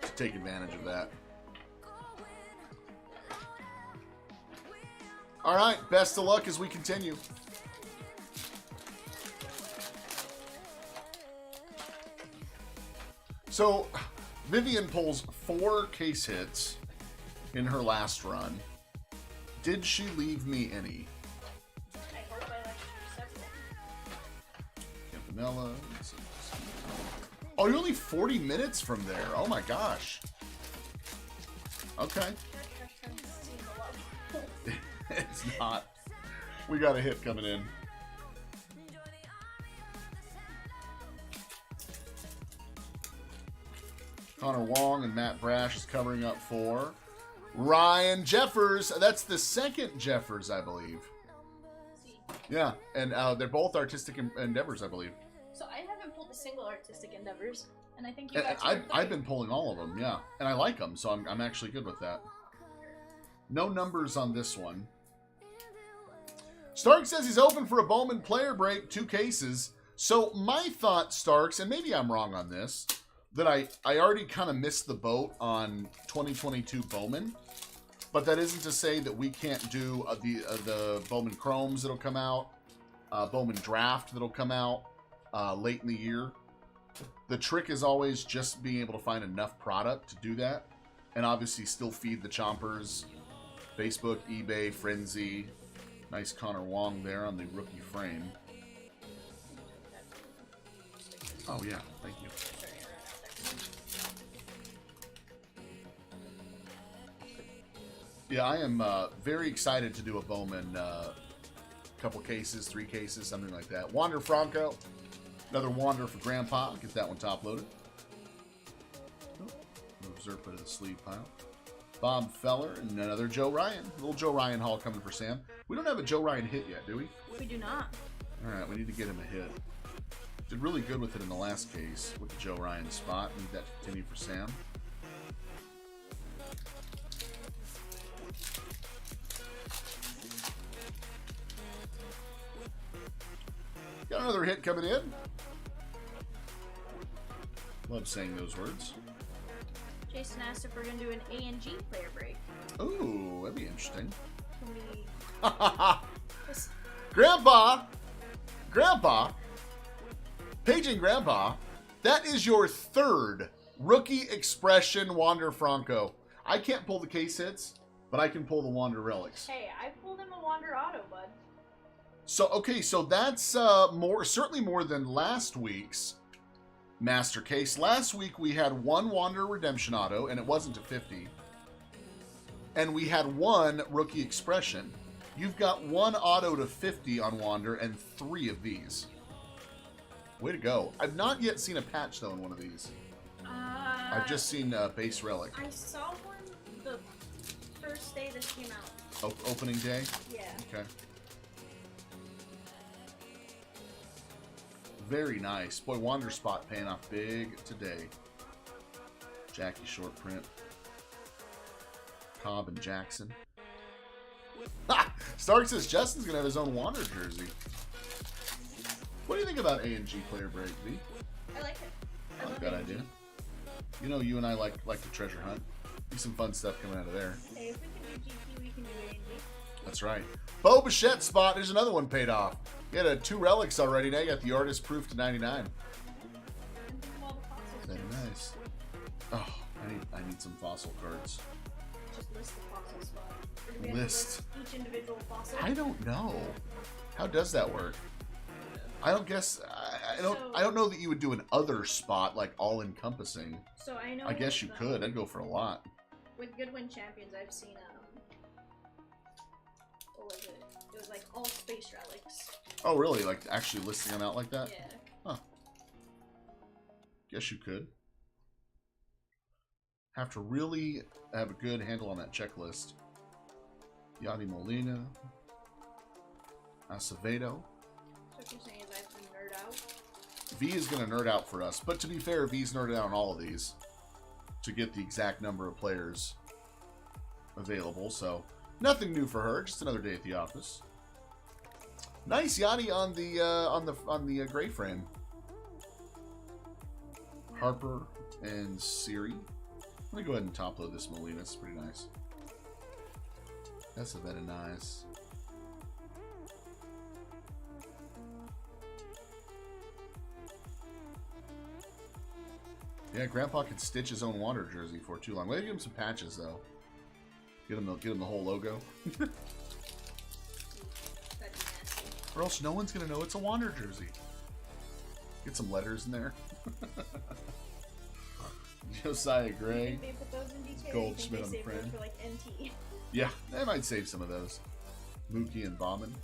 to take advantage of that. All right, best of luck as we continue. So, Vivian pulls 4 case hits in her last run. Did she leave me any? I hope I left you several. Campanella. Oh, you're only 40 minutes from there. Oh my gosh. Okay. It's not. We got a hit coming in. Connor Wong and Matt Brash is covering up for Ryan Jeffers. That's the second Jeffers, I believe. Yeah, and they're both artistic endeavors, I believe. So I haven't pulled a single artistic endeavors, and I think you got I've been pulling all of them, yeah, and I like them, so I'm actually good with that. No numbers on this one. Stark says he's open for a Bowman player break, 2 cases. So my thought, Starks, and maybe I'm wrong on this, that I already kind of missed the boat on 2022 Bowman, but that isn't to say that we can't do the Bowman Chromes that'll come out, Bowman Draft that'll come out late in the year. The trick is always just being able to find enough product to do that. And obviously still feed the chompers. Facebook, eBay, Frenzy. Nice Connor Wong there on the rookie frame. Oh yeah, thank you. Yeah, I am very excited to do a Bowman. Couple cases, 3 cases, something like that. Wander Franco. Another Wander for Grandpa. Get that one top loaded. Reserve put in the sleeve pile. Bob Feller and another Joe Ryan. A little Joe Ryan haul coming for Sam. We don't have a Joe Ryan hit yet, do we? We do not. Alright, we need to get him a hit. Did really good with it in the last case with the Joe Ryan spot. Need that to continue for Sam. Got another hit coming in. Love saying those words. Jason asked if we're going to do an A and G player break. Ooh, that'd be interesting. Can we... Grandpa, paging Grandpa, that is your 3rd rookie expression Wander Franco. I can't pull the case hits, but I can pull the Wander relics. Hey, I pulled him a Wander Auto, bud. So, okay, so that's certainly more than last week's Master Case. Last week we had 1 Wander Redemption Auto, and it wasn't a 50. And we had 1 Rookie Expression. You've got 1 Auto to 50 on Wander and 3 of these. Way to go. I've not yet seen a patch, though, in one of these. I've just seen Base Relic. I saw one the first day this came out. Opening day? Yeah. Okay. Very nice. Boy, Wander Spot paying off big today. Jackie short print. Cobb and Jackson. Ha! Stark says Justin's going to have his own Wander jersey. What do you think about A&G player break, V? I like it. I love Good it. idea. You know, you and I like the treasure hunt. Be some fun stuff coming out of there. Hey, if we can do GP, we can do A&G. That's right. Bo Bichette spot. There's another one paid off. You had 2 relics already. Now you got the artist proof to 99. And do all the fossils. Very nice. Oh, I need some fossil cards. Just list the fossil spot. Or do we have to List. each individual fossil? I don't know. How does that work? I don't guess. I don't know that you would do an other spot like all encompassing. So I know. I guess you with, could. I'd go for a lot. With Goodwin Champions, I've seen what was it? It was like all space relics. Oh, really? Like actually listing them out like that? Yeah. Huh. Guess you could. Have to really have a good handle on that checklist. Yadi Molina. Acevedo. So what you're saying is I have to nerd out? V is going to nerd out for us. But to be fair, V's nerded out on all of these to get the exact number of players available. So nothing new for her. Just another day at the office. Nice Yachty on the gray frame. Harper and Siri. Let me go ahead and top load this Molina. It's pretty nice. That's a bit of nice. Yeah, Grandpa could stitch his own Wander jersey for too long. Maybe give him some patches though. Get him the whole logo. That'd be nasty. Or else no one's gonna know it's a Wander jersey. Get some letters in there. Josiah Gray. You think they put those in DK? Goldschmidt You on think the they saved frame. those for like NT? Yeah, they might save some of those. Mookie and Bauman.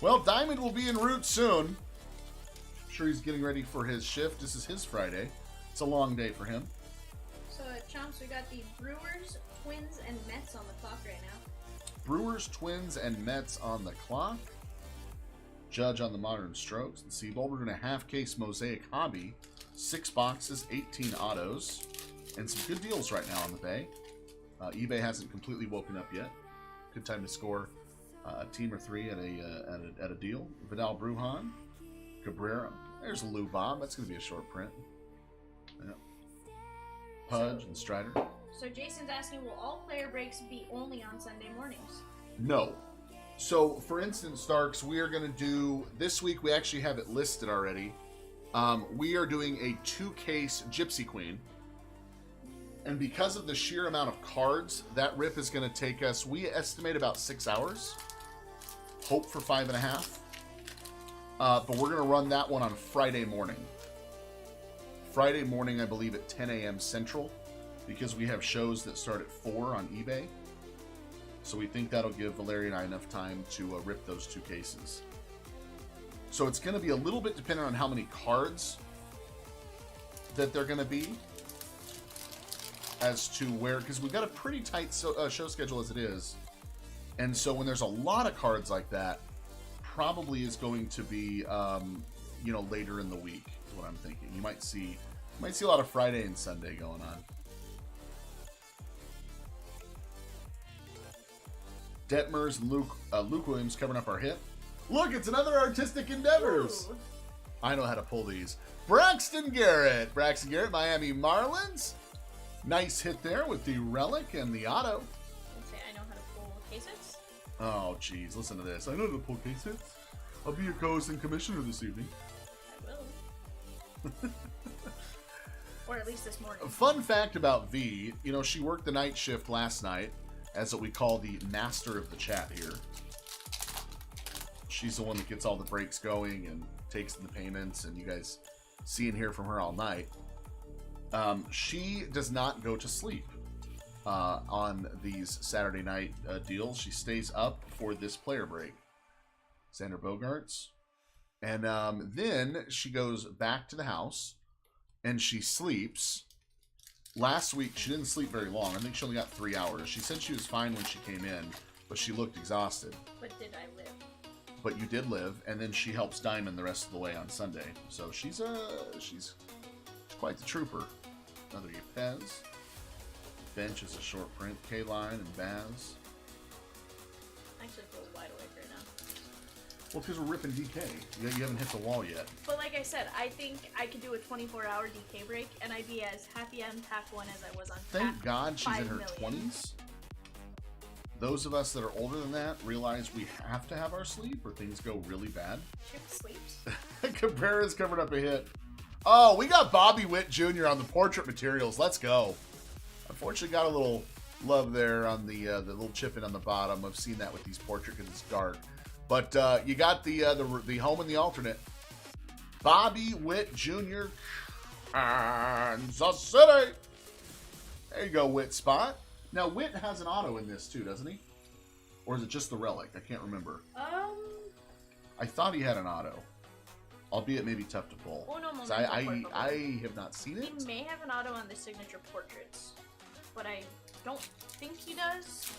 Well, Diamond will be en route soon. I'm sure he's getting ready for his shift. This is his Friday. It's a long day for him. So at Chomps, we got the Brewers, Twins, and Mets on the clock right now. Brewers, Twins, and Mets on the clock. Judge on the Modern Strokes. And Seabold, we're doing a half-case Mosaic Hobby. 6 boxes, 18 autos. And some good deals right now on the Bay. eBay hasn't completely woken up yet. Good time to score a team or 3 at a deal. Vidal Brujan. Cabrera. There's a Lou Bob. That's going to be a short print. Yep. Pudge and Strider. So Jason's asking, will all player breaks be only on Sunday mornings? No. So, for instance, Starks, we are going to do, this week we actually have it listed already. We are doing a 2-case Gypsy Queen. And because of the sheer amount of cards, that rip is going to take us, we estimate about 6 hours. Hope for 5.5. But we're going to run that one on Friday morning. Friday morning, I believe, at 10 a.m. Central, because we have shows that start at 4 on eBay. So we think that'll give Valeria and I enough time to rip those 2 cases. So it's going to be a little bit dependent on how many cards that they're going to be, as to where, because we've got a pretty tight show schedule as it is. And so when there's a lot of cards like that, probably is going to be, you know, later in the week, is what I'm thinking. You might see a lot of Friday and Sunday going on. Detmers and Luke Williams covering up our hit. Look, it's another Artistic Endeavors. Ooh. I know how to pull these. Braxton Garrett, Miami Marlins. Nice hit there with the relic and the auto. I'd say I know how to pull cases. Oh, geez, listen to this. I know how to pull cases. I'll be your co-host and commissioner this evening. I will. Or at least this morning. A fun fact about V, you know, she worked the night shift last night as what we call the master of the chat here. She's the one that gets all the breaks going and takes in the payments, and you guys see and hear from her all night. She does not go to sleep on these Saturday night deals. She stays up for this player break. Xander Bogaerts. And then she goes back to the house and she sleeps. Last week, she didn't sleep very long. I think she only got 3 hours. She said she was fine when she came in, but she looked exhausted. But did I live? But you did live, and then she helps Diamond the rest of the way on Sunday. So she's quite the trooper. Another Yepez. Bench is a short print. K-Line and Baz. I actually feel wide awake right now. Well, because we're ripping DK. You haven't hit the wall yet. But like I said, I think I could do a 24-hour DK break, and I'd be as happy on pack 1 as I was on Thank pack God she's in 5 her million. 20s. Those of us that are older than that realize we have to have our sleep or things go really bad. Chip sleeps. Cabrera's covered up a hit. Oh, we got Bobby Witt Jr. on the portrait materials. Let's go. Unfortunately, got a little love there on the little chip in on the bottom. I've seen that with these portraits because it's dark. But you got the home and the alternate. Bobby Witt Jr. Kansas City. There you go, Witt spot. Now, Witt has an auto in this too, doesn't he? Or is it just the relic? I can't remember. I thought he had an auto. Albeit maybe tough to pull. Oh, no, 'Cause momento, I have not seen He it. may have an auto on the signature portraits, but I don't think he does.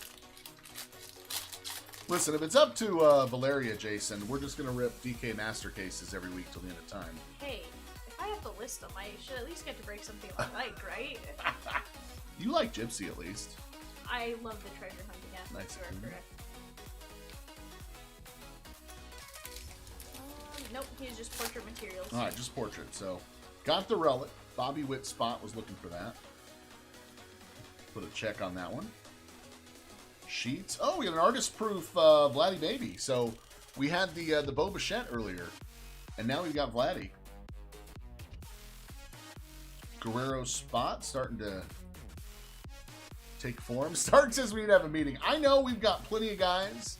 Listen, if it's up to Valeria, Jason, we're just going to rip DK Master cases every week till the end of time. Hey, if I have to list them, I should at least get to break something I like, right? You like Gypsy at least. I love the treasure hunting aspect. Nice. You are correct. Nope, he's just portrait materials. All right, just portrait. So, got the relic. Bobby Witt spot was looking for that. Put a check on that one. Sheets. Oh, we got an artist proof Vladdy Baby. So we had the Bo Bichette earlier, and now we've got Vladdy. Guerrero spot starting to take form. Stark says we need to have a meeting. I know we've got plenty of guys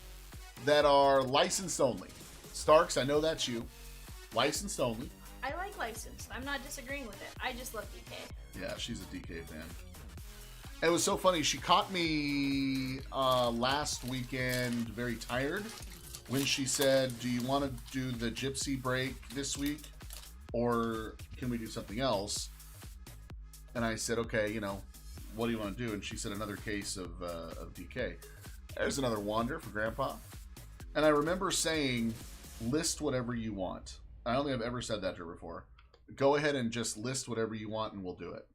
that are licensed only. Starks, I know that's you. Licensed only. I like licensed. I'm not disagreeing with it. I just love DK. Yeah, she's a DK fan. It was so funny. She caught me last weekend very tired when she said, do you want to do the Gypsy break this week? Or can we do something else? And I said, okay, you know, what do you want to do? And she said another case of DK. There's another Wander for Grandpa. And I remember saying, list whatever you want. I don't think I've ever said that to her before. Go ahead and just list whatever you want and we'll do it.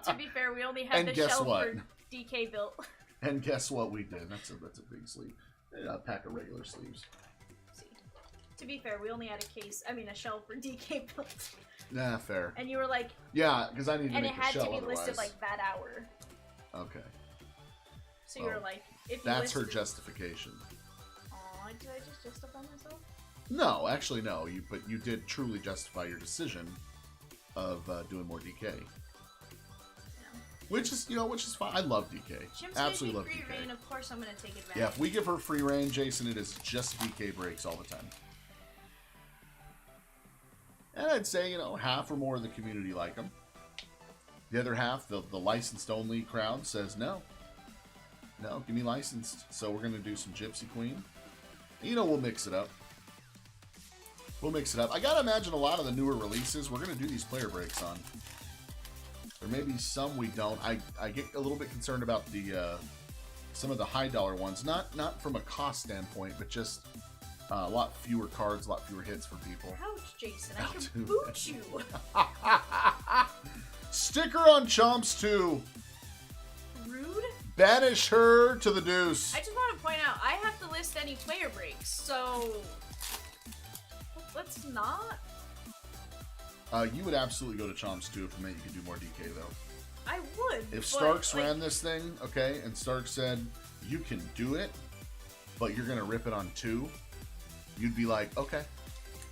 To be fair, we only had And the guess shelf what? for DK built. And guess what we did? That's a big sleeve. A pack of regular sleeves. See. To be fair, we only had a shelf for DK built. Nah, fair. And you were like, Yeah, because I need to and make it the had shell to be otherwise. listed like that hour. Okay. So you were like, if you That's her listed- justification. Did I just justify myself? No, actually, no. But you did truly justify your decision of doing more DK. No. Which is fine. I love DK. Chimps Absolutely love gave me free DK. reign, of course I'm gonna take advantage. Yeah, if we give her free reign, Jason, it is just DK breaks all the time. And I'd say, half or more of the community like them. The other half, the licensed-only crowd, says no. No, give me licensed. So we're going to do some Gypsy Queen. We'll mix it up. We'll mix it up. I got to imagine a lot of the newer releases, we're going to do these player breaks on. There may be some we don't. I get a little bit concerned about the some of the high-dollar ones. Not from a cost standpoint, but just a lot fewer cards, a lot fewer hits for people. Ouch, Jason, I I'll can do boot you. Sticker on Chomps 2. Rude. Banish her to the deuce. I just want to point out, I have to list any player breaks, so let's not. You would absolutely go to Chomps 2 if it meant you could do more DK, though. I would. If but, Starks like, ran this thing, okay, and Starks said, you can do it, but you're going to rip it on 2, you'd be like, okay.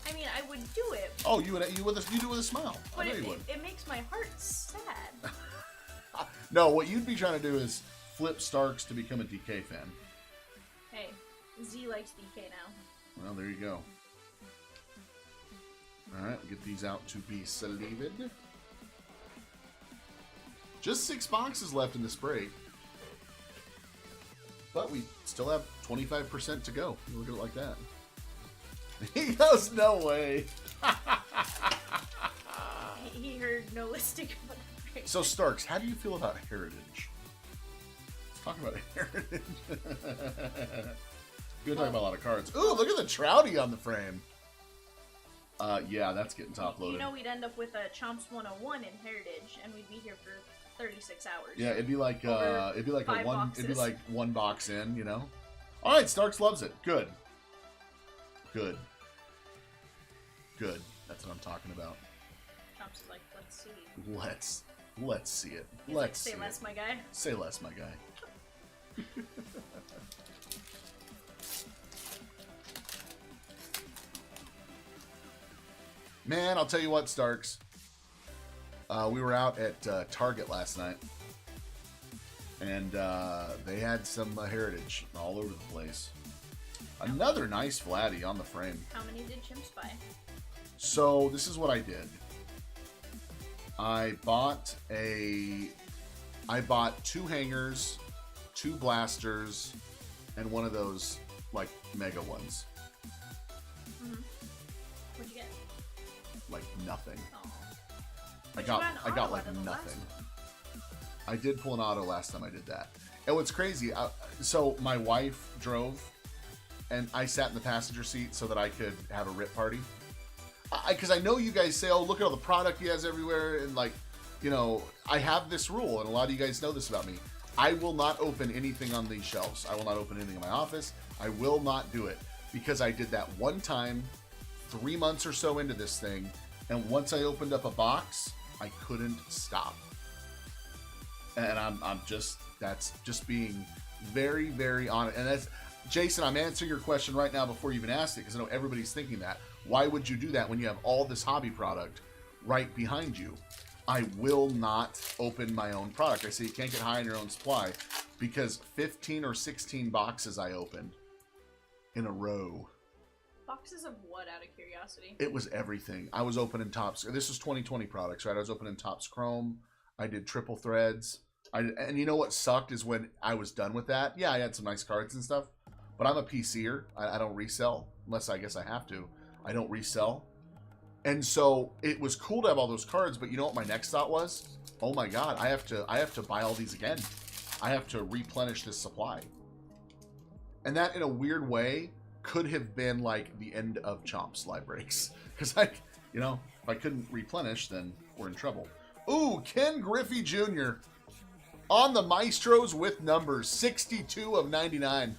I mean, I would do it, Oh, you do it with a smile. I but know you would. it makes my heart sad. No, what you'd be trying to do is flip Starks to become a DK fan. Hey, Z likes DK now. Well, there you go. Alright, we'll get these out to be sleeved. Just 6 boxes left in this break. But we still have 25% to go. Look at it like that. He goes, no way. He heard no listing. So, Starks, how do you feel about Heritage? Let's talk about Heritage. We're talking about a lot of cards. Ooh, look at the Trouty on the frame. Yeah, that's getting top loaded. We'd end up with a Chomps 101 in Heritage, and we'd be here for 36 hours. Yeah, it'd be like Over it'd be like 5 it'd be boxes. like 1 box in, All right, Starks loves it. Good. Good. Good. That's what I'm talking about. Chomps is like, let's see. Let's see it. He's Let's like, say see less, it. my guy. Say less, my guy. Man, I'll tell you what, Starks. We were out at Target last night, and they had some Heritage all over the place. Another nice Vladdy on the frame. How many did Chimps buy? So this is what I did. I bought 2 hangers, 2 blasters, and one of those like mega ones. What'd you get? Like nothing. Oh. I But you got an I got auto like out of the last nothing. one. I did pull an auto last time I did that. And what's crazy, so my wife drove, and I sat in the passenger seat so that I could have a rip party. Because I know you guys say, oh, look at all the product he has everywhere, and like, I have this rule, and a lot of you guys know this about me. I will not open anything on these shelves. I will not open anything in my office. I will not do it, because I did that one time 3 months or so into this thing, and once I opened up a box, I couldn't stop. And that's just being very, very honest. And that's, Jason, I'm answering your question right now before you even asked it, because I know everybody's thinking that. Why would you do that when you have all this hobby product right behind you? I will not open my own product. I say you can't get high on your own supply, because 15 or 16 boxes I opened in a row. Boxes of what, out of curiosity? It was everything. I was opening Topps. This was 2020 products, right? I was opening Topps Chrome. I did triple threads. And you know what sucked is when I was done with that. Yeah, I had some nice cards and stuff, but I'm a PCer. I don't resell, unless I guess I have to. I don't resell. And so it was cool to have all those cards, but you know what my next thought was? Oh my god, I have to buy all these again. I have to replenish this supply. And that, in a weird way, could have been like the end of Chompslivebreaks. Because if I couldn't replenish, then we're in trouble. Ooh, Ken Griffey Jr. on the Maestros with numbers, 62 of 99.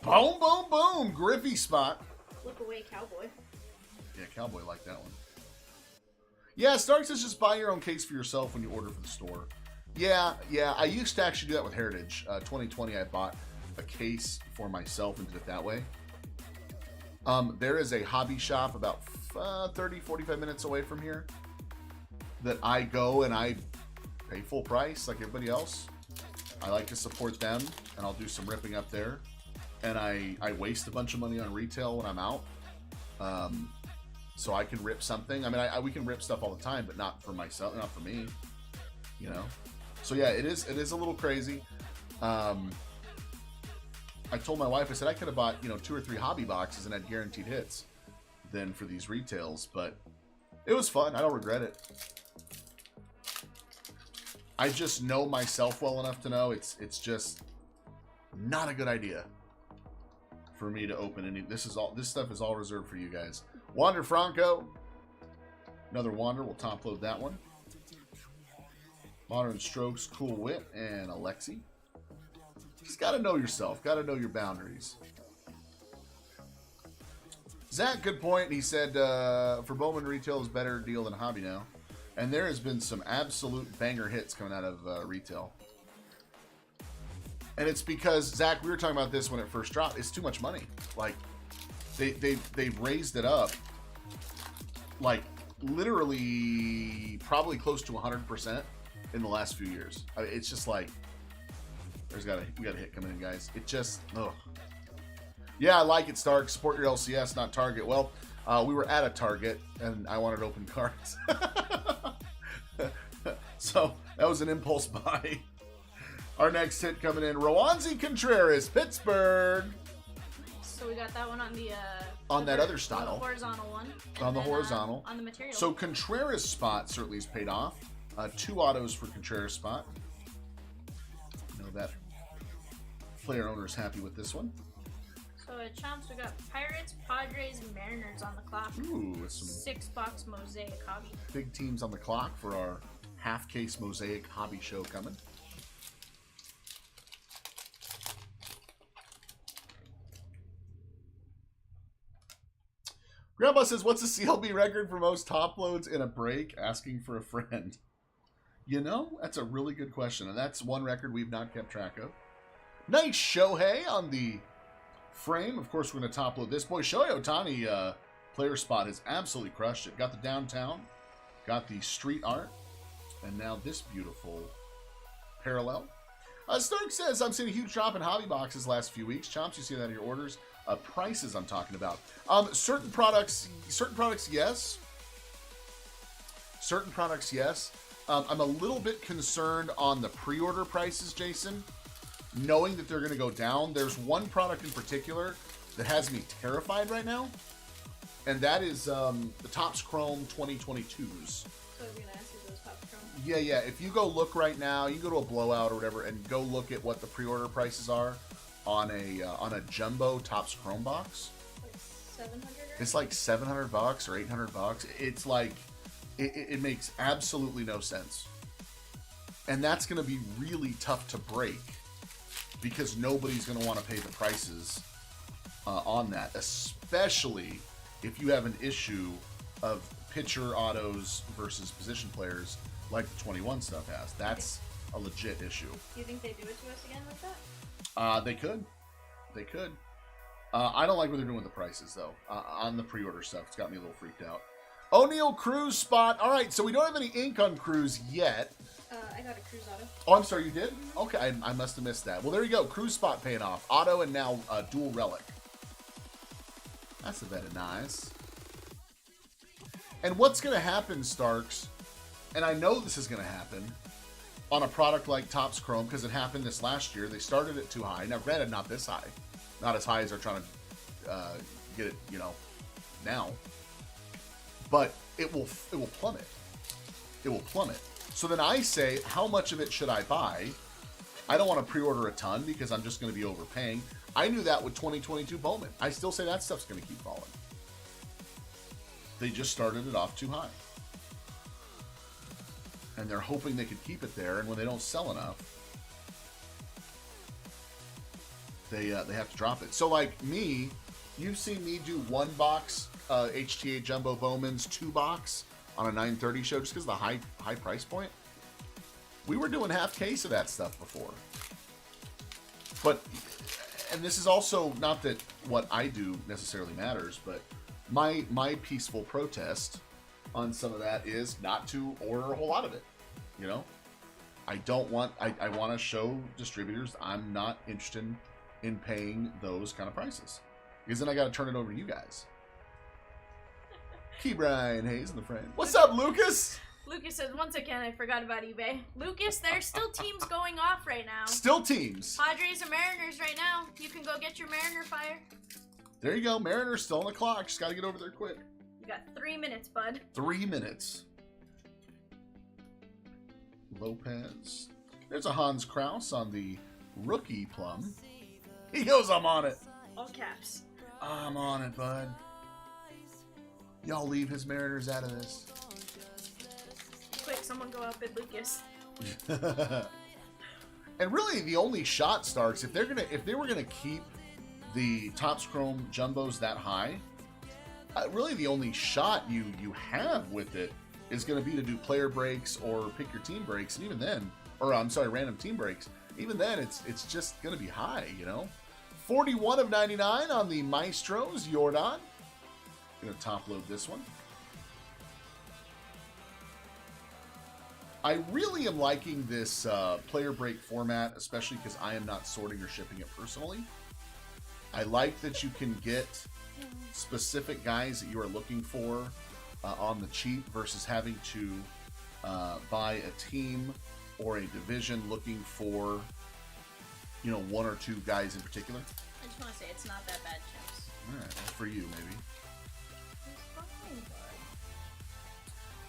Boom, boom, boom, Griffey spot. Look away, cowboy. Yeah, Cowboy liked that one. Yeah, Starks says just buy your own case for yourself when you order from the store. Yeah, I used to actually do that with Heritage. 2020 I bought a case for myself and did it that way. There is a hobby shop about 30, 45 minutes away from here that I go and I pay full price like everybody else. I like to support them, and I'll do some ripping up there. And I waste a bunch of money on retail when I'm out. So I can rip something. I mean, we can rip stuff all the time, but not for myself, not for me, you know? So yeah, it is a little crazy. I told my wife, I said I could have bought, 2 or 3 hobby boxes and had guaranteed hits then for these retails, but it was fun. I don't regret it. I just know myself well enough to know it's just not a good idea for me to open any. This stuff is all reserved for you guys. Wander Franco, another Wander. We'll top load that one. Modern Strokes, Cool Wit, and Alexi. Just got to know yourself. Got to know your boundaries. Zach, good point. He said, for Bowman, retail is better deal than hobby now. And there has been some absolute banger hits coming out of retail. And it's because, Zach, we were talking about this when it first dropped. It's too much money. Like, they've raised it up, like, literally probably close to 100% in the last few years. I mean, it's just like, we got a hit coming in, guys. It just, ugh. Yeah, I like it, Stark. Support your LCS, not Target. Well, we were at a Target, and I wanted to open cards. So, that was an impulse buy. Our next hit coming in, Rowanzi Contreras, Pittsburgh. So we got that one on the that other style. the horizontal one. On the horizontal. On the material. So Contreras spot certainly has paid off. 2 autos for Contreras spot. Know that player owner is happy with this one. So at Chomps, we got Pirates, Padres, Mariners on the clock. Ooh, with some 6-box mosaic hobby. big teams on the clock for our half-case mosaic hobby show coming. Grandpa says, what's the CLB record for most top loads in a break? Asking for a friend. You know, that's a really good question, and that's one record we've not kept track of. Nice Shohei on the frame. Of course, we're going to top load this. Boy, Shohei Ohtani player spot has absolutely crushed it. Got the downtown, got the street art, and now this beautiful parallel. Stark says, I'm seeing a huge drop in hobby boxes last few weeks. Chomps, you see that in your orders. Prices I'm talking about. Certain products, yes. Certain products, yes. I'm a little bit concerned on the pre-order prices, Jason, knowing that they're going to go down. There's one product in particular that has me terrified right now, and that is the Topps Chrome 2022s. So I was going to ask you those Topps Chrome. Yeah. If you go look right now, you go to a blowout or whatever, and go look at what the pre-order prices are on a jumbo Topps Chrome box. Like 700? It's like $700 or $800. It's like it makes absolutely no sense, and that's going to be really tough to break because nobody's going to want to pay the prices on that, especially if you have an issue of pitcher autos versus position players like the 21 stuff has. That's a legit issue. Do you think they do it to us again like that? They could. I don't like what they're doing with the prices, though. On the pre-order stuff, it's got me a little freaked out. O'Neal Cruz spot. All right, so we don't have any ink on Cruz yet. I got a Cruz auto. Oh, I'm sorry, you did? Okay, I must have missed that. Well, there you go. Cruz spot paying off. Auto and now dual relic. That's a bit nice. And what's going to happen, Starks, and I know this is going to happen, on a product like Topps Chrome, because it happened this last year. They started it too high. Now, granted, not this high. Not as high as they're trying to get it, now. But it will plummet. It will plummet. So then I say, how much of it should I buy? I don't want to pre-order a ton because I'm just going to be overpaying. I knew that with 2022 Bowman. I still say that stuff's going to keep falling. They just started it off too high. And they're hoping they could keep it there, and when they don't sell enough, they have to drop it. So like me, you've seen me do 1 box HTA Jumbo Bowman's, 2 box on a 930 show just because of the high price point. We were doing half case of that stuff before. But and this is also not that what I do necessarily matters, but my peaceful protest on some of that is not to order a whole lot of it. You know, I don't want. I want to show distributors I'm not interested in paying those kind of prices, because then I got to turn it over to you guys. Key Brian Hayes and the friend. What's up, Lucas? Lucas says, once again, I forgot about eBay. Lucas, there's still teams going off right now. Still teams. Padres and Mariners right now. You can go get your Mariner fire. There you go. Mariners still on the clock. Just got to get over there quick. You got 3 minutes, bud. 3 minutes. Lopez. There's a Hans Kraus on the rookie plum. He goes, I'm on it. All caps. I'm on it, bud. Y'all leave his Mariners out of this. Quick, someone go out bid Lucas. And really, the only shot, Starks, if they were gonna keep the Topps Chrome jumbos that high, really the only shot you have with it is going to be to do player breaks or pick your team breaks, and even then, or I'm sorry, random team breaks. Even then, it's just going to be high, you know. 41 of 99 on the Maestros, Jordan. Going to top load this one. I really am liking this player break format, especially because I am not sorting or shipping it personally. I like that you can get specific guys that you are looking for on the cheap versus having to buy a team or a division looking for, you know, one or two guys in particular. I just want to say it's not that bad, Chomps. All right, well, for you maybe. It's fine,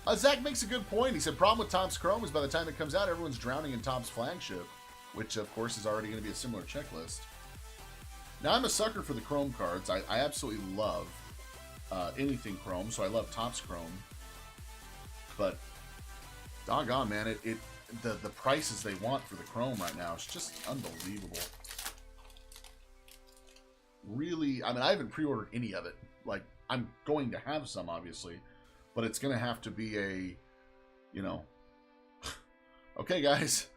bud. Zach makes a good point. He said, problem with Topps Chrome is by the time it comes out, everyone's drowning in Topps flagship, which of course is already going to be a similar checklist. Now, I'm a sucker for the Chrome cards. I absolutely love anything Chrome, so I love Topps Chrome. But, doggone, man, the prices they want for the Chrome right now is just unbelievable. Really, I mean, I haven't pre-ordered any of it. Like, I'm going to have some, obviously, but it's going to have to be a, you know, okay, guys,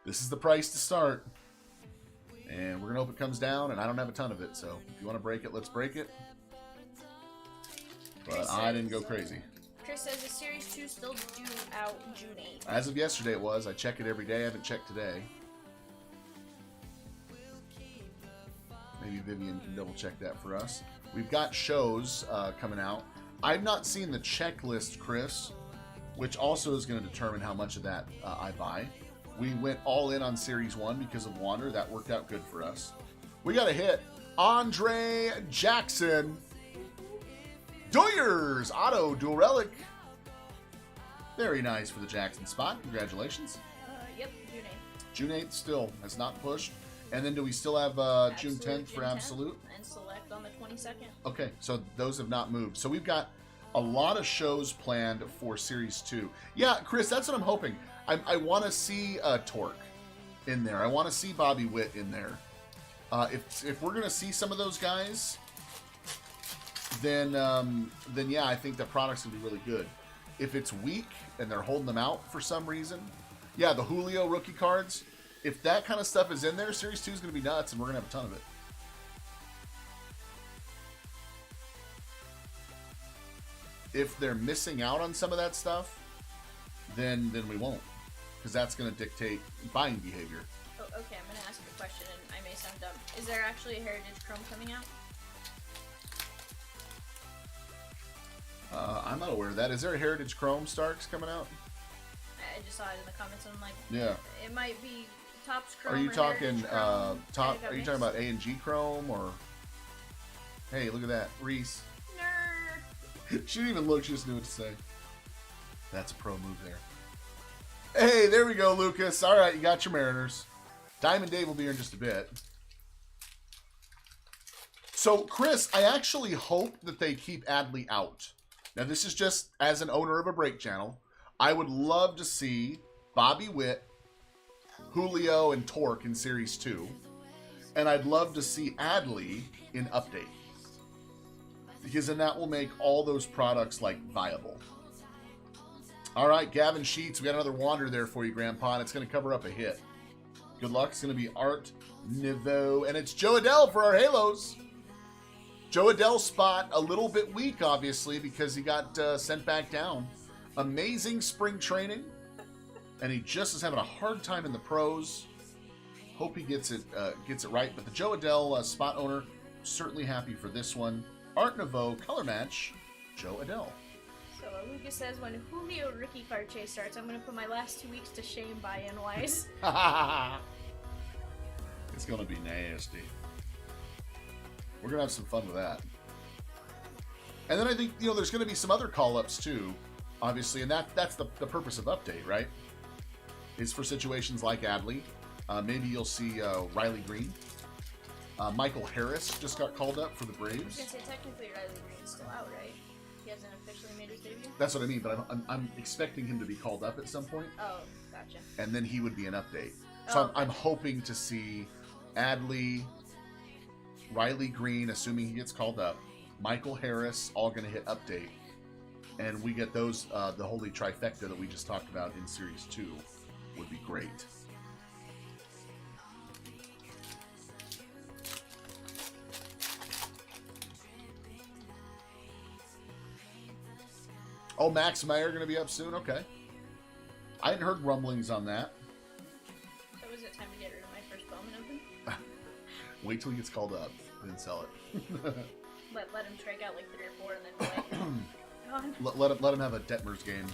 this is the price to start. And we're going to hope it comes down, and I don't have a ton of it, so if you want to break it, let's break it. But I didn't go crazy. Chris says, is Series 2 still due out June 8th? As of yesterday it was. I check it every day. I haven't checked today. Maybe Vivian can double check that for us. We've got shows coming out. I've not seen the checklist, Chris, which also is going to determine how much of that I buy. We went all in on Series 1 because of Wander. That worked out good for us. We got a hit. Andre Jackson. Doyers Auto Dual Relic. Very nice for the Jackson spot. Congratulations. Yep, June 8th. June 8th still has not pushed. And then do we still have June 10th for Absolute? And Select on the 22nd. Okay, so those have not moved. So we've got a lot of shows planned for Series 2. Yeah, Chris, that's what I'm hoping. I want to see Torque in there. I want to see Bobby Witt in there. If we're gonna see some of those guys, then yeah, I think the product's gonna be really good. If it's weak and they're holding them out for some reason, yeah, the Julio rookie cards. If that kind of stuff is in there, Series 2 is gonna be nuts, and we're gonna have a ton of it. If they're missing out on some of that stuff, then we won't, because that's going to dictate buying behavior. Oh, okay, I'm going to ask you a question, and I may sound dumb. Is there actually a Heritage Chrome coming out? I'm not aware of that. Is there a Heritage Chrome Starks coming out? I just saw it in the comments, and I'm like, Yeah. it might be Topps Chrome. Are you or talking Heritage Chrome. top? Kinda got Are you talking mixed. about A and G Chrome, or? Hey, look at that, Reese. Nerd. She didn't even look. She just knew what to say. That's a pro move there. Hey, there we go, Lucas. All right, you got your Mariners. Diamond Dave will be here in just a bit. So, Chris, I actually hope that they keep Adley out. Now, this is just as an owner of a break channel. I would love to see Bobby Witt, Julio, and Torque in Series 2. And I'd love to see Adley in Update. Because then that will make all those products, like, viable. All right, Gavin Sheets, we got another Wander there for you, Grandpa, and it's going to cover up a hit. Good luck. It's going to be Art Nouveau. And it's Joe Adele for our Halos. Joe Adele's spot a little bit weak, obviously, because he got sent back down. Amazing spring training. And he just is having a hard time in the pros. Hope he gets it right. But the Joe Adele spot owner, certainly happy for this one. Art Nouveau, color match, Joe Adele. So Lucas says, when Julio rookie card chase starts, I'm going to put my last 2 weeks to shame buy-in wise. It's going to be nasty. We're going to have some fun with that. And then I think, there's going to be some other call-ups too, obviously, and that's the purpose of update, right? Is for situations like Adley. Maybe you'll see Riley Green. Michael Harris just got called up for the I was Braves. going to say, technically Riley Green's still out, right? He hasn't officially made his debut? That's what I mean, but I'm expecting him to be called up at some point, Oh, gotcha. and then he would be an update. So Oh. I'm hoping to see Adley, Riley Green, assuming he gets called up, Michael Harris, all going to hit update, and we get those, the holy trifecta that we just talked about in Series 2 would be great. Oh, Max Meyer going to be up soon? Okay. I hadn't heard rumblings on that. So is it time to get rid of my first Bowman open? Wait till he gets called up and then sell it. Let him strike out like 3 or 4 and then be like, gone. let him have a Detmers game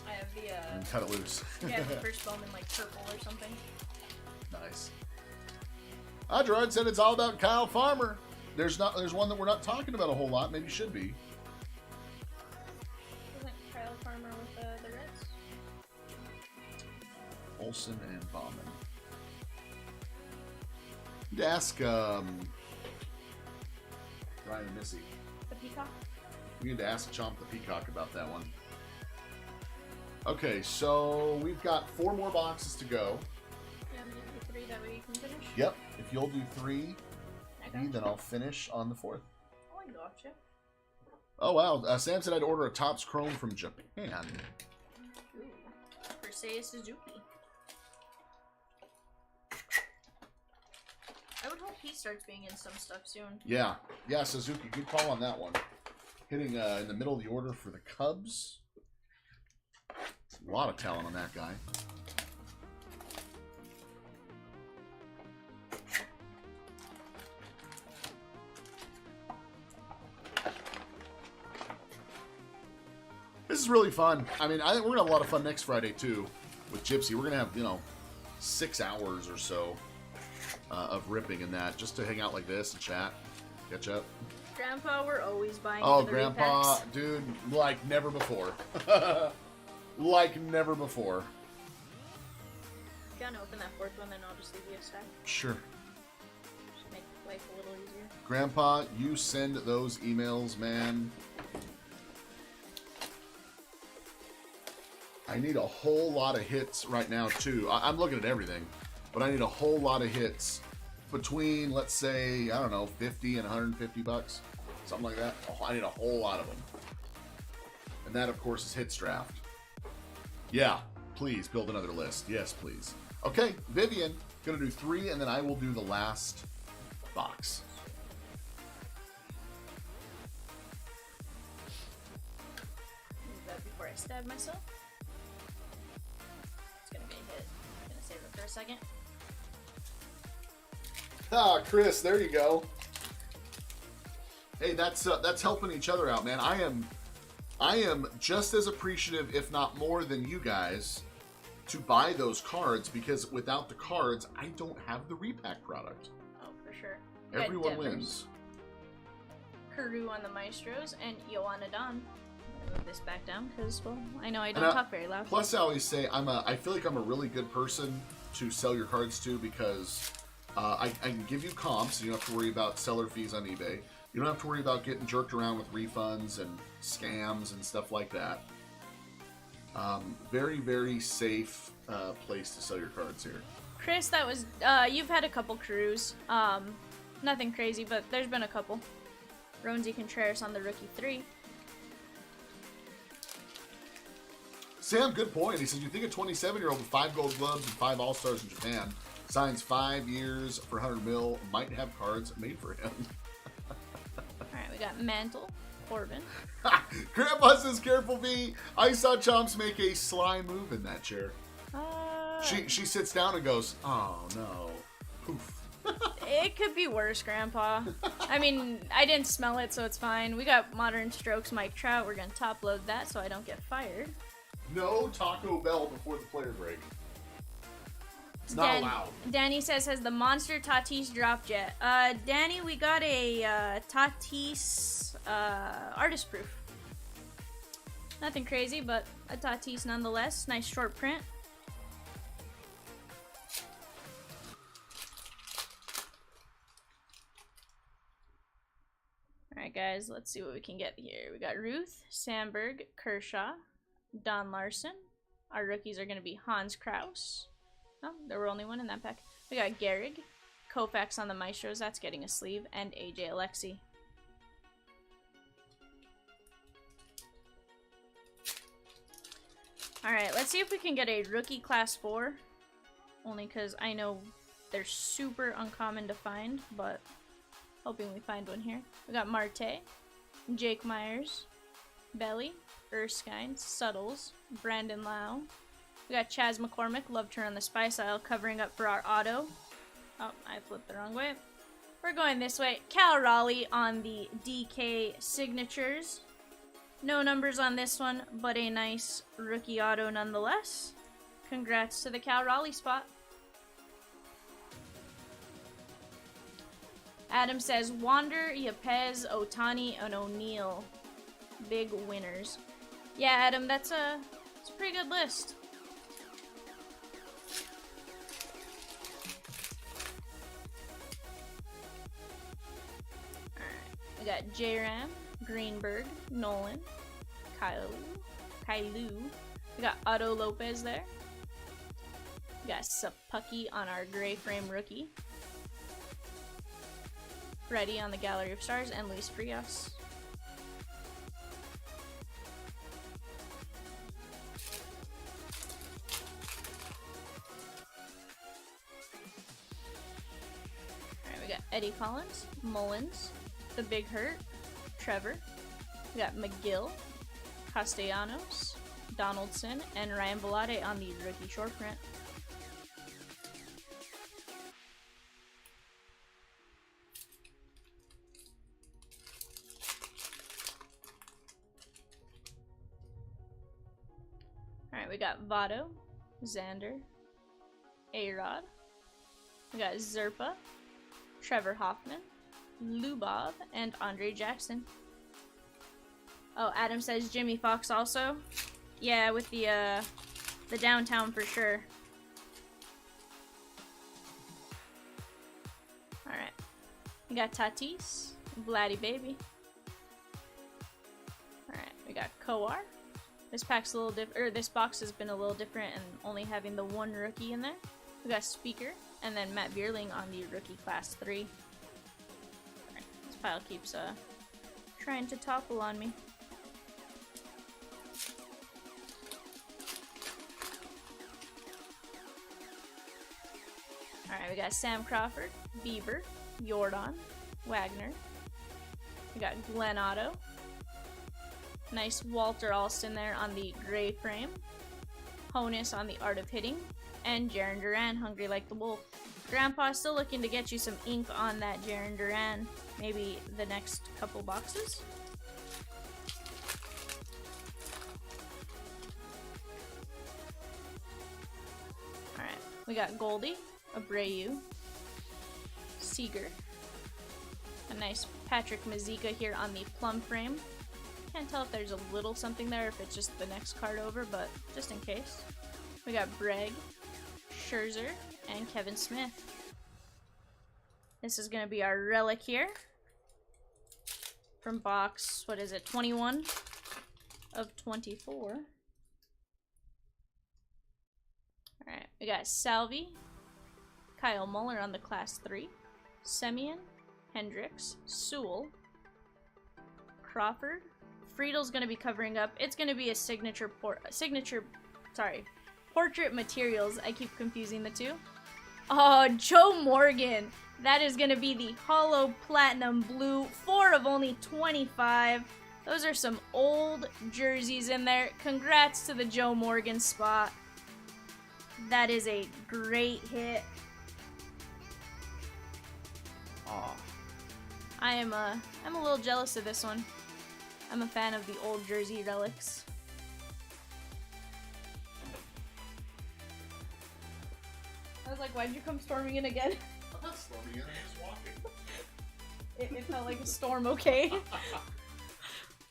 I have the, and cut it loose. yeah, the first Bowman like purple or something. Nice. Gerard said it's all about Kyle Farmer. There's one that we're not talking about a whole lot. Maybe should be. Wasn't Kyle Farmer with the Reds? Olsen and Bauman. You'd ask Ryan and Missy. The Peacock? We need to ask Chomp the Peacock about that one. Okay, so we've got 4 more boxes to go. Yeah, I'm gonna do 3, that way you can finish. Yep. If you'll do 3, I gotcha. then I'll finish on the 4th. Oh, I gotcha. Oh, wow. Sam said I'd order a Topps Chrome from Japan. Ooh. Persei Suzuki. I would hope he starts being in some stuff soon. Yeah. Yeah, Suzuki. Good call on that one. Hitting in the middle of the order for the Cubs. A lot of talent on that guy. This is really fun. I mean, I think we're going to have a lot of fun next Friday, too, with Gypsy. We're going to have, 6 hours or so of ripping in that, just to hang out like this and chat, catch up. Grandpa, we're always buying Oh, the Grandpa, repacks. dude, like never before. Like never before. If you want to open that 4th one, then I'll just leave you a stack. Sure. Should make life a little easier. Grandpa, you send those emails, man. I need a whole lot of hits right now, too. I'm looking at everything, but I need a whole lot of hits between, let's say, I don't know, 50 and 150 bucks. Something like that. Oh, I need a whole lot of them. And that, of course, is Hits Draft. Yeah, please build another list. Yes, please. Okay, Vivian, gonna do 3, and then I will do the last box. Move that before I stab myself. It's gonna be a hit. I'm gonna save it for a second. Ah, Chris, there you go. Hey, that's helping each other out, man. I am just as appreciative, if not more, than you guys to buy those cards, because without the cards, I don't have the repack product. Oh, for sure. We got Everyone Devers, wins. Karu on the Maestros, and Ioana Don. I'm gonna move this back down because, well, I know I don't And talk very loud. Plus, I always say I feel like I'm a really good person to sell your cards to, because I can give you comps, so you don't have to worry about seller fees on eBay. You don't have to worry about getting jerked around with refunds and scams and stuff like that. Very, very safe place to sell your cards here. Chris, that was you've had a couple crews. Nothing crazy, but there's been a couple. Ronzi Contreras on the rookie 3. Sam, good point. He says, you think a 27-year-old with 5 gold gloves and 5 All-Stars in Japan Signs 5 years for 100 mil. Might have cards made for him. Alright, we got Mantle, Corbin. Grandpa says, careful, V. I saw Chomps make a sly move in that chair. She sits down and goes, oh no. Poof. It could be worse, Grandpa. I mean, I didn't smell it, so it's fine. We got Modern Strokes Mike Trout. We're gonna top load that so I don't get fired. No Taco Bell before the player break. It's not allowed. Danny says, has the Monster Tatis dropped yet? Danny, we got a Tatis artist proof. Nothing crazy, but a Tatis nonetheless. Nice short print. Alright guys, let's see what we can get here. We got Ruth, Sandberg, Kershaw, Don Larson. Our rookies are going to be Hans Kraus. Oh, there were only one in that pack. We got Gehrig, Koufax on the Maestros, that's getting a sleeve, and AJ Alexi. Alright, let's see if we can get a rookie class 4. Only because I know they're super uncommon to find, but hoping we find one here. We got Marte, Jake Myers, Belly, Erskine, Suttles, Brandon Lau. We got Chaz McCormick, Love Turn on the Spice Aisle, covering up for our auto. Oh, I flipped the wrong way. We're going this way. Cal Raleigh on the DK signatures. No numbers on this one, but a nice rookie auto nonetheless. Congrats to the Cal Raleigh spot. Adam says, Wander, Yepez, Otani, and O'Neal. Big winners. Yeah, Adam, it's a pretty good list. Alright, we got J-Ram, Greenberg, Nolan, Kailu. We got Otto Lopez there. We got Sapucky on our gray frame rookie. Freddie on the Gallery of Stars, and Luis Frias. Alright, we got Eddie Collins, Mullins, The Big Hurt, Trevor. We got McGill, Castellanos, Donaldson, and Ryan Belade on the rookie short print. Alright, we got Votto, Xander, A-Rod. We got Zerpa, Trevor Hoffman, Lubov, and Andre Jackson. Oh, Adam says Jimmy Fox also. Yeah, with the downtown for sure. Alright. We got Tatis, Vladdy Baby. Alright, we got Kowar. This pack's a little different, or this box has been a little different and only having the one rookie in there. We got Speaker, and then Matt Bierling on the rookie class 3. Alright, this pile keeps trying to topple on me. Alright, we got Sam Crawford, Bieber, Jordan, Wagner. We got Glenn Otto. Nice Walter Alston there on the gray frame. Honus on the Art of Hitting. And Jarren Duran, Hungry Like the Wolf. Grandpa's still looking to get you some ink on that Jarren Duran. Maybe the next couple boxes. Alright, we got Goldie, Abreu, Seager. A nice Patrick Mazika here on the plum frame. Can't tell if there's a little something there, if it's just the next card over, but just in case. We got Bregg, Scherzer, and Kevin Smith. This is going to be our relic here. From box, what is it, 21 of 24. Alright, we got Salvi, Kyle Muller on the class 3, Semien, Hendricks, Sewell, Crawford. Friedel's going to be covering up. It's going to be a portrait materials. I keep confusing the two. Oh, Joe Morgan. That is going to be the Hollow Platinum Blue. 4 of only 25. Those are some old jerseys in there. Congrats to the Joe Morgan spot. That is a great hit. Aw. I'm a little jealous of this one. I'm a fan of the old jersey relics. I was like, why'd you come storming in again? I'm not storming in, I'm just walking. It felt like a storm, okay?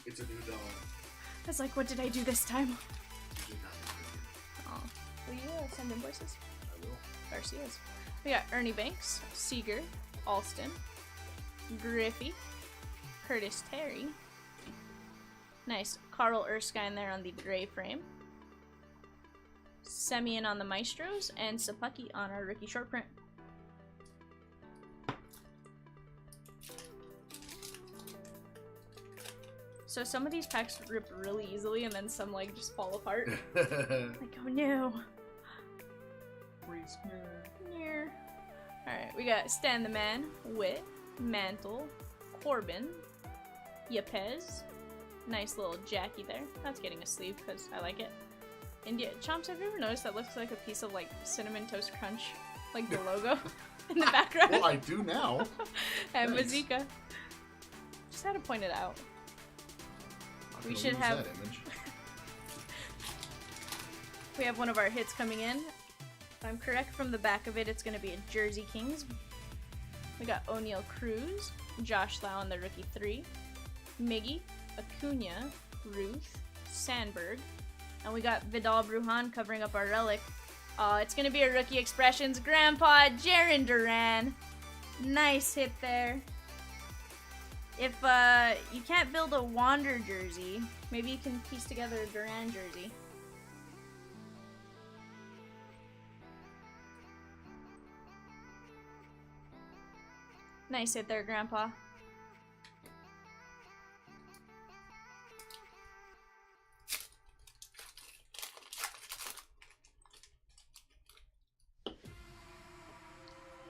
It's a new dawn. I was like, what did I do this time? You did not do Oh. Will you send invoices? it. I will. Garcia's. We got Ernie Banks, Seager, Alston, Griffey, Curtis Terry. Nice. Carl Erskine there on the gray frame. Semyon on the Maestros, and Sapaki on our rookie short print. So some of these packs rip really easily, and then some like just fall apart. Like, oh no. Alright, we got Stan the Man, Wit, Mantle, Corbin, Yepes. Nice little Jackie there. That's getting a sleeve because I like it. And yeah, Chomps, have you ever noticed that looks like a piece of like Cinnamon Toast Crunch? Like the logo in the background? Well, I do now. And Thanks. Mazika. Just had to point it out. I'm We gonna should lose have- that image. We have one of our hits coming in. If I'm correct from the back of it, it's going to be a Jersey Kings. We got O'Neal Cruz, Josh Lau on the rookie 3, Miggy, Acuna, Ruth, Sandberg, and we got Vidal Brujan covering up our relic. It's going to be a Rookie Expressions Grandpa Jaron Duran. Nice hit there. If you can't build a Wander jersey, maybe you can piece together a Duran jersey. Nice hit there, Grandpa.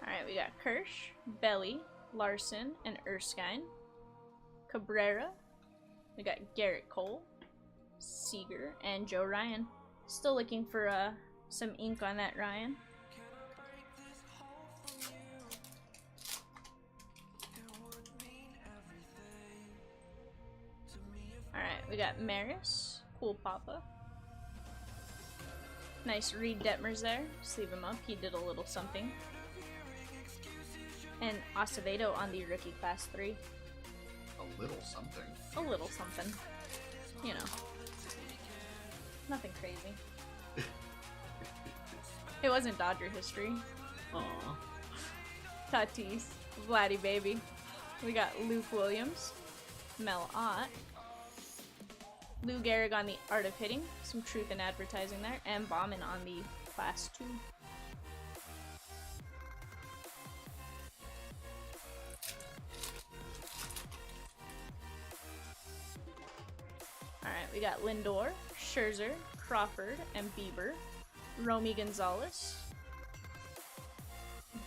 Alright, we got Kirsch, Belly, Larson, and Erskine. Cabrera. We got Garrett Cole, Seager, and Joe Ryan. Still looking for some ink on that Ryan. Alright, we got Maris, Cool Papa. Nice Reed Detmers there. Sleeve him up. He did a little something. And Acevedo on the rookie class 3. A little something. A little something. You know. Nothing crazy. It wasn't Dodger history. Aww. Tatis. Vladdy baby. We got Luke Williams. Mel Ott. Lou Gehrig on the Art of Hitting. Some truth in advertising there. And Bauman on the class 2. Alright, we got Lindor, Scherzer, Crawford, and Bieber. Romy Gonzalez,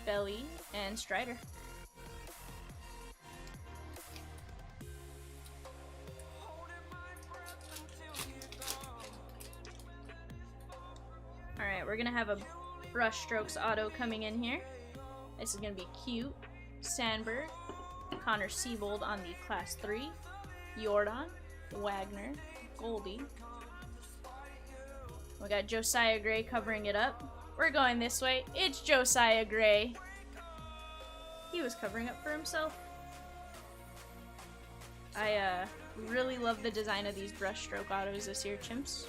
Belly, and Strider. Alright, we're gonna have a Brushstrokes auto coming in here. This is gonna be cute. Sandberg, Connor Siebold on the class 3, Jordan, Wagner, Goldie. We got Josiah Gray covering it up. We're going this way. It's Josiah Gray. He was covering up for himself. I really love the design of these brushstroke autos this year, Chimps.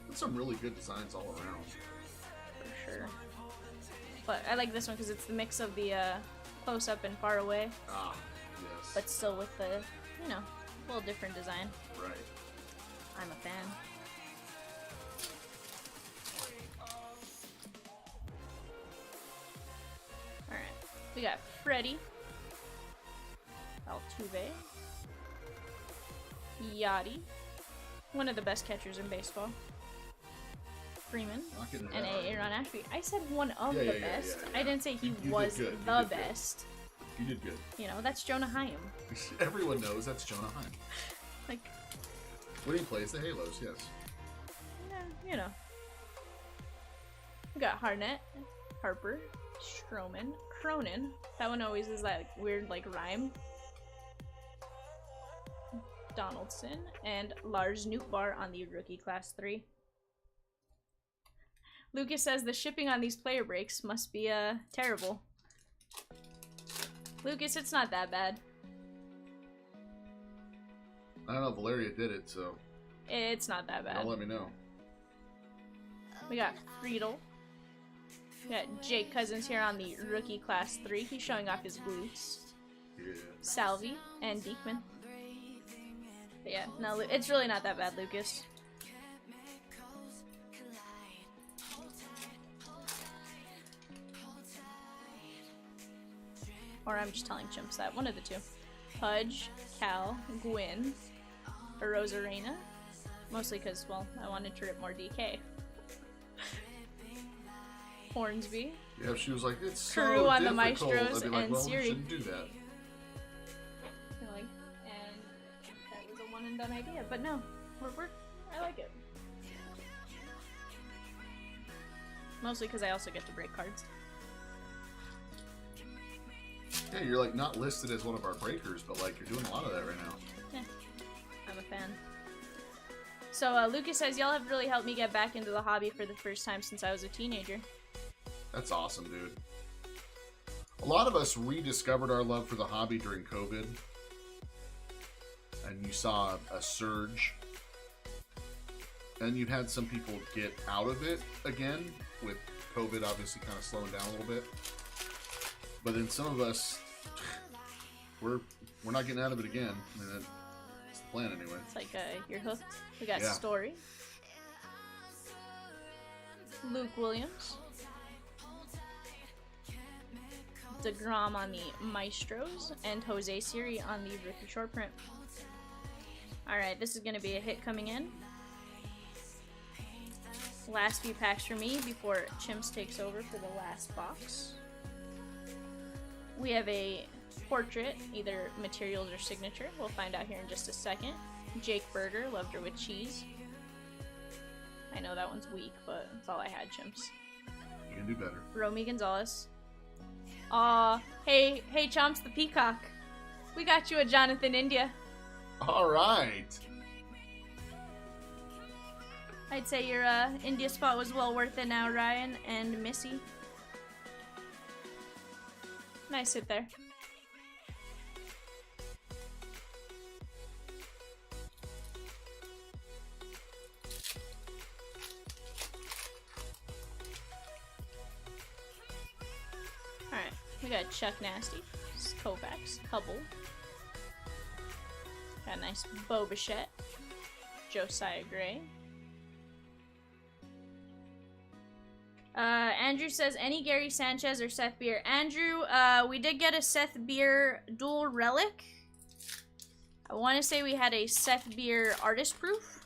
There's some really good designs all around. For sure. But I like this one because it's the mix of the close up and far away, Ah, yes. but still with the, you know, a little different design. Right. I'm a fan. Alright, we got Freddie, Altuve, Yachty, one of the best catchers in baseball, Freeman, Not getting and that A. argument. Aaron Ashby. I said one of Yeah, the yeah, yeah, best. yeah. I didn't say he You did was good. You the did good. best. You did good. You know, that's Jonah Hyam. Everyone knows that's Jonah Heim. Like, When he plays the Halos, yes. you know. We got Harnett, Harper, Stroman, Cronin. That one always is that weird, like, rhyme. Donaldson, and Lars Nootbaar on the rookie class 3. Lucas says the shipping on these player breaks must be terrible. Lucas, it's not that bad. I don't know, Valeria did it, so It's not that bad. don't let me know. We got Friedel. We got Jake Cousins here on the rookie class 3. He's showing off his glutes. Yeah. Salvi and Diekman. But yeah, no, it's really not that bad, Lucas. Or I'm just telling Chimps that. One of the two. Pudge, Cal, Gwyn, Rosarena. Mostly because, well, I wanted to rip more DK. Hornsby. Yeah, if she was like, it's Crew so on the difficult, Maestros I'd be like, and well, Siri. we shouldn't do that. Like, and that was a one and done idea. But no, I like it. Mostly because I also get to break cards. Yeah, you're like not listed as one of our breakers, but like you're doing a lot of that right now. Yeah, I'm a fan. So Lucas says, y'all have really helped me get back into the hobby for the first time since I was a teenager. That's awesome, dude. A lot of us rediscovered our love for the hobby during COVID. And you saw a surge. And you've had some people get out of it again, with COVID obviously kind of slowing down a little bit. But then some of us, we're not getting out of it again. I mean, that's the plan anyway. It's like you're hooked. We got Yeah. Story. Luke Williams. DeGrom on the Maestros. And Jose Siri on the rookie short print. Alright, this is going to be a hit coming in. Last few packs for me before Chimps takes over for the last box. We have a portrait, either materials or signature. We'll find out here in just a second. Jake Berger, loved her with cheese. I know that one's weak, but that's all I had, Chimps. You can do better. Romy Gonzalez. Aw, hey Chomps the Peacock. We got you a Jonathan India. All right. I'd say your India spot was well worth it now, Ryan and Missy. Nice hit there. Alright, we got Chuck Nasty, Kovacs, Hubble. Got a nice Bo Bichette, Josiah Gray. Andrew says, any Gary Sanchez or Seth Beer? Andrew, we did get a Seth Beer dual relic. I want to say we had a Seth Beer artist proof.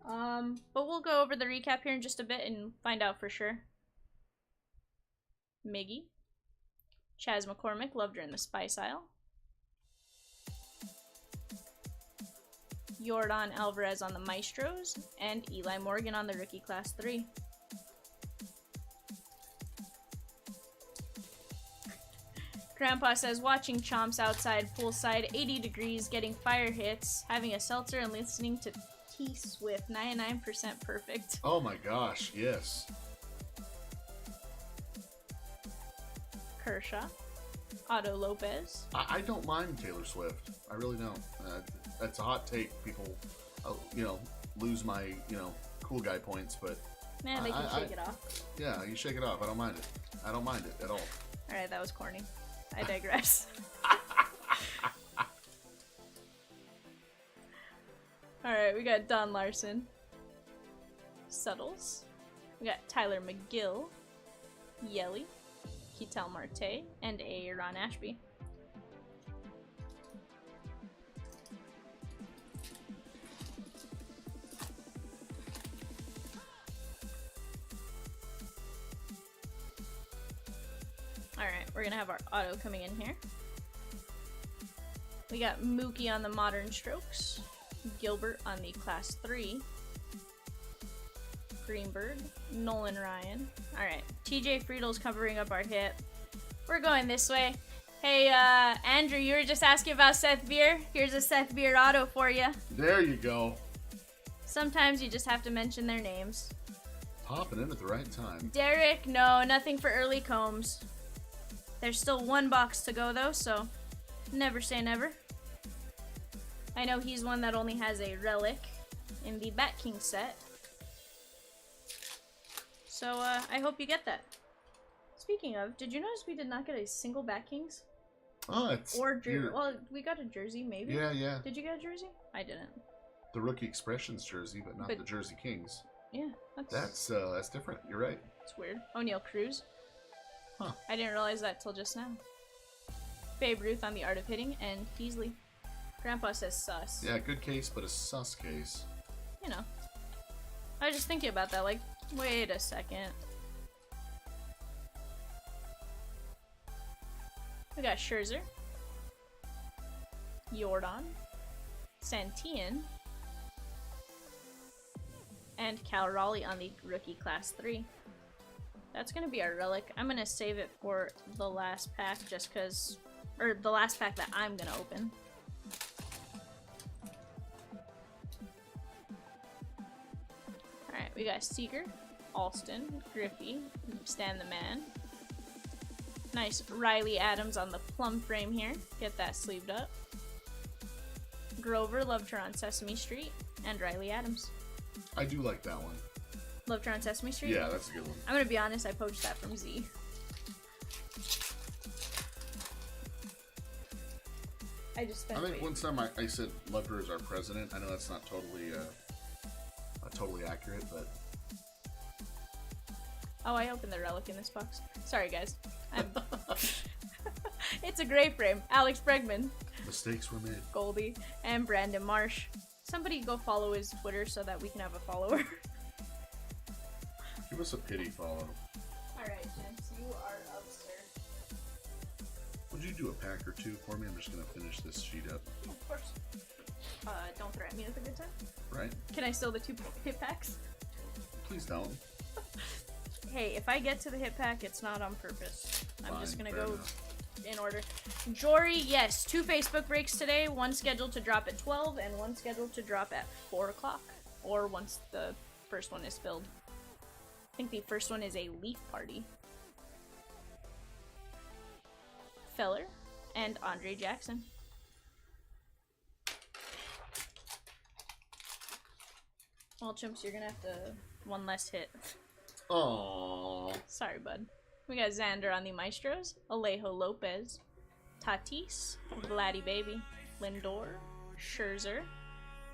But we'll go over the recap here in just a bit and find out for sure. Miggy. Chaz McCormick, loved her in the Spice Isle. Jordan Alvarez on the Maestros. And Eli Morgan on the Rookie Class 3. Grandpa says, watching Chomps outside poolside, 80 degrees, getting fire hits, having a seltzer and listening to T-Swift, 99% perfect. Oh my gosh, yes. Kershaw. Otto Lopez. I don't mind Taylor Swift. I really don't. That's a hot take. People, lose my, cool guy points, but Man, they can shake it off. yeah, you shake it off. I don't mind it. I don't mind it at all. Alright, that was corny. I digress. Alright, we got Don Larson. Suttles. We got Tyler McGill. Yelly. Ketel Marte. And a Ron Ashby. Alright, we're gonna have our auto coming in here. We got Mookie on the Modern Strokes, Gilbert on the Class 3, Greenberg, Nolan Ryan. Alright, TJ Friedel's covering up our hit. We're going this way. Hey, Andrew, you were just asking about Seth Beer. Here's a Seth Beer auto for you. There you go. Sometimes you just have to mention their names. Popping in at the right time. Derek, no, nothing for early Combs. There's still one box to go, though, so never say never. I know he's one that only has a relic in the Bat King set. So, I hope you get that. Speaking of, did you notice we did not get a single Bat Kings? Oh, it's... Or jersey. Well, we got a jersey, maybe. Yeah. Did you get a jersey? I didn't. The Rookie Expressions jersey, but not the Jersey Kings. Yeah, That's different. You're right. It's weird. O'Neal Cruz. Huh. I didn't realize that till just now. Babe Ruth on the Art of Hitting, and Peasley. Grandpa says sus. Yeah, good case, but a sus case. You know. I was just thinking about that, like, wait a second. We got Scherzer. Jordan. Santillan. And Cal Raleigh on the Rookie Class 3. That's gonna be our relic. I'm gonna save it for the last pack just because... Or the last pack that I'm gonna open. Alright, we got Seager, Alston, Griffey, Stan the Man. Nice Riley Adams on the plum frame here. Get that sleeved up. Grover, loved her on Sesame Street, and Riley Adams. I do like that one. Loved her on Sesame Street? Yeah, that's a good one. I'm gonna be honest, I poached that from Z. I just spent. I think one time I said loved her as our president. I know that's not totally totally accurate, but oh, I opened the relic in this box. Sorry, guys. It's a gray frame. Alex Bregman, mistakes were made. Goldie, and Brandon Marsh. Somebody go follow his Twitter so that we can have a follower. Give us a pity follow. Alright, Chomps, you are up, sir. Would you do a pack or two for me? I'm just gonna finish this sheet up. Of course. Don't threaten me with a good time. Right? Can I steal the 2 hit packs? Please don't. Hey, if I get to the hit pack, it's not on purpose. I'm just Fine, gonna fair go enough. in order. Jory, yes, 2 Facebook breaks today. One scheduled to drop at 12 and one scheduled to drop at 4 o'clock. Or once the first one is filled. I think the first one is a Leaf Party. Feller and Andre Jackson. Well, Chimps, you're gonna have to one less hit. Aww. Sorry, bud. We got Xander on the Maestros, Alejo Lopez, Tatis, Vladdy Baby, Lindor, Scherzer,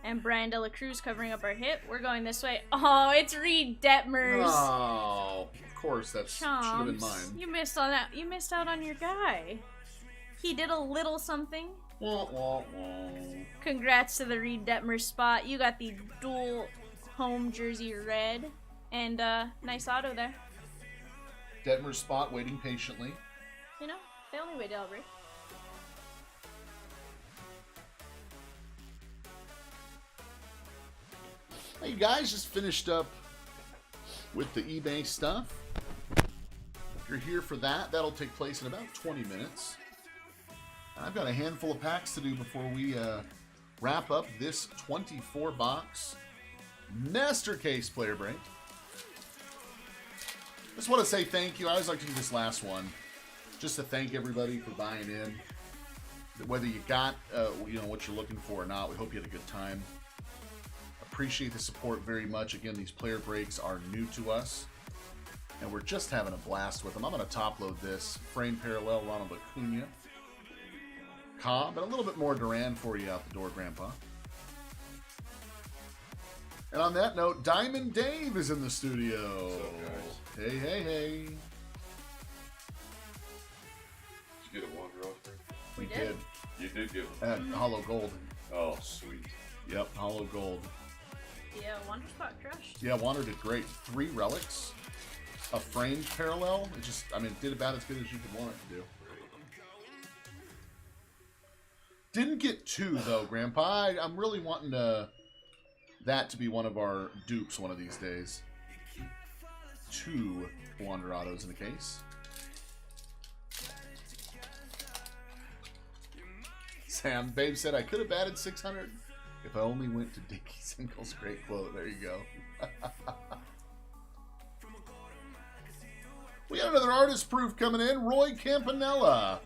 and Brian De La Cruz covering up our hit. We're going this way. Oh, it's Reed Detmers. Oh, of course, that should have been Chomps, mine. you missed on that. You missed out on your guy. He did a little something. Wah, wah, wah. Congrats to the Reed Detmers spot. You got the dual home jersey red, and nice auto there. Detmer's spot waiting patiently. You know, they only wait Delbert. Hey guys, just finished up with the eBay stuff. If you're here for that, that'll take place in about 20 minutes. I've got a handful of packs to do before we wrap up this 24-box Master Case player break. Just want to say thank you. I always like to do this last one, just to thank everybody for buying in. Whether you got what you're looking for or not, we hope you had a good time. Appreciate the support very much. Again, these player breaks are new to us, and we're just having a blast with them. I'm going to top load this frame parallel Ronald Acuna, Cobb, and a little bit more Duran for you out the door, Grandpa. And on that note, Diamond Dave is in the studio. What's up, guys? Hey, hey, hey. Did you get a wander off there? We did. did. You did get one. And hollow gold. Oh, sweet. Yep, hollow gold. Yeah, Wonder Spot crushed. Yeah, Wander did great. 3 relics. a framed parallel. It just, I mean, it did about as good as you could want it to do. Didn't get 2 though, Grandpa. I'm really wanting that to be one of our dupes one of these days. 2 Wander Autos in the case. Sam, Babe said I could have added 600 if I only went to Dickie Singles. Great quote. There you go. We got another artist proof coming in. Roy Campanella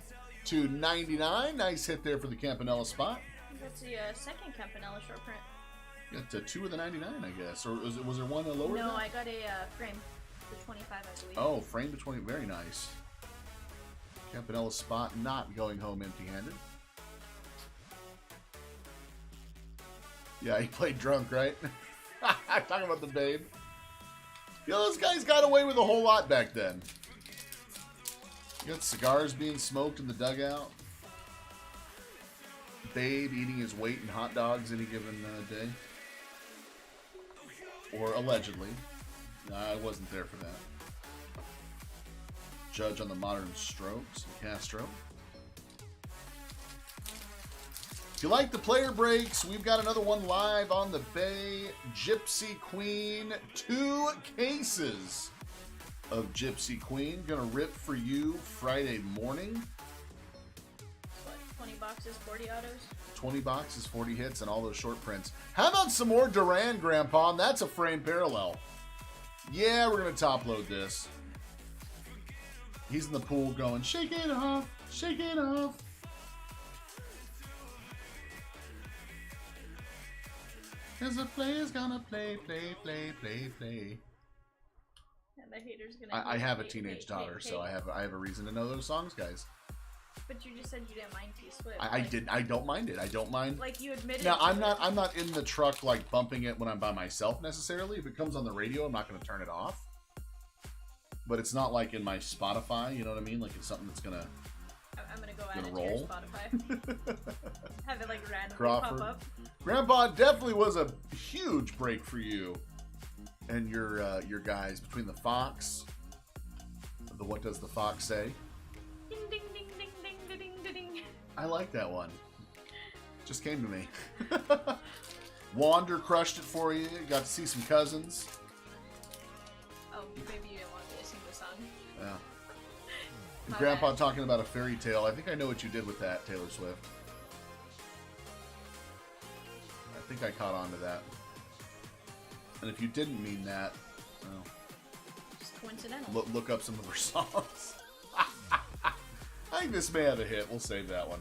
to 99. Nice hit there for the Campanella spot. That's the second Campanella short print. Got 2 of the 99, I guess. Or was there one lower? No, than I got a frame. The 25, I believe. Oh, frame to 20. Very nice. Campanella spot not going home empty-handed. Yeah, he played drunk, right? Talking about the Babe. You know, those guys got away with a whole lot back then. You got cigars being smoked in the dugout. Babe eating his weight in hot dogs any given day. Or allegedly. No, I wasn't there for that. Judge on the modern strokes, Castro. If you like the player breaks, we've got another one live on the Bay. Gypsy Queen, 2 cases of Gypsy Queen. Gonna rip for you Friday morning. What, 20 boxes, 40 autos? 20 boxes, 40 hits, and all those short prints. How about some more Duran, Grandpa? And that's a frame parallel. Yeah, we're gonna top load this. He's in the pool going, shake it off, shake it off. Cause the player's gonna play. And the hater's gonna. I have a teenage daughter, so I have a reason to know those songs, guys. But you just said you didn't mind T Swift. I don't mind it. I don't mind. Like you admitted. Now I'm not in the truck like bumping it when I'm by myself necessarily. If it comes on the radio, I'm not going to turn it off. But it's not like in my Spotify. You know what I mean? Like it's something that's gonna. I'm gonna go add it to roll. your Spotify. Have it like randomly Crawford. pop up. Grandpa definitely was a huge break for you and your guys between the Fox, the What Does the Fox Say? Ding ding ding ding ding ding ding ding. I like that one. Just came to me. Wander crushed it for you. Got to see some cousins. Oh, maybe you didn't want me to sing the song. Yeah. And My Grandpa bad. talking about a fairy tale. I think I know what you did with that, Taylor Swift. I think I caught on to that. And if you didn't mean that, well, Just coincidental. look up some of her songs. I think this may have a hit. We'll save that one.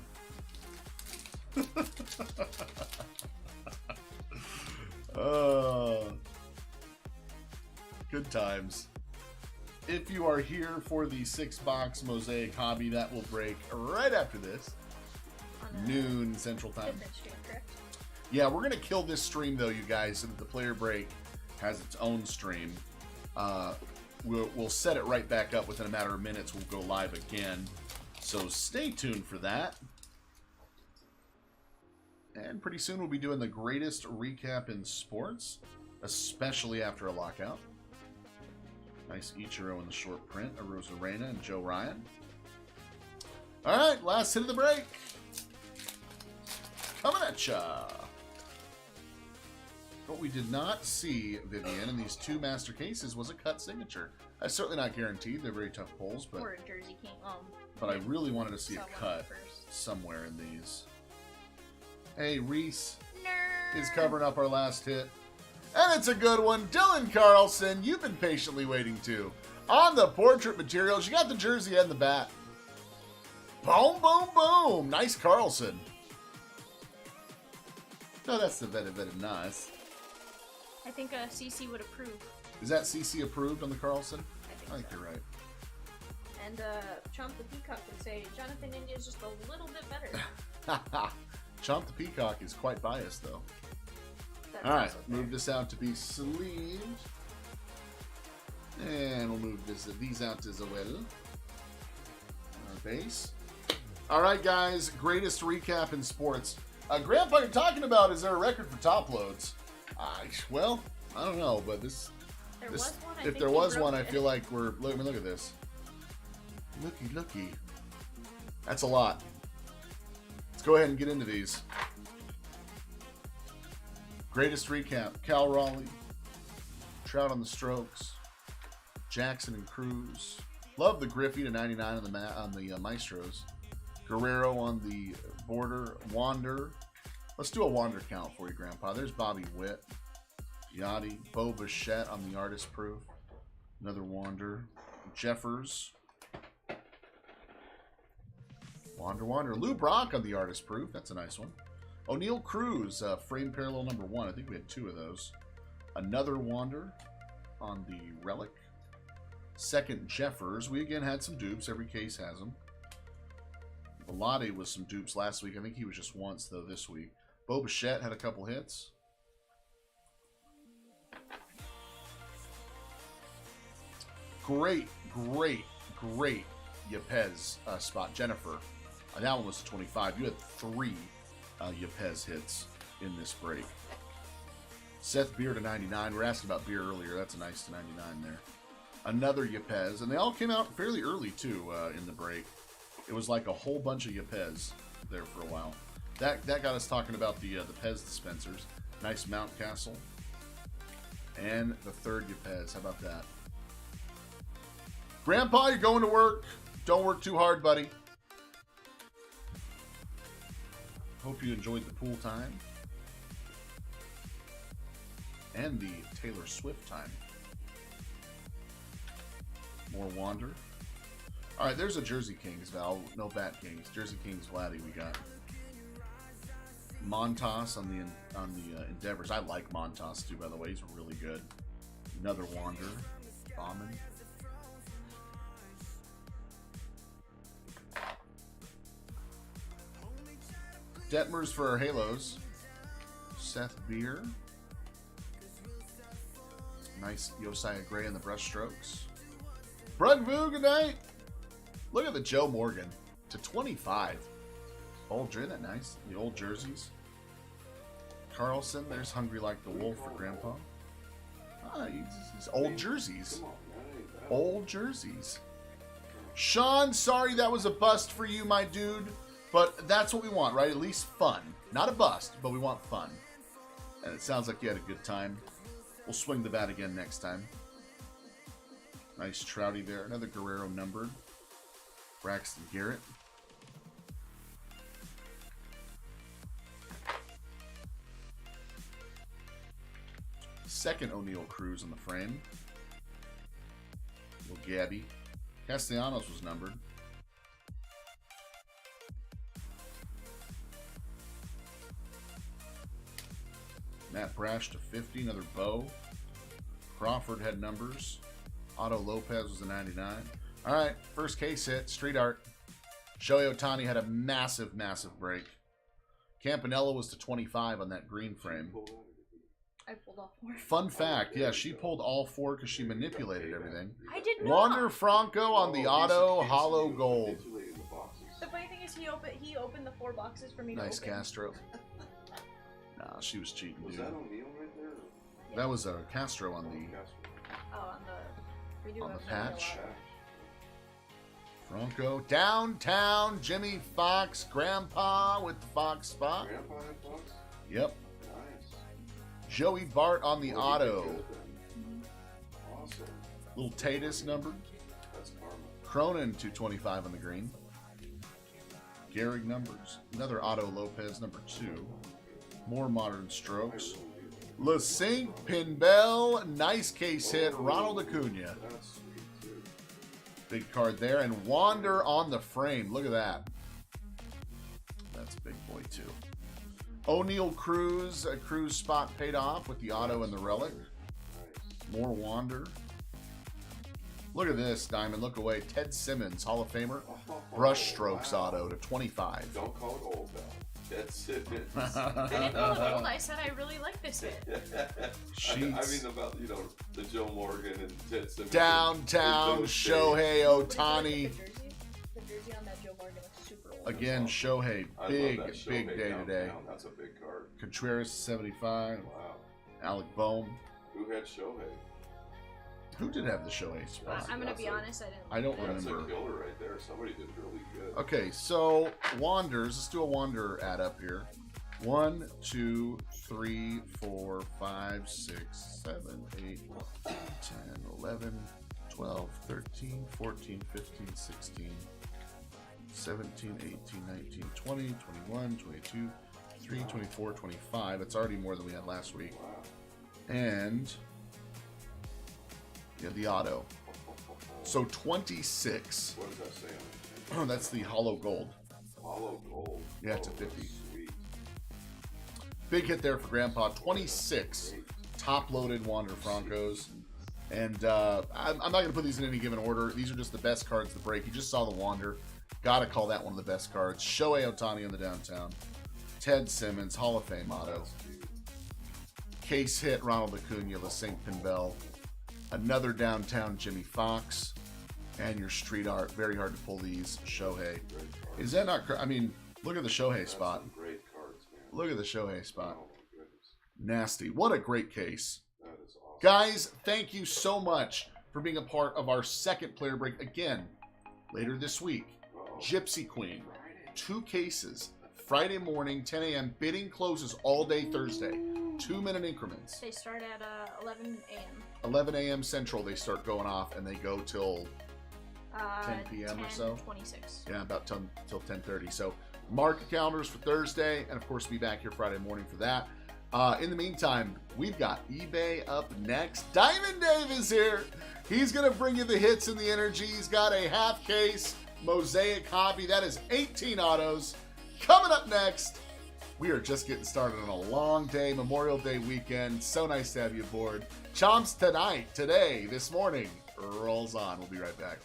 Good times. If you are here for the 6-box Mosaic hobby, that will break right after this. On a Noon Central Time. different stream, correct? Yeah, we're going to kill this stream, though, you guys, so that the player break has its own stream. We'll set it right back up within a matter of minutes. We'll go live again. So stay tuned for that. And pretty soon we'll be doing the greatest recap in sports, especially after a lockout. Nice Ichiro in the short print, a Rosarena and Joe Ryan. All right, last hit of the break. Coming at ya. What we did not see, Vivian, in these 2 master cases was a cut signature. That's certainly not guaranteed. They're very tough pulls, but Or a Jersey King. but I really wanted to see a Saw one cut first. somewhere in these. Hey, Reese Nerd. is covering up our last hit. And it's a good one. Dylan Carlson, you've been patiently waiting too. On the portrait materials, you got the jersey and the bat. Boom, boom, boom. Nice Carlson. No, that's the very, very nice. I think CC would approve. Is that CC approved on the Carlson? I I think so. you're right. And Chomp the Peacock would say Jonathan India is just a little bit better. Chomp the Peacock is quite biased, though. That's All right, also fair. move this out to be sleeved. And we'll move these out as well. Our base. All right, guys, greatest recap in sports. Grandpa, you're talking about, is there a record for top loads? Well, I don't know, but this There This- was one. I if think there he was broke one, I it. feel like we're. Look at this. Looky. That's a lot. Let's go ahead and get into these. Greatest recap: Cal Raleigh, Trout on the strokes, Jackson and Cruz. Love the Griffey to 99 on the Maestros. Guerrero on the border. Wander. Let's do a Wander count for you, Grandpa. There's Bobby Witt. Yachty. Bo Bichette on the artist proof. Another Wander. Jeffers. Wander. Lou Brock on the artist proof. That's a nice one. O'Neal Cruz, frame parallel number 1. I think we had 2 of those. Another Wander on the relic. Second Jeffers. We again had some dupes. Every case has them. Velade was some dupes last week. I think he was just once, though, this week. Bo Bichette had a couple hits. Great Yepez spot. Jennifer. That one was 25. You had 3 Yepez hits in this break. Seth Beer to 99. We were asking about Beer earlier. That's a nice to 99 there. Another Yepez. And they all came out fairly early, too, in the break. It was like a whole bunch of Yepez there for a while. That got us talking about the Pez dispensers. Nice Mountcastle. And the third Yepez. How about that? Grandpa, you're going to work. Don't work too hard, buddy. Hope you enjoyed the pool time. And the Taylor Swift time. More Wander. Alright, there's a Jersey Kings, Val. No Bat Kings. Jersey Kings Vladdy we got. Montas on the Endeavors. I like Montas too, by the way. He's really good. Another Wander. Bauman. Detmers for our Halos. Seth Beer. Nice Josiah Gray in the brushstrokes. Brugvu, good night. Look at the Joe Morgan to 25. Old jersey, that nice. The old jerseys. Carlson, there's Hungry Like the Wolf for Grandpa. Ah, he's old jerseys. Old jerseys. Sean, sorry that was a bust for you, my dude. But that's what we want, right? At least fun. Not a bust, but we want fun. And it sounds like you had a good time. We'll swing the bat again next time. Nice Trouty there. Another Guerrero numbered. Braxton Garrett. Second O'Neal Cruz on the frame. Little Gabby. Castellanos was numbered. Matt Brash to 50. Another Bo. Crawford had numbers. Otto Lopez was a 99. All right, first case hit. Street art. Shohei Ohtani had a massive break. Campanella was to 25 on that green frame. I pulled off 4. Fun fact, yeah, she pulled all 4 because she manipulated everything. I did not. Wander Franco on the auto hollow gold. The funny thing is, he opened the 4 boxes for me Nice to open. Castro. Nah, she was cheating, Was dude. that O'Neal right there? That was a Castro on Oh, on the. We do On have the Vanilla. patch. Franco. Downtown Jimmy Fox, Grandpa with the Fox spot. Grandpa had Fox? Yep. Nice. Joey Bart on the auto. Good then. Awesome. Little Tatus numbered. That's karma. Cronin 225 on the green. Gehrig numbers. Another Otto Lopez number 2. More modern strokes. LeSink Pinbell. Nice case hit. Ronald Acuna. That's sweet too. Big card there. And Wander on the frame. Look at that. That's a big boy too. O'Neal Cruz. A Cruz spot paid off with the auto and the relic. Nice. More Wander. Look at this, Diamond. Look away. Ted Simmons, Hall of Famer. Brush strokes auto to 25. Don't call it old though. That's it. I didn't call it old. I said I really like this hit. I mean about, the Joe Morgan and Ted Simmons. Downtown and those Shohei Ohtani. The jersey on that Joe Morgan is super old. Again, Shohei. I love Big that Shohei day downtown. today. That's a big card. Contreras 75. Wow. Alec Boehm. Who had Shohei? Who did have the Shohei spot? I'm gonna be honest, I didn't. I don't That's a remember. killer right there. Somebody did really good. Okay, so Wanders. Let's do a Wander add up here. 1, 2, 3, 4, 5, 6, 7, 8, 10, 11, 12, 13, 14, 15, 16, 17, 18, 19, 20, 21, 22, 23, 24, 25. It's already more than we had last week. And yeah, the auto. So 26. What does that say on it? Oh, that's the hollow gold. Hollow gold. Yeah, it's a Oh, 50. Sweet. Big hit there for Grandpa. 26 top-loaded Wander Francos. And I'm not going to put these in any given order. These are just the best cards to break. You just saw the Wander. Got to call that one of the best cards. Shohei Ohtani in the downtown. Ted Simmons, Hall of Fame auto. That's cute. Case hit Ronald Acuna, LeSink Pinbell. Another downtown Jimmy Fox. And your street art. Very hard to pull these. Shohei. Great cards. Is that not... I mean, look at the Shohei That's spot. some great cards, man. Look at the Shohei spot. Oh my goodness. Nasty. What a great case. That is awesome. Guys, thank you so much for being a part of our second player break. Again, later this week, Uh-oh. Gypsy Queen. Friday. 2 cases. Friday morning, 10 a.m. Bidding closes all day Thursday. 2-minute increments. They start at 11 a.m. 11 a.m. Central, they start going off, and they go till 10 p.m. or so? 26. Yeah, about till 10:30. So mark your calendars for Thursday, and of course be back here Friday morning for that. In the meantime, we've got eBay up next. Diamond Dave is here. He's gonna bring you the hits and the energy. He's got a half case Mosaic hobby. That is 18 autos. Coming up next, we are just getting started on a long day, Memorial Day weekend. So nice to have you aboard. Chomps tonight, today, this morning, rolls on. We'll be right back.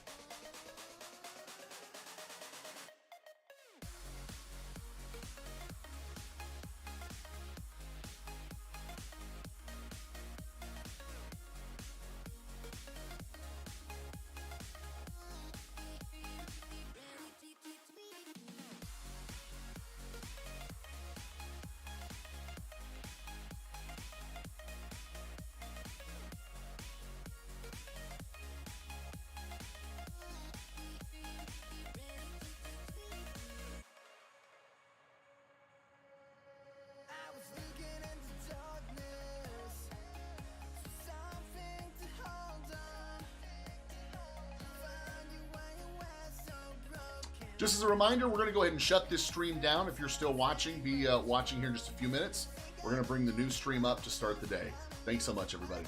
Just as a reminder, we're going to go ahead and shut this stream down. If you're still watching, be watching here in just a few minutes. We're going to bring the new stream up to start the day. Thanks so much, everybody.